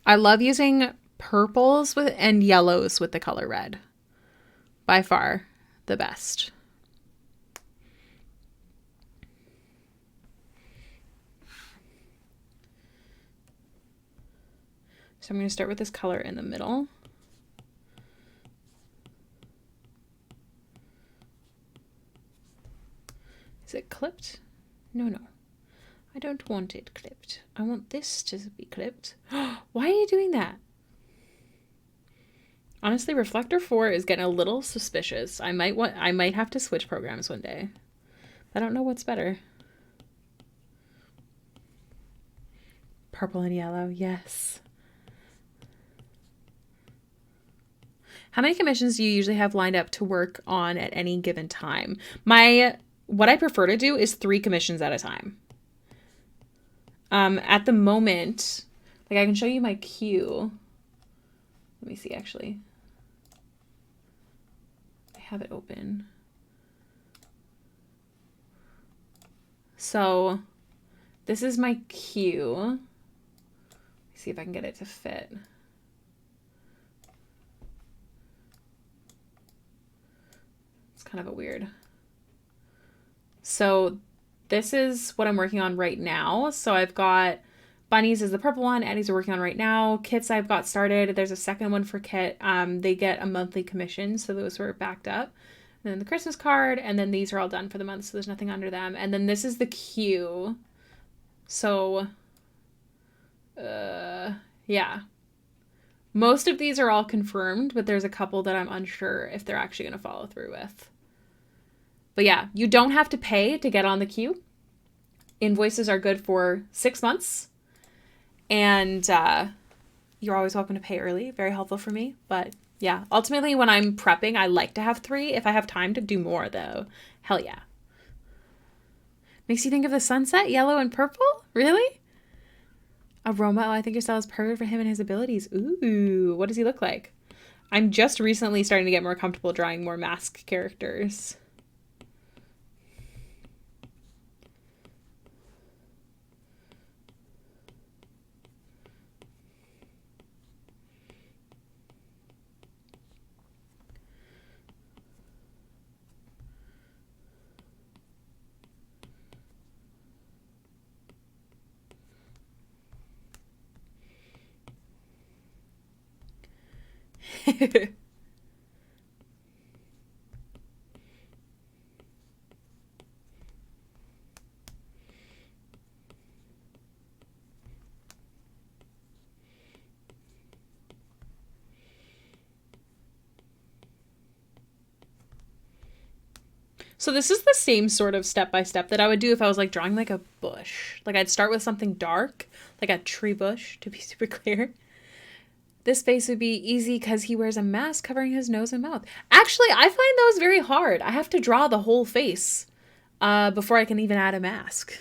A: I love using purples with and yellows with the color red. By far the best. So I'm going to start with this color in the middle. Is it clipped? No. I don't want it clipped. I want this to be clipped. Why are you doing that? Honestly, Reflector 4 is getting a little suspicious. I might have to switch programs one day. I don't know what's better. Purple and yellow, yes. How many commissions do you usually have lined up to work on at any given time? What I prefer to do is 3 commissions at a time. At the moment, like I can show you my queue. Let me see, actually. I have it open. So this is my queue. Let's see if I can get it to fit. kind of a weird. So this is what I'm working on right now. So I've got Bunnies is the purple one. Eddie's are working on right now. Kits I've got started. There's a second one for Kit. They get a monthly commission, so those were backed up. And then the Christmas card, and then these are all done for the month, so there's nothing under them. And then this is the queue. So, yeah. Most of these are all confirmed, but there's a couple that I'm unsure if they're actually going to follow through with. But yeah, you don't have to pay to get on the queue. Invoices are good for 6 months. And you're always welcome to pay early. Very helpful for me. But yeah, ultimately when I'm prepping, I like to have 3. If I have time to do more, though, hell yeah. Makes you think of the sunset, yellow and purple? Really? Aroma, oh, I think your style is perfect for him and his abilities. Ooh, what does he look like? I'm just recently starting to get more comfortable drawing more mask characters. So this is the same sort of step-by-step that I would do if I was like drawing like a bush. Like I'd start with something dark, like a tree bush, to be super clear. This face would be easy because he wears a mask covering his nose and mouth. Actually, I find those very hard. I have to draw the whole face before I can even add a mask.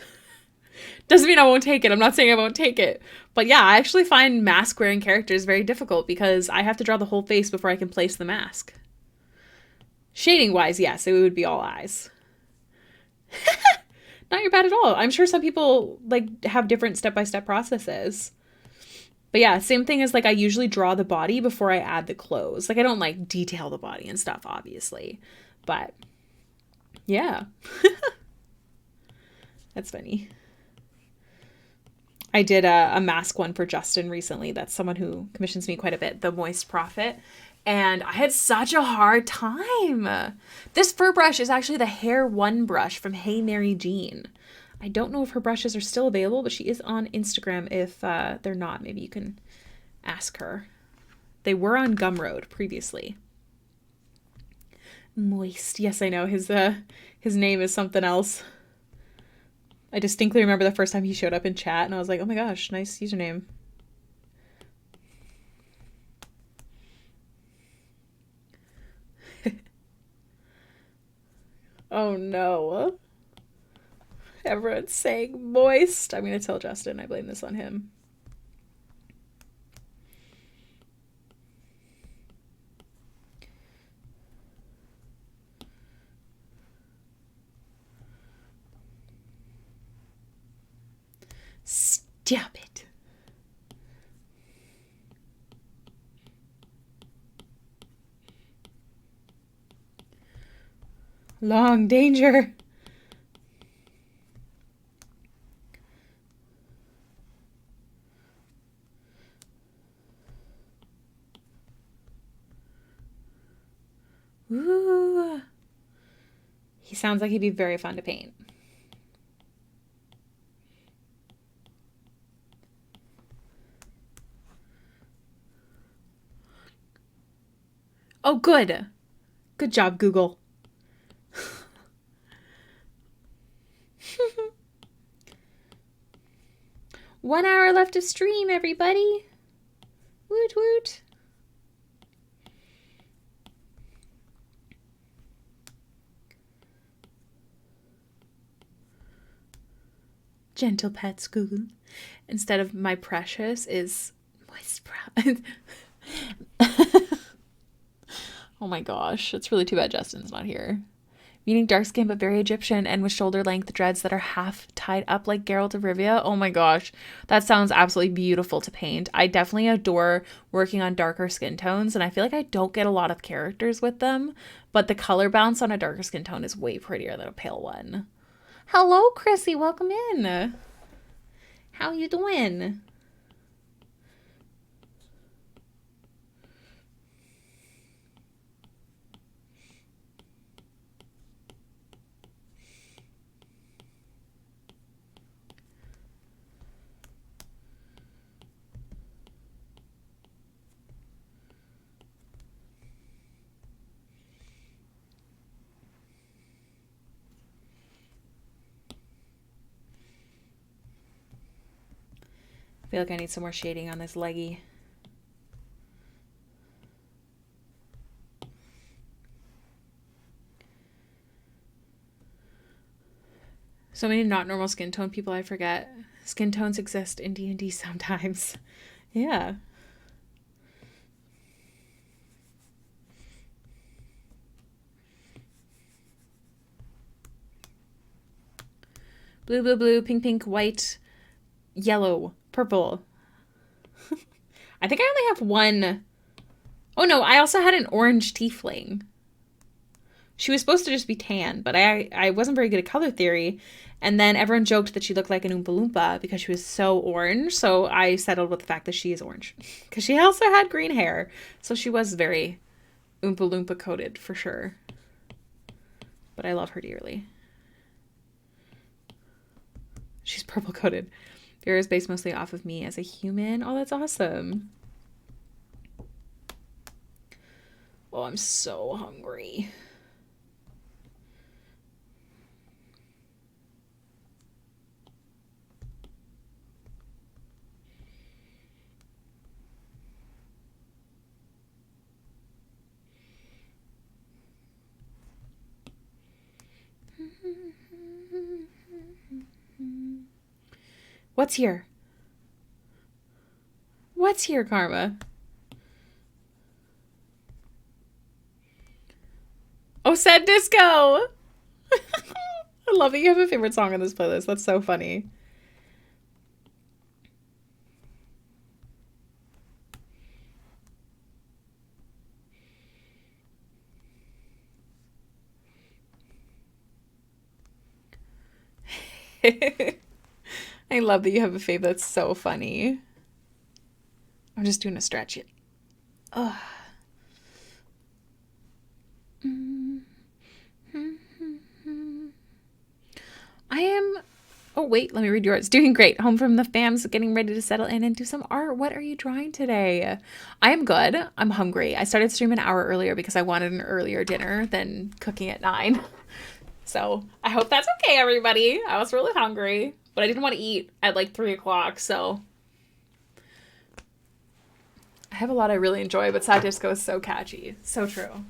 A: Doesn't mean I won't take it. I'm not saying I won't take it. But yeah, I actually find mask-wearing characters very difficult because I have to draw the whole face before I can place the mask. Shading-wise, yes, it would be all eyes. Not your bad at all. I'm sure some people like have different step-by-step processes. But yeah, same thing as like I usually draw the body before I add the clothes. Like I don't like detail the body and stuff, obviously. But yeah. That's funny. I did a mask one for Justin recently. That's someone who commissions me quite a bit, the Moist Prophet. And I had such a hard time. This fur brush is actually the Hair 1 brush from Hey Mary Jean. I don't know if her brushes are still available, but she is on Instagram. If they're not, maybe you can ask her. They were on Gumroad previously. Moist. Yes, I know. His name is something else. I distinctly remember the first time he showed up in chat, and I was like, oh my gosh, nice username. Oh no. Everyone's saying moist. I'm going to tell Justin I blame this on him. Stop it. Long danger. Ooh. He sounds like he'd be very fun to paint. Oh, good. Good job, Google. 1 hour left of stream, everybody. Woot woot. Gentle pets, Google. Instead of my precious is moist brow. Oh my gosh. It's really too bad Justin's not here. Meaning dark skin but very Egyptian and with shoulder length dreads that are half tied up like Geralt of Rivia. Oh my gosh, that sounds absolutely beautiful to paint. I definitely adore working on darker skin tones, and I feel like I don't get a lot of characters with them, but the color bounce on a darker skin tone is way prettier than a pale one. Hello, Chrissy. Welcome in. How you doing? I feel like I need some more shading on this leggy. So many not normal skin tone people I forget. Skin tones exist in D&D sometimes. Yeah. Blue, blue, blue, pink, pink, white, yellow, purple. I think I only have one. Oh no, I also had an orange tiefling. She was supposed to just be tan, but I wasn't very good at color theory. And then everyone joked that she looked like an Oompa Loompa because she was so orange. So I settled with the fact that she is orange. Because she also had green hair. So she was very Oompa Loompa coated for sure. But I love her dearly. She's purple coated. Vera is based mostly off of me as a human. Oh, that's awesome. Oh, I'm so hungry. What's here? What's here, Karma? Oh, Sad Disco! I love that you have a favorite song on this playlist. That's so funny. I love that you have a fave. That's so funny. I'm just doing a stretch. Ugh. I am... Oh, wait. Let me read yours. Doing great. Home from the fams, getting ready to settle in and do some art. What are you drawing today? I am good. I'm hungry. I started stream an hour earlier because I wanted an earlier dinner than cooking at 9. So I hope that's okay, everybody. I was really hungry, but I didn't want to eat at like 3 o'clock, so... I have a lot I really enjoy, but Sad Disco is so catchy. So true.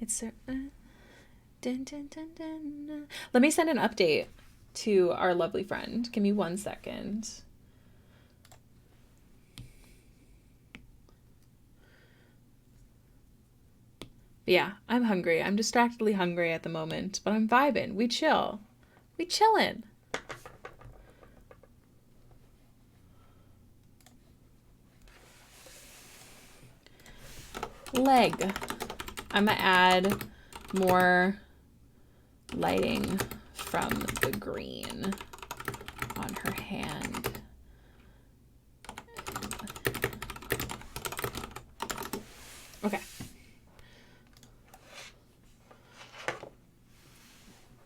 A: It's... dun, dun, dun, dun. Let me send an update to our lovely friend. Give me 1 second. But yeah, I'm hungry. I'm distractedly hungry at the moment, but I'm vibing. We chill. We chillin'. Leg. I'm gonna add more lighting from the green on her hand. Okay.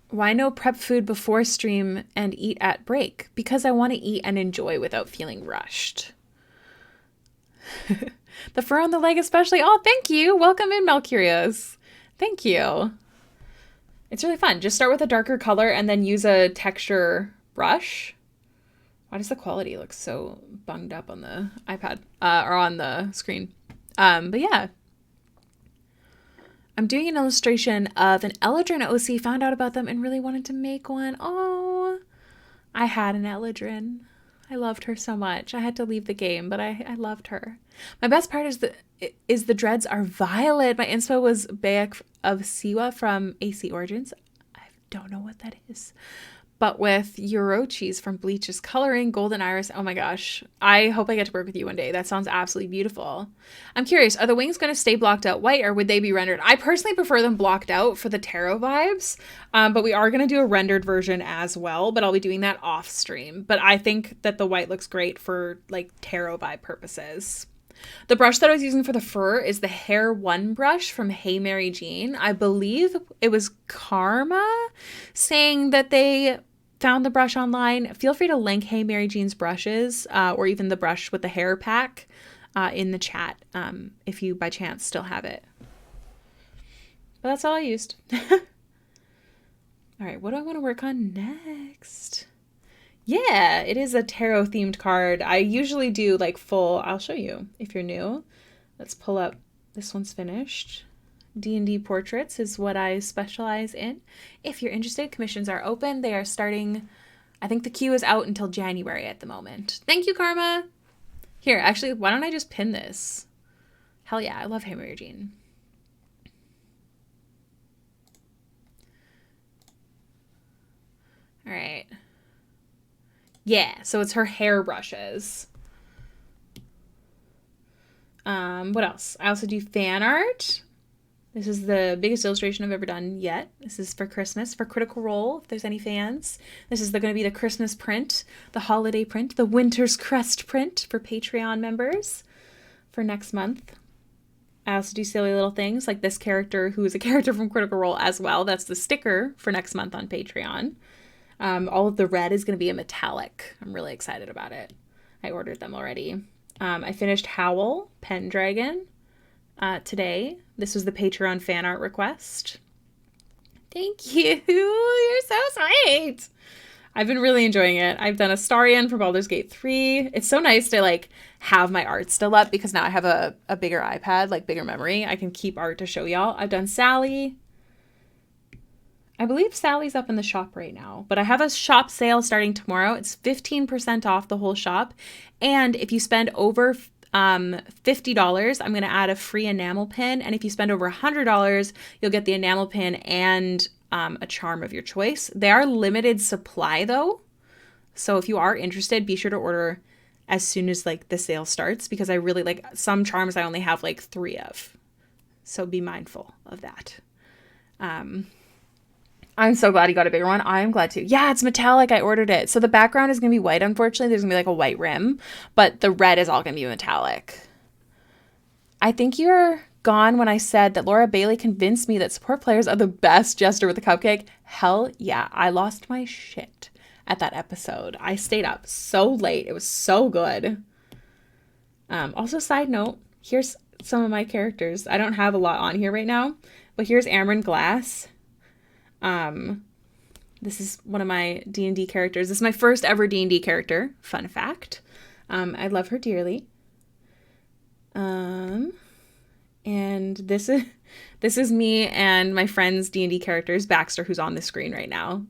A: Why no prep food before stream and eat at break? Because I want to eat and enjoy without feeling rushed. The fur on the leg especially. Oh, thank you. Welcome in, Melcurious. Thank you. It's really fun. Just start with a darker color and then use a texture brush. Why does the quality look so bunged up on the iPad or on the screen? But yeah. I'm doing an illustration of an Eladrin OC, found out about them and really wanted to make one. Oh, I had an Eladrin. I loved her so much. I had to leave the game, but I loved her. My best part is the dreads are violet. My inspo was Bayek of Siwa from AC Origins. I don't know what that is. But with Orochi's from Bleach's coloring, Golden Iris. Oh my gosh. I hope I get to work with you one day. That sounds absolutely beautiful. I'm curious, are the wings going to stay blocked out white or would they be rendered? I personally prefer them blocked out for the tarot vibes. But we are going to do a rendered version as well, but I'll be doing that off stream. But I think that the white looks great for like tarot vibe purposes. The brush that I was using for the fur is the Hair One brush from Hey Mary Jane. I believe it was Karma saying that they found the brush online. Feel free to link Hey Mary Jane's brushes or even the brush with the hair pack in the chat if you by chance still have it. But that's all I used. All right, what do I want to work on next? Yeah, it is a tarot themed card. I usually do like full, I'll show you if you're new. Let's pull up, this one's finished. D&D portraits is what I specialize in. If you're interested, commissions are open. They are starting, I think the queue is out until January at the moment. Thank you, Karma. Here, actually, why don't I just pin this? Hell yeah, I love Hey Mary Jane. All right. Yeah, so it's her hair brushes. What else? I also do fan art. This is the biggest illustration I've ever done yet. This is for Christmas, for Critical Role, if there's any fans. This is going to be the Christmas print, the holiday print, the Winter's Crest print for Patreon members for next month. I also do silly little things like this character who is a character from Critical Role as well. That's the sticker for next month on Patreon. All of the red is going to be a metallic. I'm really excited about it. I ordered them already. I finished Howl, Pendragon, today. This was the Patreon fan art request. Thank you. You're so sweet. I've been really enjoying it. I've done Astarion for Baldur's Gate 3. It's so nice to like have my art still up because now I have a bigger iPad, like bigger memory. I can keep art to show y'all. I've done Sally. I believe Sally's up in the shop right now, but I have a shop sale starting tomorrow. It's 15% off the whole shop. And if you spend over $50, I'm going to add a free enamel pin. And if you spend over $100, you'll get the enamel pin and a charm of your choice. They are limited supply though. So if you are interested, be sure to order as soon as like the sale starts because I really like some charms I only have like 3 of. So be mindful of that. I'm so glad you got a bigger one. I'm glad too. Yeah, it's metallic. I ordered it. So the background is going to be white, unfortunately. There's going to be like a white rim, but the red is all going to be metallic. I think you're gone when I said that Laura Bailey convinced me that support players are the best jester with a cupcake. Hell yeah. I lost my shit at that episode. I stayed up so late. It was so good. Also, side note, here's some of my characters. I don't have a lot on here right now, but here's Amron Glass. This is one of my D&D characters. This is my first ever D&D character. Fun fact. I love her dearly. And this is me and my friend's D&D characters, Baxter, who's on the screen right now.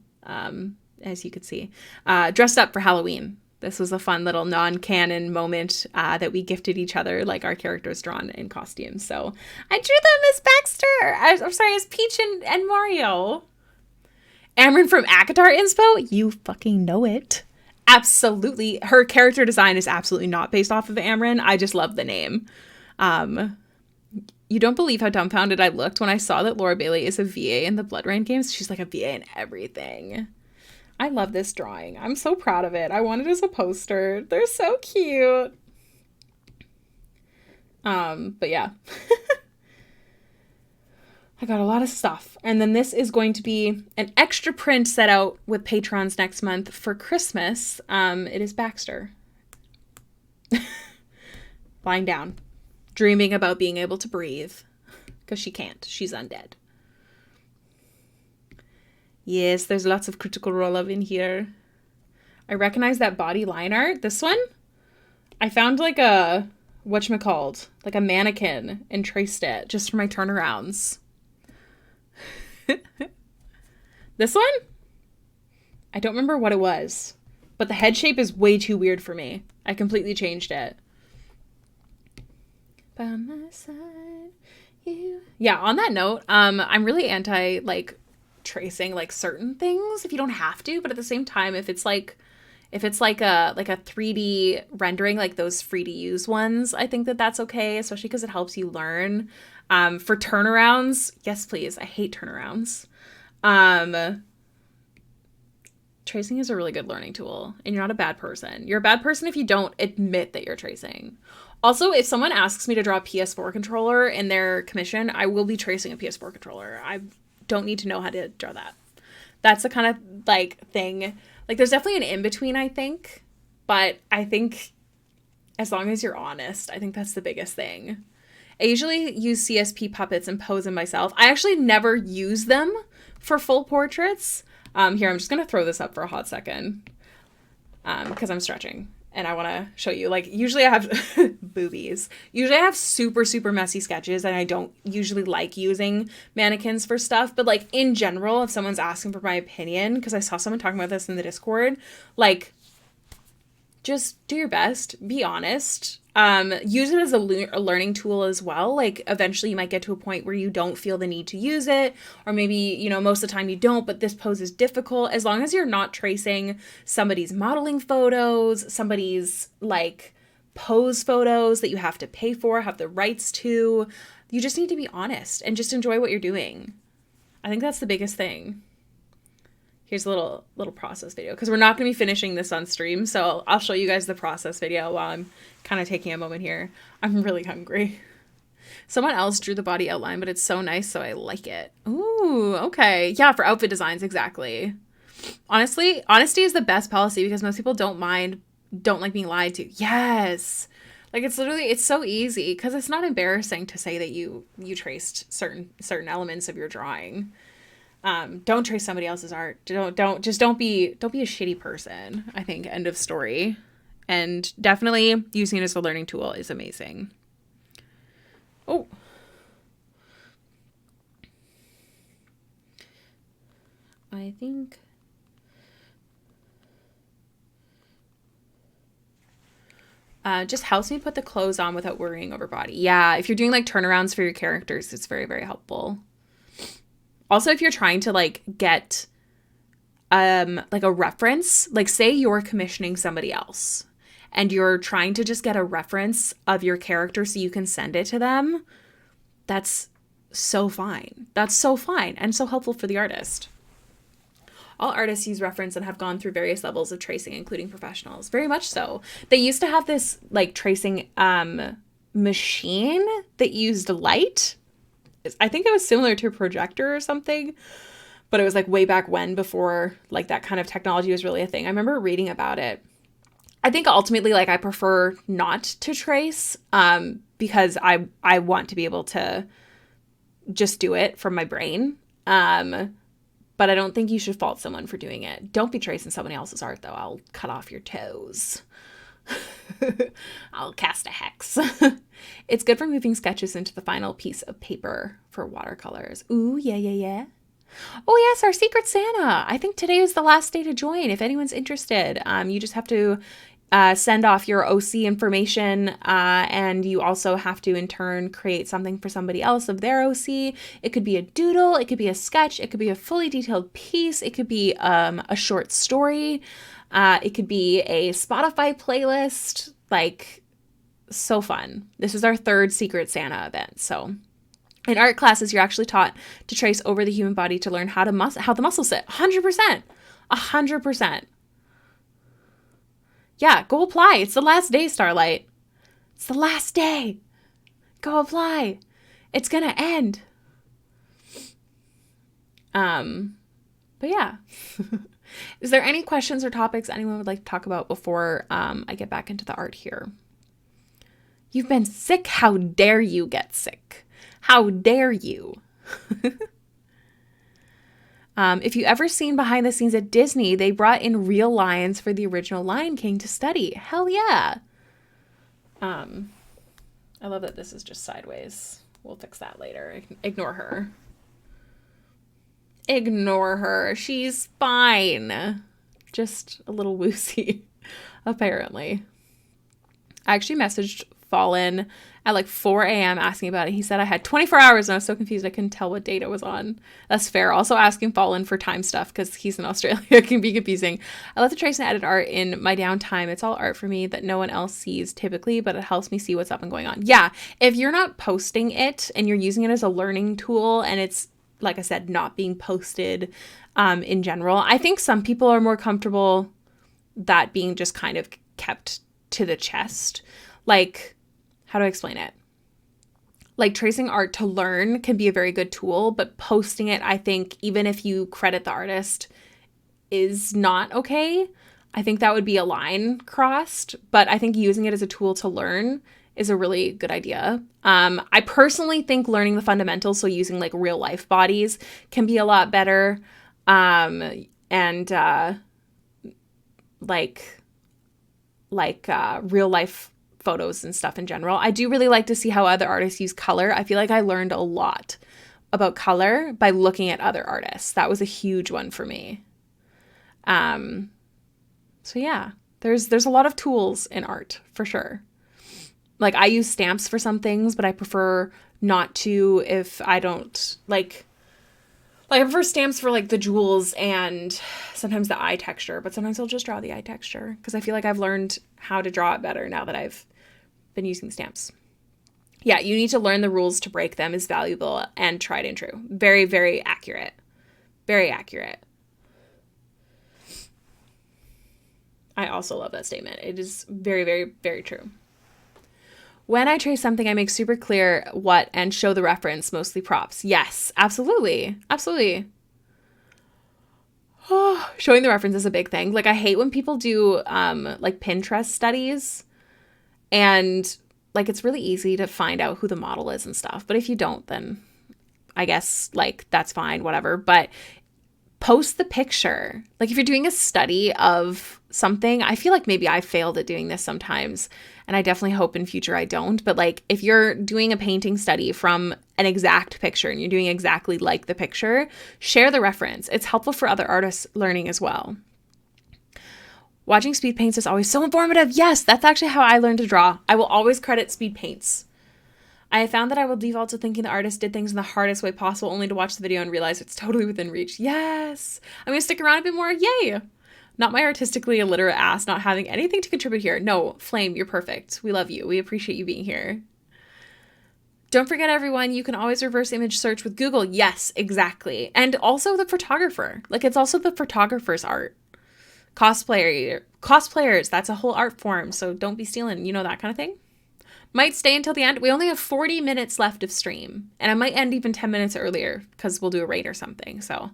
A: As you could see, dressed up for Halloween. This was a fun little non-canon moment, that we gifted each other, like our characters drawn in costumes. So I drew them as Baxter. I'm sorry, as Peach and Mario. Amron from Akatar inspo? You fucking know it. Absolutely. Her character design is absolutely not based off of Amron. I just love the name. You don't believe how dumbfounded I looked when I saw that Laura Bailey is a VA in the Blood Rain games. She's like a VA in everything. I love this drawing. I'm so proud of it. I want it as a poster. They're so cute. But yeah. I got a lot of stuff. And then this is going to be an extra print set out with patrons next month for Christmas. It is Baxter. Lying down. Dreaming about being able to breathe. Because she can't. She's undead. Yes, there's lots of Critical Role love in here. I recognize that body line art. This one? I found like a, whatchamacallit, like a mannequin and traced it just for my turnarounds. This one? I don't remember what it was, But the head shape is way too weird for me. I completely changed it. By my side, you. Yeah, on that note, I'm really anti, like, tracing, like, certain things if you don't have to, but at the same time, if it's like a 3D rendering, like those free to use ones, I think that that's okay, especially because it helps you learn. For turnarounds, yes, please. I hate turnarounds. Tracing is a really good learning tool, and you're not a bad person. You're a bad person if you don't admit that you're tracing. Also, if someone asks me to draw a PS4 controller in their commission, I will be tracing a PS4 controller. I don't need to know how to draw that. That's the kind of, like, thing. Like, there's definitely an in-between, I think. But I think as long as you're honest, I think that's the biggest thing. I usually use CSP puppets and pose them myself. I actually never use them for full portraits. Here, I'm just going to throw this up for a hot second because I'm stretching and I want to show you. Like, usually I have boobies. Usually I have super, super messy sketches and I don't usually like using mannequins for stuff. But, like, in general, if someone's asking for my opinion, because I saw someone talking about this in the Discord, like, just do your best. Be honest. Use it as a learning tool as well. Like, eventually you might get to a point where you don't feel the need to use it, or maybe, you know, most of the time you don't, but this pose is difficult. As long as you're not tracing somebody's modeling photos, somebody's, like, pose photos that you have to pay for, have the rights to, you just need to be honest and just enjoy what you're doing. I think that's the biggest thing. Here's a little process video, because we're not going to be finishing this on stream, so I'll show you guys the process video while I'm kind of taking a moment here. I'm really hungry. Someone else drew the body outline, but it's so nice, so I like it. Ooh, okay. Yeah, for outfit designs, exactly. Honestly, honesty is the best policy because most people don't like being lied to. Yes. Like, it's so easy because it's not embarrassing to say that you traced certain elements of your drawing. Don't trace somebody else's art. Don't be a shitty person. I think, end of story. And definitely using it as a learning tool is amazing. Oh. I think just helps me put the clothes on without worrying over body. Yeah, if you're doing, like, turnarounds for your characters, it's very, very helpful. Also, if you're trying to, like, get, like, a reference, like, say you're commissioning somebody else and you're trying to just get a reference of your character so you can send it to them, that's so fine. That's so fine and so helpful for the artist. All artists use reference and have gone through various levels of tracing, including professionals. Very much so. They used to have this, like, tracing machine that used light. I think it was similar to a projector or something, but it was, like, way back when, before, like, that kind of technology was really a thing. I remember reading about it. I think ultimately, like, I prefer not to trace because I want to be able to just do it from my brain. But I don't think you should fault someone for doing it. Don't be tracing someone else's art, though. I'll cut off your toes. I'll cast a hex. It's good for moving sketches into the final piece of paper for watercolors. Ooh, yeah. Oh, yes, our Secret Santa. I think today is the last day to join if anyone's interested. You just have to send off your OC information, and you also have to, in turn, create something for somebody else of their OC. It could be a doodle. It could be a sketch. It could be a fully detailed piece. It could be a short story. It could be a Spotify playlist. Like, so fun. This is our third Secret Santa event. So in art classes, you're actually taught to trace over the human body to learn how the muscles sit. 100%. 100%. Yeah, go apply. It's the last day, Starlight. It's the last day. Go apply. It's going to end. But yeah. Is there any questions or topics anyone would like to talk about before I get back into the art here? You've been sick. How dare you get sick? How dare you? If you ever seen behind the scenes at Disney, they brought in real lions for the original Lion King to study. Hell yeah. I love that this is just sideways. We'll fix that later. Ignore her. Ignore her. She's fine. just a little woozy, apparently. I actually messaged Fallen at like 4 a.m. asking about it. He said I had 24 hours and I was so confused I couldn't tell what date it was on. That's fair. Also asking Fallen for time stuff because he's in Australia. It can be confusing. I love to trace and edit art in my downtime. It's all art for me that no one else sees typically, but it helps me see what's up and going on. Yeah, if you're not posting it and you're using it as a learning tool and it's, like I said, not being posted in general, I think some people are more comfortable that being just kind of kept to the chest. Like, how do I explain it? Like, tracing art to learn can be a very good tool, but posting it, I think, even if you credit the artist, is not okay. I think that would be a line crossed, but I think using it as a tool to learn is a really good idea. I personally think learning the fundamentals, so using like real life bodies, can be a lot better. Real life photos and stuff in general. I do really like to see how other artists use color. I feel like I learned a lot about color by looking at other artists. That was a huge one for me. So yeah, there's a lot of tools in art for sure. Like, I use stamps for some things, but I prefer not to if I don't like I prefer stamps for like the jewels and sometimes the eye texture, but sometimes I'll just draw the eye texture because I feel like I've learned how to draw it better now that I've been using stamps. Yeah, you need to learn the rules to break them is valuable and tried and true. Very, very accurate. Very accurate. I also love that statement. It is very, very, very true. When I trace something, I make super clear what and show the reference, mostly props. Yes, absolutely. Absolutely. Oh, showing the reference is a big thing. Like, I hate when people do like Pinterest studies and like it's really easy to find out who the model is and stuff. But if you don't, then I guess like that's fine, whatever. But post the picture. Like, if you're doing a study of something, I feel like maybe I failed at doing this sometimes, and I definitely hope in future I don't. But like, if you're doing a painting study from an exact picture and you're doing exactly like the picture, share the reference. It's helpful for other artists learning as well. Watching speed paints is always so informative. Yes, that's actually how I learned to draw. I will always credit speed paints. I have found that I will default to thinking the artist did things in the hardest way possible only to watch the video and realize it's totally within reach. Yes. I'm going to stick around a bit more. Yay. Not my artistically illiterate ass not having anything to contribute here. No, Flame, you're perfect. We love you. We appreciate you being here. Don't forget, everyone, you can always reverse image search with Google. Yes, exactly. And also the photographer. Like, it's also the photographer's art. Cosplayers, that's a whole art form. So don't be stealing, that kind of thing. Might stay until the end. We only have 40 minutes left of stream, and I might end even 10 minutes earlier because we'll do a raid or something. So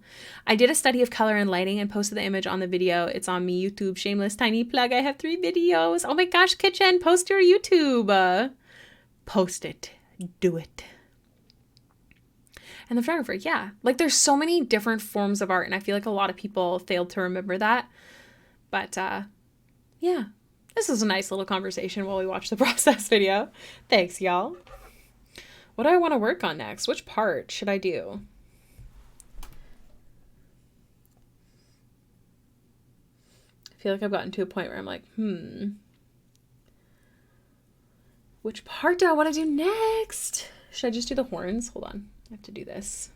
A: I did a study of color and lighting and posted the image on the video. It's on me YouTube. Shameless tiny plug. I have 3 videos. Oh my gosh, Kitchen, post your YouTube. Post it. Do it. And the photographer, yeah. Like, there's so many different forms of art, and I feel like a lot of people failed to remember that. But yeah. This is a nice little conversation while we watch the process video. Thanks, y'all. What do I want to work on next? Which part should I do? I feel like I've gotten to a point where I'm like, which part do I want to do next? Should I just do the horns? Hold on. I have to do this.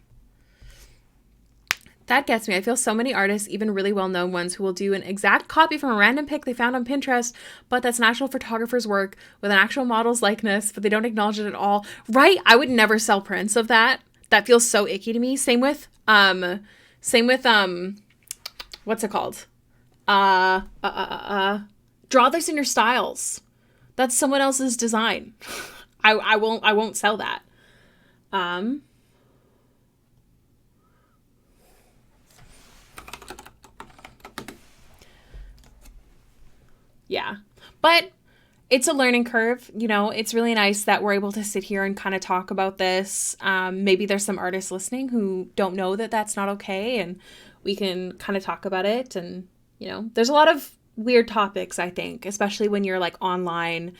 A: That gets me. I feel so many artists, even really well-known ones, who will do an exact copy from a random pic they found on Pinterest, but that's an actual photographer's work with an actual model's likeness, but they don't acknowledge it at all. Right? I would never sell prints of that. That feels so icky to me. Same with what's it called? Draw this in your styles. That's someone else's design. I won't sell that. Yeah, but it's a learning curve. It's really nice that we're able to sit here and kind of talk about this. Maybe there's some artists listening who don't know that that's not okay, and we can kind of talk about it. And, there's a lot of weird topics, I think, especially when you're like online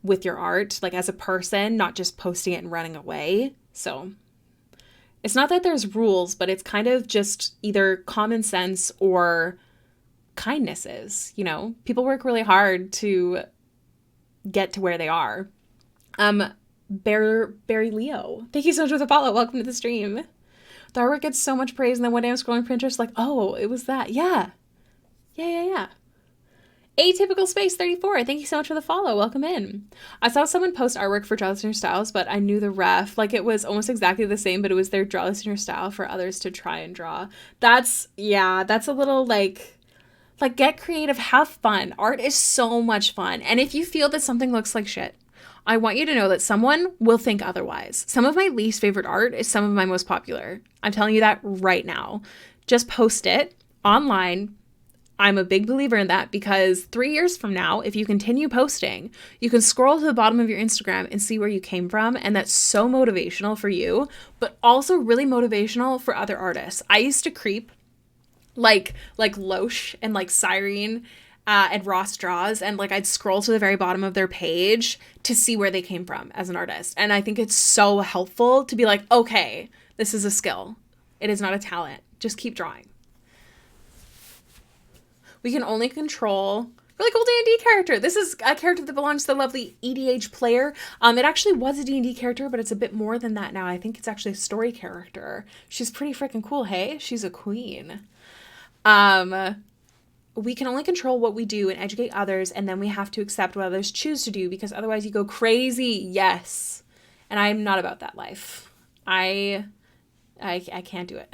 A: with your art, like as a person, not just posting it and running away. So it's not that there's rules, but it's kind of just either common sense or kindness is, you know? People work really hard to get to where they are. Barry Leo, thank you so much for the follow. Welcome to the stream. The artwork gets so much praise, and then one day I'm scrolling Pinterest like, oh, it was that. Yeah. Atypical Space 34, thank you so much for the follow. Welcome in. I saw someone post artwork for Draw This in Your Styles, but I knew the ref. Like, it was almost exactly the same, but it was their Draw This in Your Style for others to try and draw. That's a little, like, get creative, have fun. Art is so much fun. And if you feel that something looks like shit, I want you to know that someone will think otherwise. Some of my least favorite art is some of my most popular. I'm telling you that right now. Just post it online. I'm a big believer in that because 3 years from now, if you continue posting, you can scroll to the bottom of your Instagram and see where you came from. And that's so motivational for you, but also really motivational for other artists. I used to creep like Loesch and like Cyrene and Ross Draws, and like I'd scroll to the very bottom of their page to see where they came from as an artist. And I think it's so helpful to be like, okay, this is a skill. It is not a talent. Just keep drawing. We can only control really cool D&D character. This is a character that belongs to the lovely EDH player. It actually was a D&D character, but it's a bit more than that now. I think it's actually a story character. She's pretty freaking cool, hey? She's a queen. We can only control what we do and educate others, and then we have to accept what others choose to do because otherwise you go crazy. Yes. And I'm not about that life. I can't do it.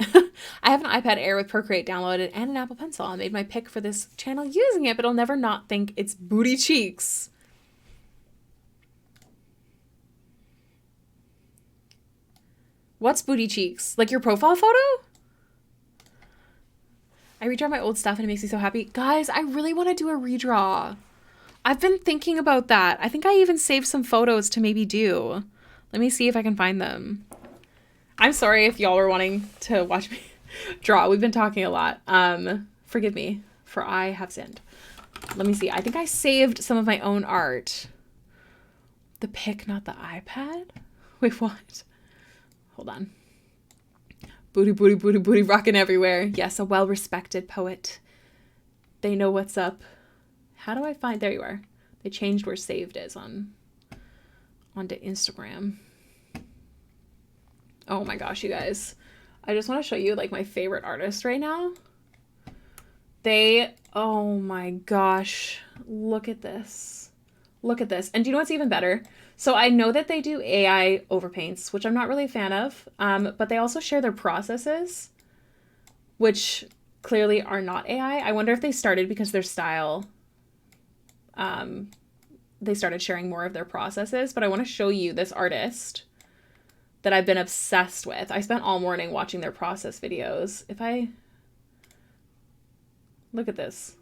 A: I have an iPad Air with Procreate downloaded and an Apple Pencil. I made my pick for this channel using it, but I'll never not think it's booty cheeks. What's booty cheeks? Like your profile photo? I redraw my old stuff and it makes me so happy. Guys, I really want to do a redraw. I've been thinking about that. I think I even saved some photos to maybe do. Let me see if I can find them. I'm sorry if y'all were wanting to watch me draw. We've been talking a lot. Forgive me, for I have sinned. Let me see. I think I saved some of my own art. The pic, not the iPad? Wait, what? Hold on. Booty, booty, booty, booty, rocking everywhere. Yes, a well-respected poet. They know what's up. How do I find... There you are. They changed where saved is onto Instagram. Oh my gosh, you guys. I just want to show you like my favorite artist right now. Oh my gosh. Look at this. Look at this. And do you know what's even better? So I know that they do AI overpaints, which I'm not really a fan of. But they also share their processes, which clearly are not AI. I wonder if they started because their style, they started sharing more of their processes. But I want to show you this artist that I've been obsessed with. I spent all morning watching their process videos. Look at this.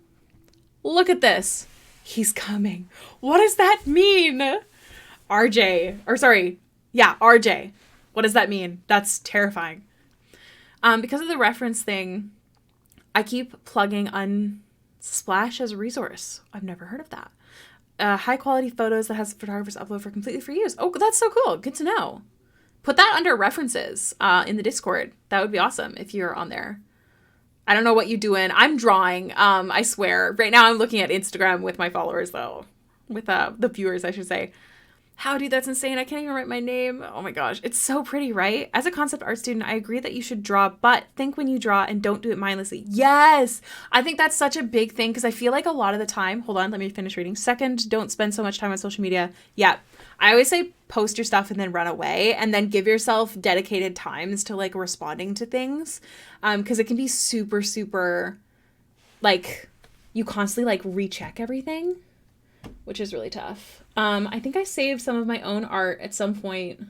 A: Look at this. He's coming. What does that mean? RJ. What does that mean? That's terrifying. Because of the reference thing, I keep plugging Unsplash as a resource. I've never heard of that. High quality photos that has photographers upload for completely free use. Oh, that's so cool. Good to know. Put that under references in the Discord. That would be awesome if you're on there. I don't know what you're doing. I'm drawing, I swear. Right now I'm looking at Instagram with my followers, though. With the viewers, I should say. Howdy, that's insane. I can't even write my name. Oh my gosh. It's so pretty, right? As a concept art student, I agree that you should draw, but think when you draw and don't do it mindlessly. Yes! I think that's such a big thing because I feel like a lot of the time... Hold on, let me finish reading. Second, don't spend so much time on social media. Yeah. I always say post your stuff and then run away and then give yourself dedicated times to like responding to things. Because it can be super, super like you constantly like recheck everything, which is really tough. I think I saved some of my own art at some point.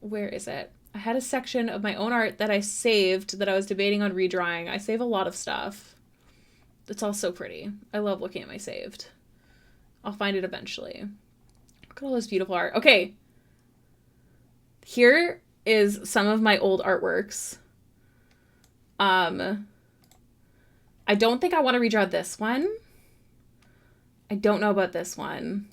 A: Where is it? I had a section of my own art that I saved that I was debating on redrawing. I save a lot of stuff. It's all so pretty. I love looking at my saved. I'll find it eventually. Look at all this beautiful art. Okay. Here is some of my old artworks. I don't think I want to redraw this one. I don't know about this one.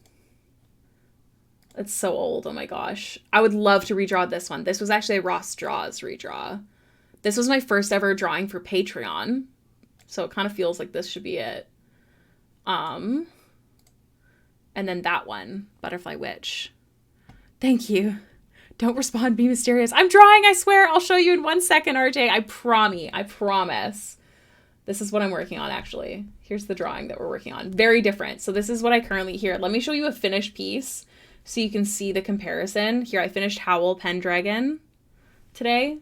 A: It's so old. Oh my gosh. I would love to redraw this one. This was actually a Ross Draws redraw. This was my first ever drawing for Patreon, so it kind of feels like this should be it. And then that one, Butterfly Witch. Thank you. Don't respond, be mysterious. I'm drawing, I swear. I'll show you in 1 second, RJ. I promise. This is what I'm working on, actually. Here's the drawing that we're working on. Very different. So this is what I currently here. Let me show you a finished piece so you can see the comparison. Here, I finished Howl Pendragon today.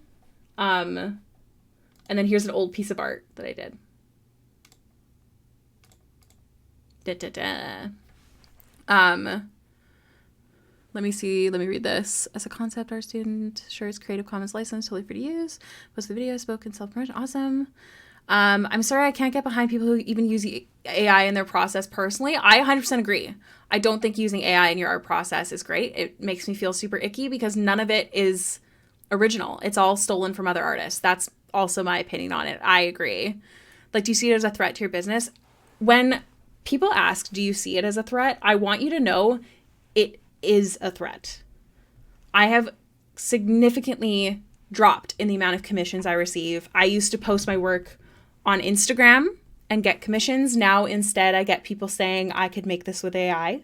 A: And then here's an old piece of art that I did. Let me see. Let me read this. As a concept art student, sure it's Creative Commons license, totally free to use. Post the video, spoken, self-promotion. Awesome. I'm sorry I can't get behind people who even use AI in their process personally. I 100% agree. I don't think using AI in your art process is great. It makes me feel super icky because none of it is original. It's all stolen from other artists. That's also my opinion on it. I agree. Like, do you see it as a threat to your business? When people ask, do you see it as a threat? I want you to know it is a threat. I have significantly dropped in the amount of commissions I receive. I used to post my work on Instagram and get commissions. Now instead I get people saying I could make this with AI.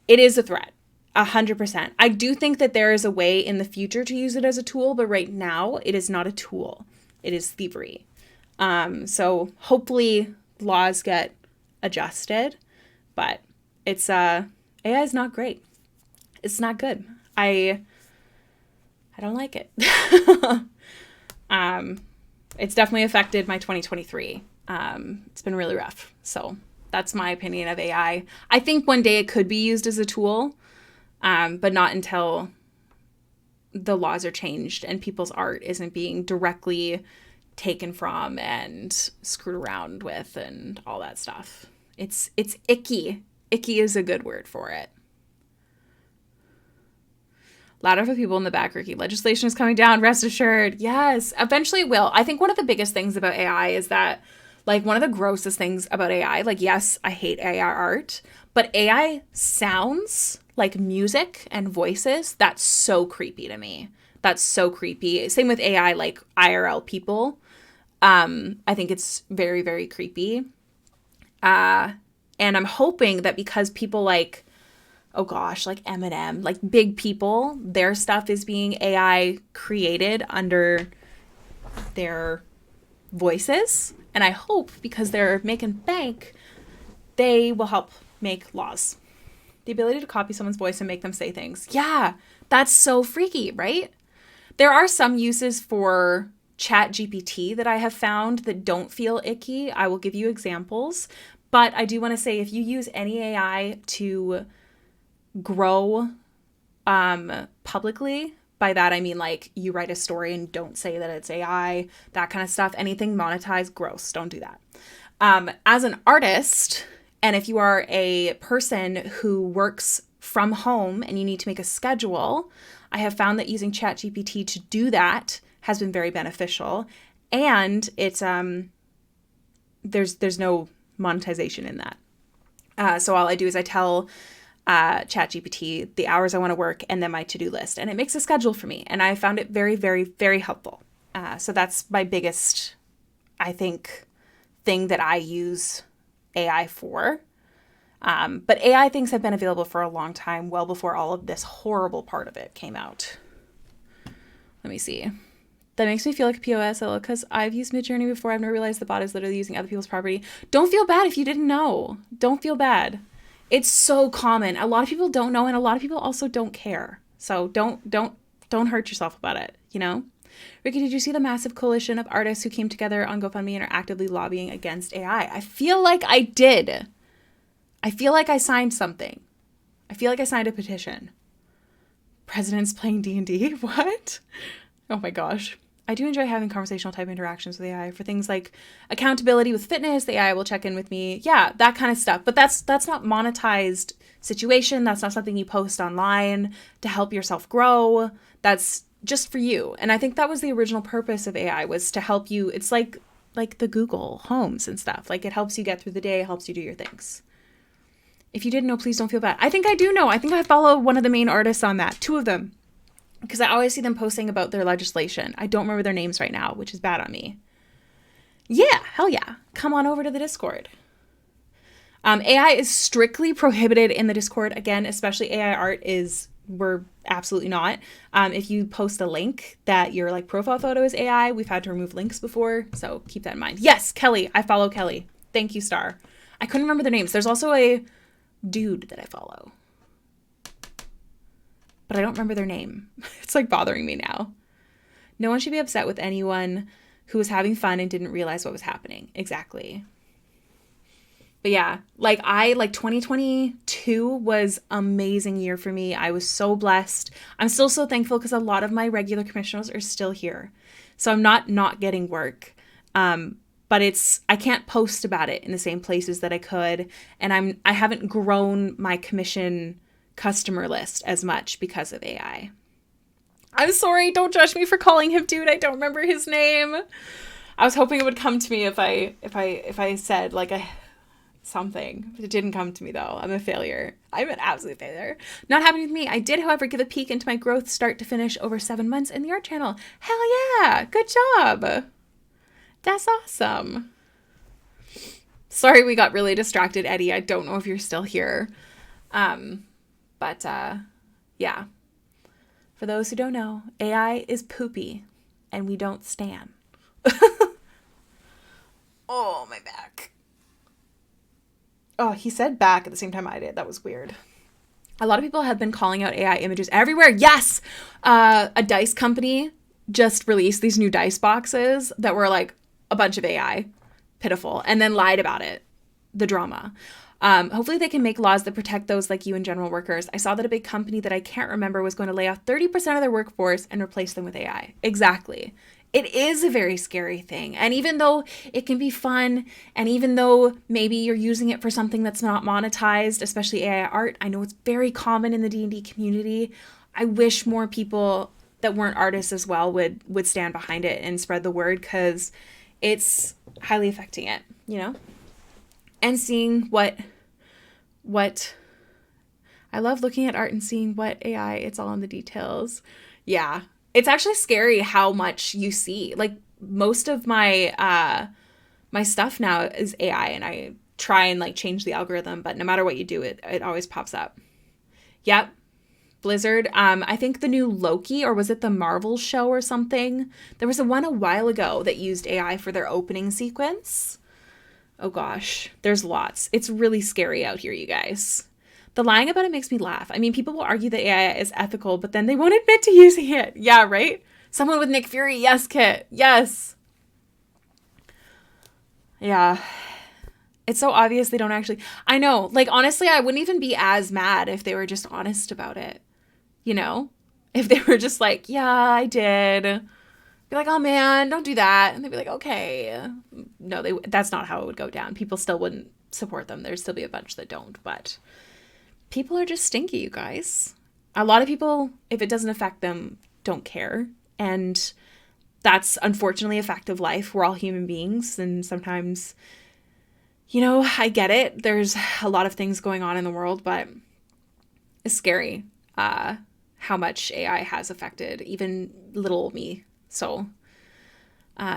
A: It is a threat, 100%. I do think that there is a way in the future to use it as a tool, but right now it is not a tool. It is thievery. So hopefully laws get adjusted, but it's AI is not great. It's not good. I don't like it. It's definitely affected my 2023. It's been really rough. So that's my opinion of AI. I think one day it could be used as a tool, but not until the laws are changed and people's art isn't being directly taken from and screwed around with and all that stuff. It's icky. Icky is a good word for it. A lot of people in the back, Ricky. Legislation is coming down, rest assured. Yes, eventually it will. I think one of the biggest things about AI is that, like, one of the grossest things about AI, like, yes, I hate AI art, but AI sounds like music and voices. That's so creepy to me. That's so creepy. Same with AI, like IRL people. I think it's very, very creepy. And I'm hoping that because people like, oh gosh, like Eminem, like big people, their stuff is being AI created under their voices. And I hope because they're making bank, they will help make laws. The ability to copy someone's voice and make them say things. Yeah, that's so freaky, right? There are some uses for ChatGPT that I have found that don't feel icky. I will give you examples. But I do want to say if you use any AI to grow publicly, by that I mean like you write a story and don't say that it's AI, that kind of stuff, anything monetized, gross, don't do that. As an artist, and if you are a person who works from home and you need to make a schedule, I have found that using ChatGPT to do that has been very beneficial, and it's there's no monetization in that. So all I do is I tell ChatGPT the hours I want to work and then my to-do list, and it makes a schedule for me, and I found it very, very, very helpful. So that's my biggest, I think, thing that I use AI for. But AI things have been available for a long time, well before all of this horrible part of it came out. Let me see. That makes me feel like a POS, because I've used Midjourney before. I've never realized the bot is literally using other people's property. Don't feel bad if you didn't know. Don't feel bad. It's so common. A lot of people don't know, and a lot of people also don't care. So don't hurt yourself about it, you know? Ricky, did you see the massive coalition of artists who came together on GoFundMe and are actively lobbying against AI? I feel like I did. I feel like I signed something. I feel like I signed a petition. President's playing D&D? What? Oh my gosh. I do enjoy having conversational type interactions with AI for things like accountability with fitness. The AI will check in with me. Yeah, that kind of stuff. But that's not monetized situation. That's not something you post online to help yourself grow. That's just for you. And I think that was the original purpose of AI, was to help you. It's like the Google Homes and stuff. Like, it helps you get through the day, it helps you do your things. If you didn't know, please don't feel bad. I think I do know. I think I follow one of the main artists on that. Two of them. because I always see them posting about their legislation. I don't remember their names right now, which is bad on me. Yeah, hell yeah. Come on over to the Discord. AI is strictly prohibited in the Discord. Again, especially AI art we're absolutely not. If you post a link that your like profile photo is AI, we've had to remove links before. So keep that in mind. Yes, Kelly. I follow Kelly. Thank you, Star. I couldn't remember their names. There's also a dude that I follow, but I don't remember their name. It's like bothering me now. No one should be upset with anyone who was having fun and didn't realize what was happening. Exactly. But yeah, like 2022 was amazing year for me. I was so blessed. I'm still so thankful because a lot of my regular commissioners are still here. So I'm not getting work. But I can't post about it in the same places that I could. And I haven't grown my commission customer list as much because of AI. I'm sorry, don't judge me for calling him dude. I don't remember his name. I was hoping it would come to me if I said like something. It didn't come to me though. I'm a failure. I'm an absolute failure. Not happening with me. I did, however, give a peek into my growth start to finish over 7 months in the art channel. Hell yeah. Good job. That's awesome. Sorry we got really distracted, Eddie. I don't know if you're still here. But yeah. For those who don't know, AI is poopy and we don't stan. Oh, my back. Oh, he said back at the same time I did. That was weird. A lot of people have been calling out AI images everywhere. Yes! A dice company just released these new dice boxes that were like a bunch of AI. Pitiful. And then lied about it. The drama. Hopefully they can make laws that protect those like you and general workers. I saw that a big company that I can't remember was going to lay off 30% of their workforce and replace them with AI. Exactly. It is a very scary thing. And even though it can be fun, and even though maybe you're using it for something that's not monetized, especially AI art, I know it's very common in the D&D community. I wish more people that weren't artists as well would stand behind it and spread the word, because it's highly affecting it, you know? And seeing what I love looking at art and seeing what AI, it's all in the details. Yeah. It's actually scary how much you see. Like most of my my stuff now is AI, and I try and like change the algorithm, but no matter what you do, it always pops up. Yep. Blizzard. I think the new Loki, or was it the Marvel show or something? There was one a while ago that used AI for their opening sequence. Oh gosh, there's lots. It's really scary out here, you guys. The lying about it makes me laugh. I mean, people will argue that AI is ethical, but then they won't admit to using it. Yeah, right? Someone with Nick Fury. Yes, Kit. Yes. Yeah. It's so obvious they don't actually... I know. Like, honestly, I wouldn't even be as mad if they were just honest about it. You know? If they were just like, yeah, I did. Be like, oh man, don't do that. And they'd be like, okay. No, that's not how it would go down. People still wouldn't support them. There'd still be a bunch that don't, but... people are just stinky, you guys. A lot of people, if it doesn't affect them, don't care. And that's unfortunately a fact of life. We're all human beings. And sometimes, you know, I get it. There's a lot of things going on in the world, but it's scary how much AI has affected even little me. So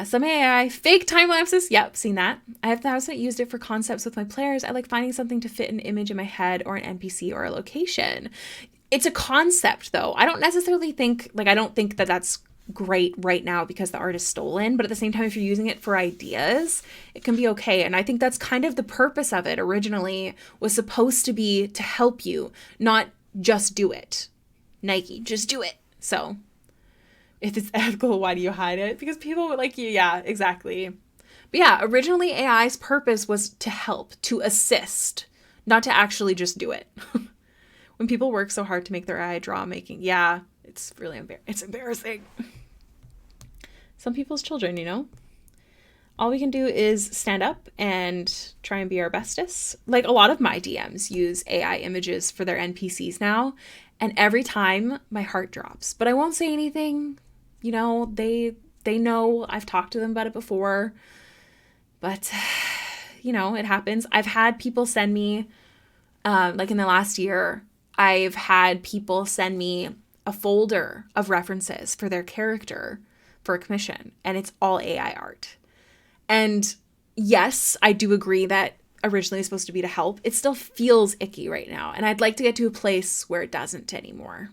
A: some AI, fake time lapses. Yep, seen that. I haven't used it for concepts with my players. I like finding something to fit an image in my head or an NPC or a location. It's a concept though. I don't necessarily think, I don't think that that's great right now because the art is stolen. But at the same time, if you're using it for ideas, it can be okay. And I think that's kind of the purpose of it originally, was supposed to be to help you, not just do it. Nike, just do it. So... if it's ethical, why do you hide it? Because people would like you. Yeah, exactly. But yeah, originally AI's purpose was to help, to assist, not to actually just do it. When people work so hard to make their AI draw making, yeah, it's really it's embarrassing. Some people's children, you know? All we can do is stand up and try and be our bestest. Like a lot of my DMs use AI images for their NPCs now. And every time my heart drops, but I won't say anything. You know, they know I've talked to them about it before, but you know, it happens. I've had people send me, like in the last year, I've had people send me a folder of references for their character for a commission, and it's all AI art. And yes, I do agree that originally it's supposed to be to help. It still feels icky right now, and I'd like to get to a place where it doesn't anymore.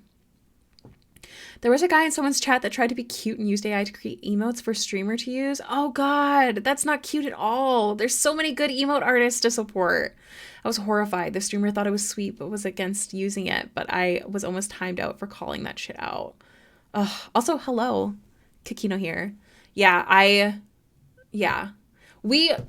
A: There was a guy in someone's chat that tried to be cute and used AI to create emotes for streamer to use. Oh God, that's not cute at all. There's so many good emote artists to support. I was horrified. The streamer thought it was sweet, but was against using it. But I was almost timed out for calling that shit out. Ugh. Also, hello. Kikino here.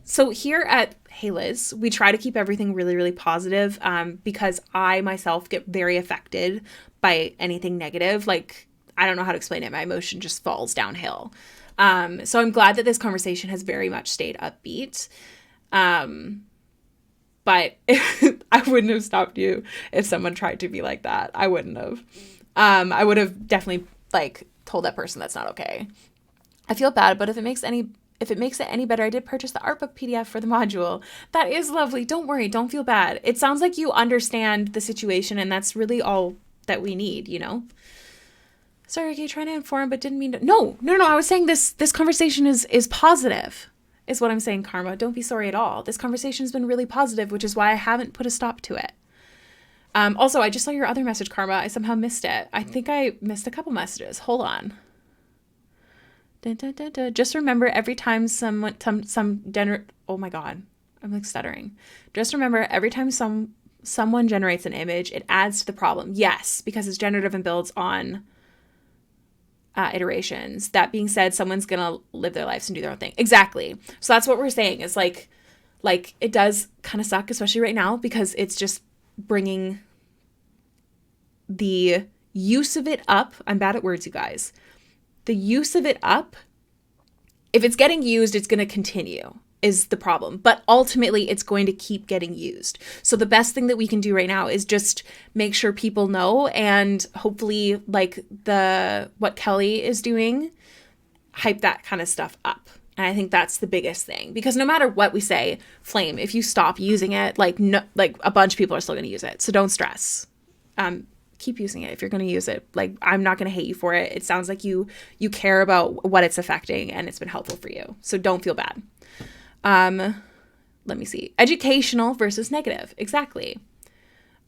A: So here at Hailiiz, we try to keep everything really, really positive because I myself get very affected by anything negative. Like, I don't know how to explain it. My emotion just falls downhill. So I'm glad that this conversation has very much stayed upbeat. But I wouldn't have stopped you if someone tried to be like that. I wouldn't have. I would have definitely told that person that's not okay. I feel bad, but if it makes it any better, I did purchase the art book PDF for the module. That is lovely. Don't worry. Don't feel bad. It sounds like you understand the situation, and that's really all that we need, you know? Sorry, okay, trying to inform, but didn't mean to. No. I was saying this conversation is positive, is what I'm saying, Karma. Don't be sorry at all. This conversation has been really positive, which is why I haven't put a stop to it. Also, I just saw your other message, Karma. I somehow missed it. I think I missed a couple messages. Hold on. Just remember every time oh my God, I'm stuttering. Just remember every time someone generates an image, it adds to the problem. Yes, because it's generative and builds on iterations. That being said, someone's gonna live their lives and do their own thing. Exactly. So that's what we're saying is like it does kind of suck, especially right now, because it's just bringing the use of it up. I'm bad at words, you guys. The use of it up, if it's getting used, it's going to continue, is the problem. But ultimately, it's going to keep getting used. So the best thing that we can do right now is just make sure people know, and hopefully, what Kelly is doing, hype that kind of stuff up. And I think that's the biggest thing. Because no matter what we say, Flame, if you stop using it, a bunch of people are still going to use it. So don't stress. Keep using it if you're going to use it. I'm not going to hate you for it. It sounds like you care about what it's affecting, and it's been helpful for you. So don't feel bad. Let me see. Educational versus negative. Exactly.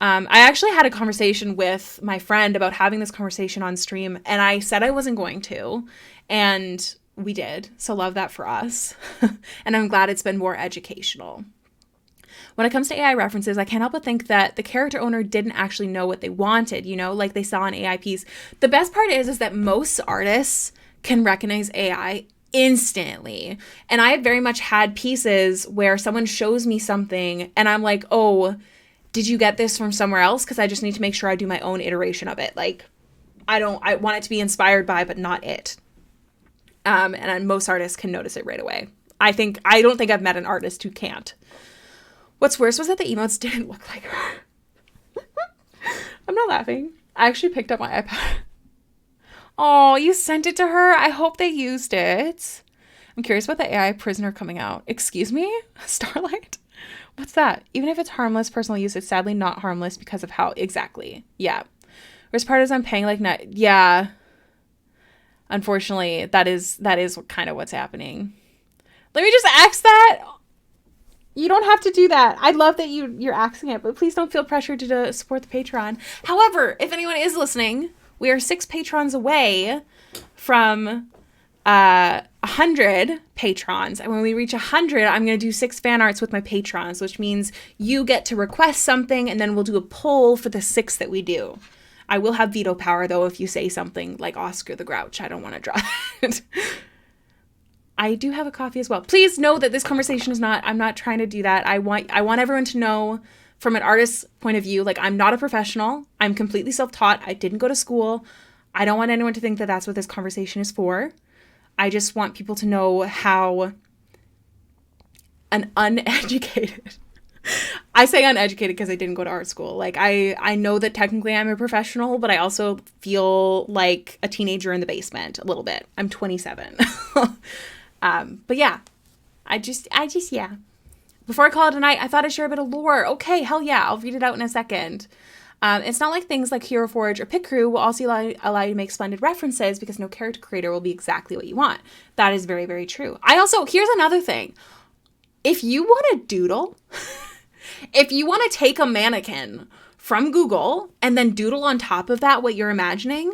A: I actually had a conversation with my friend about having this conversation on stream, and I said I wasn't going to, and we did. So love that for us. And I'm glad it's been more educational. When it comes to AI references, I can't help but think that the character owner didn't actually know what they wanted, like they saw in AI piece. The best part is that most artists can recognize AI instantly. And I have very much had pieces where someone shows me something and I'm like, oh, did you get this from somewhere else? Because I just need to make sure I do my own iteration of it. I want it to be inspired by, but not it. And most artists can notice it right away. I don't think I've met an artist who can't. What's worse was that the emotes didn't look like her. I'm not laughing. I actually picked up my iPad. Oh, you sent it to her? I hope they used it. I'm curious about the AI prisoner coming out. Excuse me? Starlight? What's that? Even if it's harmless personal use, it's sadly not harmless because of how exactly. Yeah. Worst part is I'm paying yeah. Unfortunately, that is kind of what's happening. Let me just ask that. You don't have to do that. I love that you're asking it, but please don't feel pressured to support the Patreon. However, if anyone is listening, we are 6 patrons away from 100 patrons. And when we reach 100, I'm going to do 6 fan arts with my patrons, which means you get to request something, and then we'll do a poll for the 6 that we do. I will have veto power, though, if you say something like Oscar the Grouch. I don't want to draw it. I do have a coffee as well. Please know that this conversation is I'm not trying to do that. I want everyone to know from an artist's point of view, I'm not a professional. I'm completely self-taught. I didn't go to school. I don't want anyone to think that that's what this conversation is for. I just want people to know how an uneducated, I say uneducated because I didn't go to art school. I know that technically I'm a professional, but I also feel like a teenager in the basement a little bit. I'm 27. But yeah, I just, yeah. Before I call it a night, I thought I'd share a bit of lore. Okay, hell yeah, I'll read it out in a second. It's not like things like Hero Forge or Pit Crew will also allow you to make splendid references because no character creator will be exactly what you want. That is very, very true. Here's another thing. If you want to doodle, if you want to take a mannequin from Google and then doodle on top of that what you're imagining,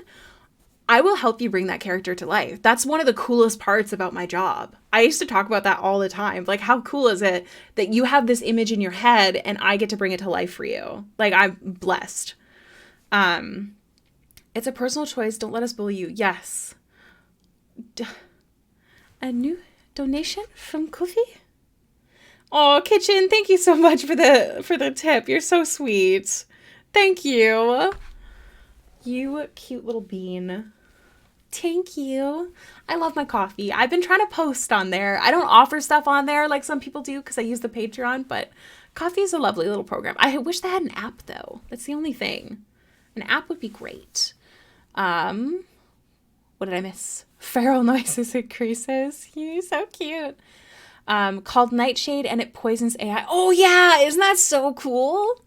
A: I will help you bring that character to life. That's one of the coolest parts about my job. I used to talk about that all the time. Like, how cool is it that you have this image in your head and I get to bring it to life for you? Like, I'm blessed. It's a personal choice. Don't let us bully you. Yes. A new donation from Kofi? Oh, Kitchen, thank you so much for the tip. You're so sweet. Thank you. You cute little bean. Thank you. I love my coffee. I've been trying to post on there. I don't offer stuff on there like some people do because I use the Patreon, but coffee is a lovely little program. I wish they had an app though. That's the only thing. An app would be great. What did I miss? Feral noises increases. You're so cute. Called Nightshade and it poisons AI. Oh yeah, isn't that so cool?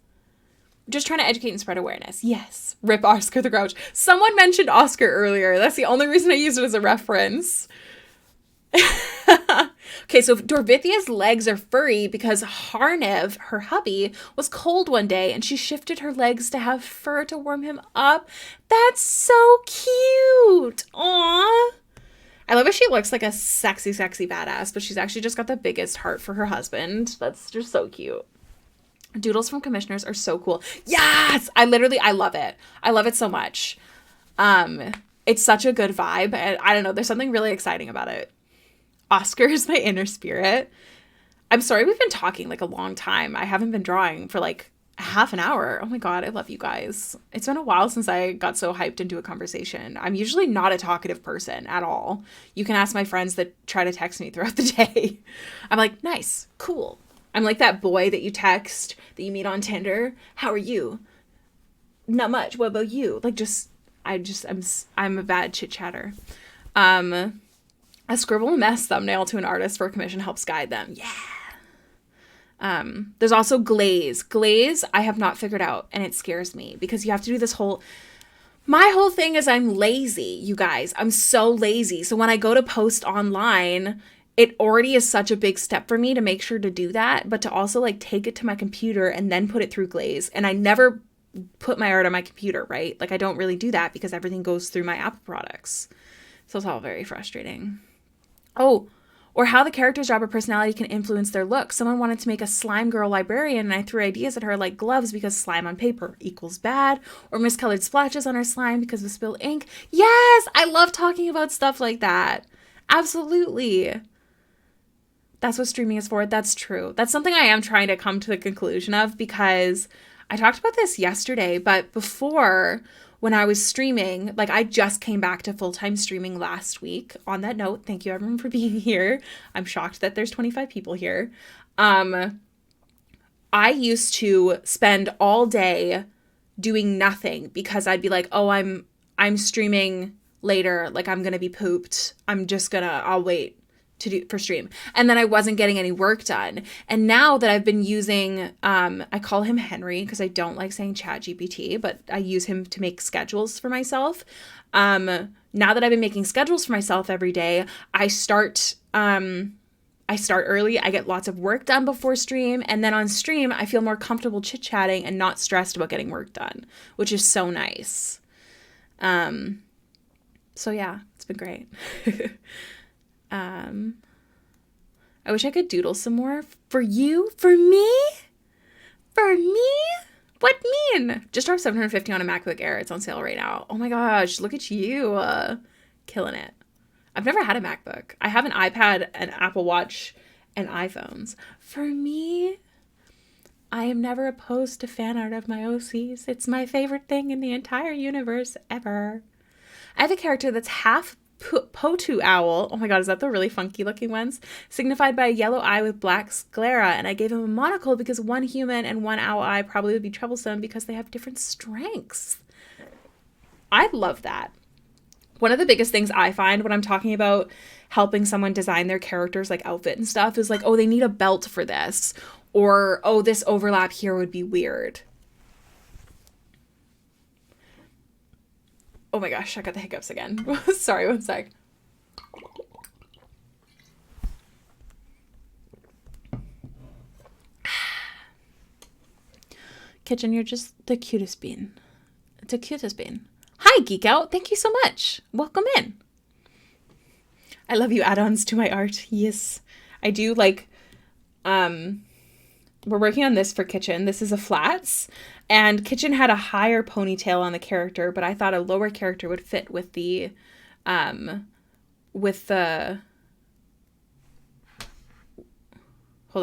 A: Just trying to educate and spread awareness. Yes. Rip Oscar the Grouch. Someone mentioned Oscar earlier. That's the only reason I used it as a reference. Okay, so Dorvithia's legs are furry because Harnev, her hubby, was cold one day and she shifted her legs to have fur to warm him up. That's so cute. Aww. I love how she looks like a sexy, sexy badass, but she's actually just got the biggest heart for her husband. That's just so cute. Doodles from commissioners are so cool. Yes! I love it. I love it so much. It's such a good vibe. And I don't know, there's something really exciting about it. Oscar is my inner spirit. I'm sorry we've been talking like a long time. I haven't been drawing for like half an hour. Oh my God, I love you guys. It's been a while since I got so hyped into a conversation. I'm usually not a talkative person at all. You can ask my friends that try to text me throughout the day. I'm like, nice, cool. I'm like that boy that you text, that you meet on Tinder. How are you? Not much. What about you? Like, I'm a bad chit chatter. A scribble and mess thumbnail to an artist for a commission helps guide them. Yeah. There's also glaze. Glaze, I have not figured out, and it scares me because you have to do this my whole thing is I'm lazy, you guys. I'm so lazy. So when I go to post online, it already is such a big step for me to make sure to do that, but to also like take it to my computer and then put it through glaze. And I never put my art on my computer, right? Like I don't really do that because everything goes through my Apple products. So it's all very frustrating. Oh, or how the character's job or personality can influence their look. Someone wanted to make a slime girl librarian and I threw ideas at her like gloves because slime on paper equals bad, or miscolored splashes on her slime because of spilled ink. Yes, I love talking about stuff like that. Absolutely. That's what streaming is for. That's true. That's something I am trying to come to the conclusion of because I talked about this yesterday, but before when I was streaming, like I just came back to full-time streaming last week. On that note, thank you everyone for being here. I'm shocked that there's 25 people here. I used to spend all day doing nothing because I'd be like, oh, I'm streaming later. Like I'm going to be pooped. I'll wait for stream. And then I wasn't getting any work done. And now that I've been using, I call him Henry because I don't like saying ChatGPT, but I use him to make schedules for myself. Now that I've been making schedules for myself every day, I start early. I get lots of work done before stream. And then on stream, I feel more comfortable chit-chatting and not stressed about getting work done, which is so nice. So yeah, it's been great. I wish I could doodle some more. For you? For me? For me? What mean? Just dropped $750 on a MacBook Air. It's on sale right now. Oh my gosh, look at you. Killing it. I've never had a MacBook. I have an iPad, an Apple Watch, and iPhones. For me, I am never opposed to fan art of my OCs. It's my favorite thing in the entire universe ever. I have a character that's half Potu owl. Oh my god, is that the really funky looking ones? Signified by a yellow eye with black sclera, and I gave him a monocle because one human and one owl eye probably would be troublesome because they have different strengths. I love that. One of the biggest things I find when I'm talking about helping someone design their characters, like outfit and stuff, is like, oh, they need a belt for this, or oh, this overlap here would be weird. Oh my gosh, I got the hiccups again. Sorry, one sec. Kitchen, you're just the cutest bean. The cutest bean. Hi, Geek Out. Thank you so much. Welcome in. I love you add-ons to my art. Yes. I do like, we're working on this for Kitchen. This is a flats, and Kitchen had a higher ponytail on the character, but I thought a lower character would fit with the, hold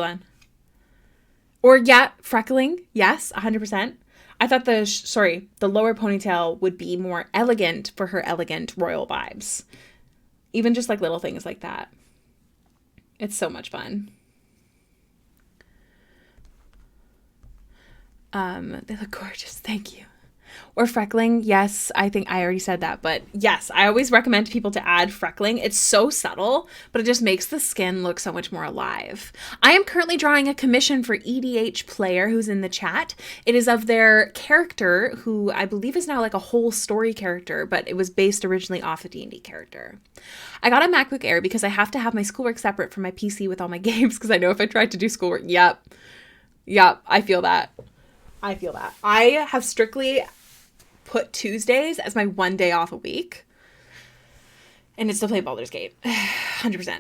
A: on. Or yeah, freckling. Yes, 100%. I thought the lower ponytail would be more elegant for her elegant royal vibes. Even just like little things like that. It's so much fun. They look gorgeous. Thank you. Or freckling. Yes, I think I already said that. But yes, I always recommend people to add freckling. It's so subtle, but it just makes the skin look so much more alive. I am currently drawing a commission for EDH Player, who's in the chat. It is of their character, who I believe is now like a whole story character, but it was based originally off a D&D character. I got a MacBook Air because I have to have my schoolwork separate from my PC with all my games, because I know if I tried to do schoolwork, yep, I feel that. I have strictly put Tuesdays as my one day off a week, and it's to play Baldur's Gate. 100%.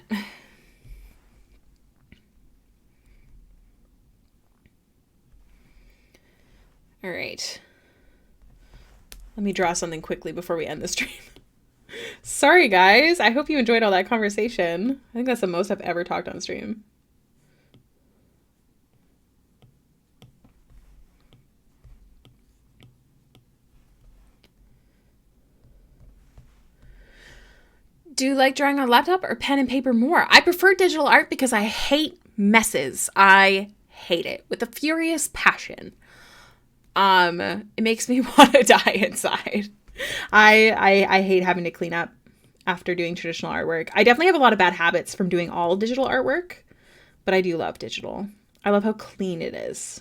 A: All right. Let me draw something quickly before we end the stream. Sorry, guys. I hope you enjoyed all that conversation. I think that's the most I've ever talked on stream. Do you like drawing on laptop or pen and paper more? I prefer digital art because I hate messes. I hate it with a furious passion. It makes me want to die inside. I hate having to clean up after doing traditional artwork. I definitely have a lot of bad habits from doing all digital artwork, but I do love digital. I love how clean it is.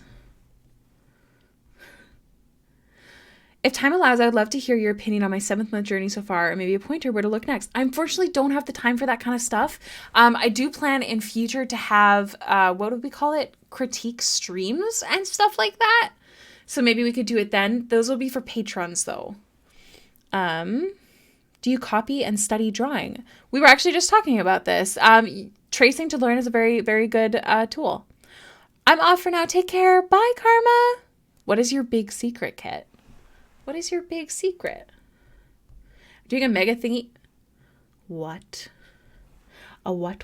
A: If time allows, I would love to hear your opinion on my 7th month journey so far, and maybe a pointer where to look next. I unfortunately don't have the time for that kind of stuff. I do plan in future to have, what would we call it? Critique streams and stuff like that. So maybe we could do it then. Those will be for patrons though. Do you copy and study drawing? We were actually just talking about this. Tracing to learn is a very, very good tool. I'm off for now. Take care. Bye, Karma. What is your big secret, Kit? What is your big secret? Doing a mega thingy? What? A what?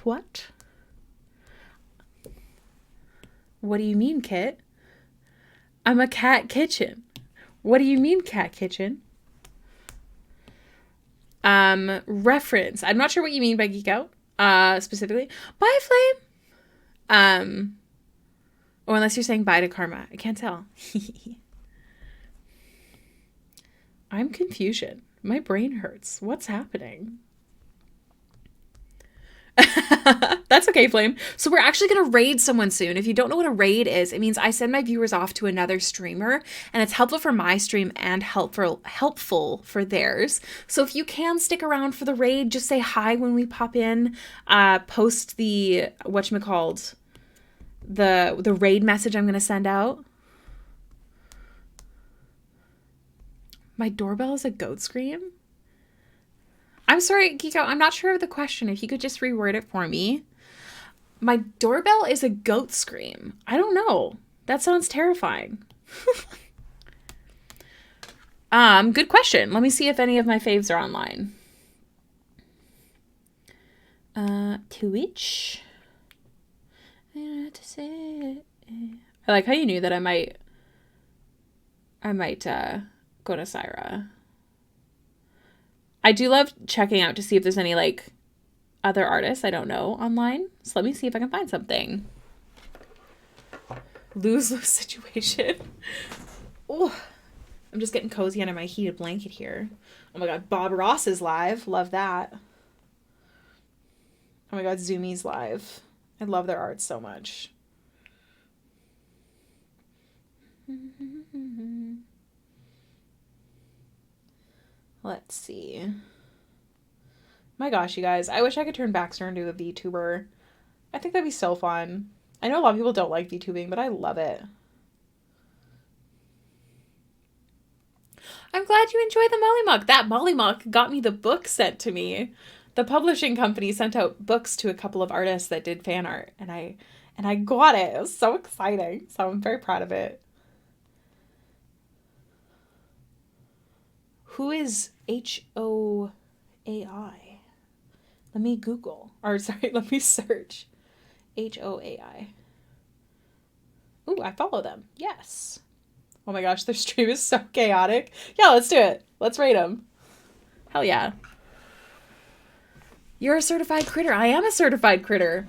A: What do you mean, Kit? I'm a cat kitchen. What do you mean, cat kitchen? Reference. I'm not sure what you mean by geek out, specifically. Bye, Flame. Or unless you're saying bye to Karma. I can't tell. I'm confusion. My brain hurts. What's happening? That's okay, Flame. So we're actually going to raid someone soon. If you don't know what a raid is, it means I send my viewers off to another streamer, and it's helpful for my stream and helpful for theirs. So if you can stick around for the raid, just say hi when we pop in, post the, whatchamacallit, the raid message I'm going to send out. My doorbell is a goat scream? I'm sorry, Geeko, I'm not sure of the question. If you could just reword it for me. My doorbell is a goat scream. I don't know. That sounds terrifying. Good question. Let me see if any of my faves are online. Twitch. I like how you knew that I might go to Syra. I do love checking out to see if there's any like other artists I don't know online. So let me see if I can find something. Lose-lose situation. Oh, I'm just getting cozy under my heated blanket here. Oh my god, Bob Ross is live. Love that. Oh my god, Zoomies live. I love their art so much. Let's see. My gosh, you guys. I wish I could turn Baxter into a VTuber. I think that'd be so fun. I know a lot of people don't like VTubing, but I love it. I'm glad you enjoy the Molly Mock. That Molly Mock got me the book sent to me. The publishing company sent out books to a couple of artists that did fan art, and I got it. It was so exciting. So I'm very proud of it. Who is HOAI? Let me Google. Or sorry, let me search. HOAI. Ooh, I follow them. Yes. Oh my gosh, their stream is so chaotic. Yeah, let's do it. Let's rate them. Hell yeah. You're a certified critter. I am a certified critter.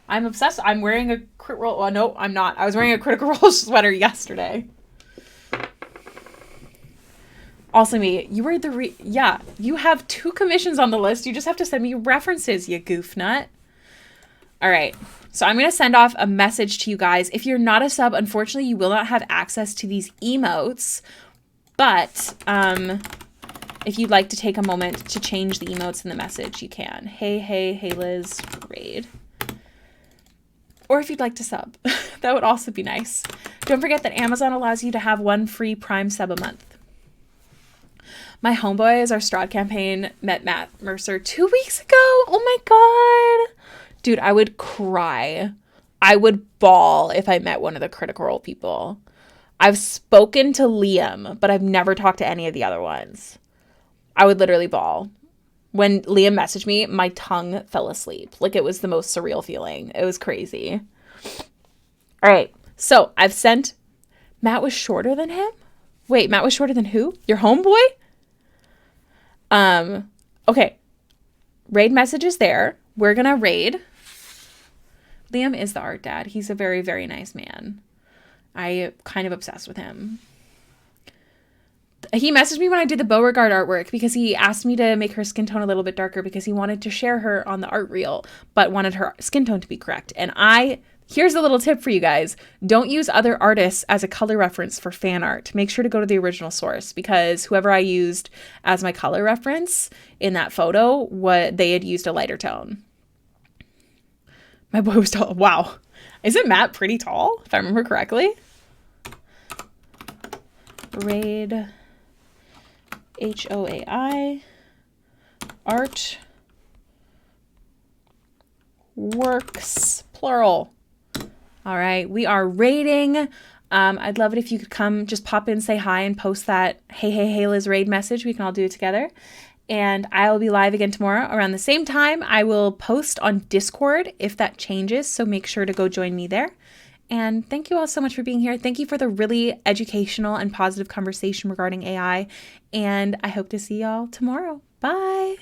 A: I'm obsessed. I'm wearing a crit roll. Well, no, I'm not. I was wearing a Critical Role sweater yesterday. Also me, you were the yeah, you have 2 commissions on the list. You just have to send me references, you goof nut. All right. So I'm going to send off a message to you guys. If you're not a sub, unfortunately, you will not have access to these emotes. But if you'd like to take a moment to change the emotes in the message, you can. Hey, Hailiiz, raid. Or if you'd like to sub, that would also be nice. Don't forget that Amazon allows you to have 1 free Prime sub a month. My homeboys, our Strahd campaign, met Matt Mercer 2 weeks ago. Oh my God. Dude, I would cry. I would bawl if I met one of the Critical Role people. I've spoken to Liam, but I've never talked to any of the other ones. I would literally bawl. When Liam messaged me, my tongue fell asleep. Like, it was the most surreal feeling. It was crazy. All right. So I've sent... Matt was shorter than him? Wait, Matt was shorter than who? Your homeboy? Okay. Raid message is there. We're going to raid. Liam is the art dad. He's a very, very nice man. I kind of obsessed with him. He messaged me when I did the Beauregard artwork because he asked me to make her skin tone a little bit darker because he wanted to share her on the art reel, but wanted her skin tone to be correct. And here's a little tip for you guys. Don't use other artists as a color reference for fan art. Make sure to go to the original source because whoever I used as my color reference in that photo, they had used a lighter tone. My boy was tall. Wow. Isn't Matt pretty tall, if I remember correctly? Raid HOAI art works plural. All right, we are raiding. I'd love it if you could come, just pop in, say hi, and post that hey Liz raid message. We can all do it together. And I will be live again tomorrow around the same time. I will post on Discord if that changes, so make sure to go join me there. And thank you all so much for being here. Thank you for the really educational and positive conversation regarding AI. And I hope to see y'all tomorrow. Bye.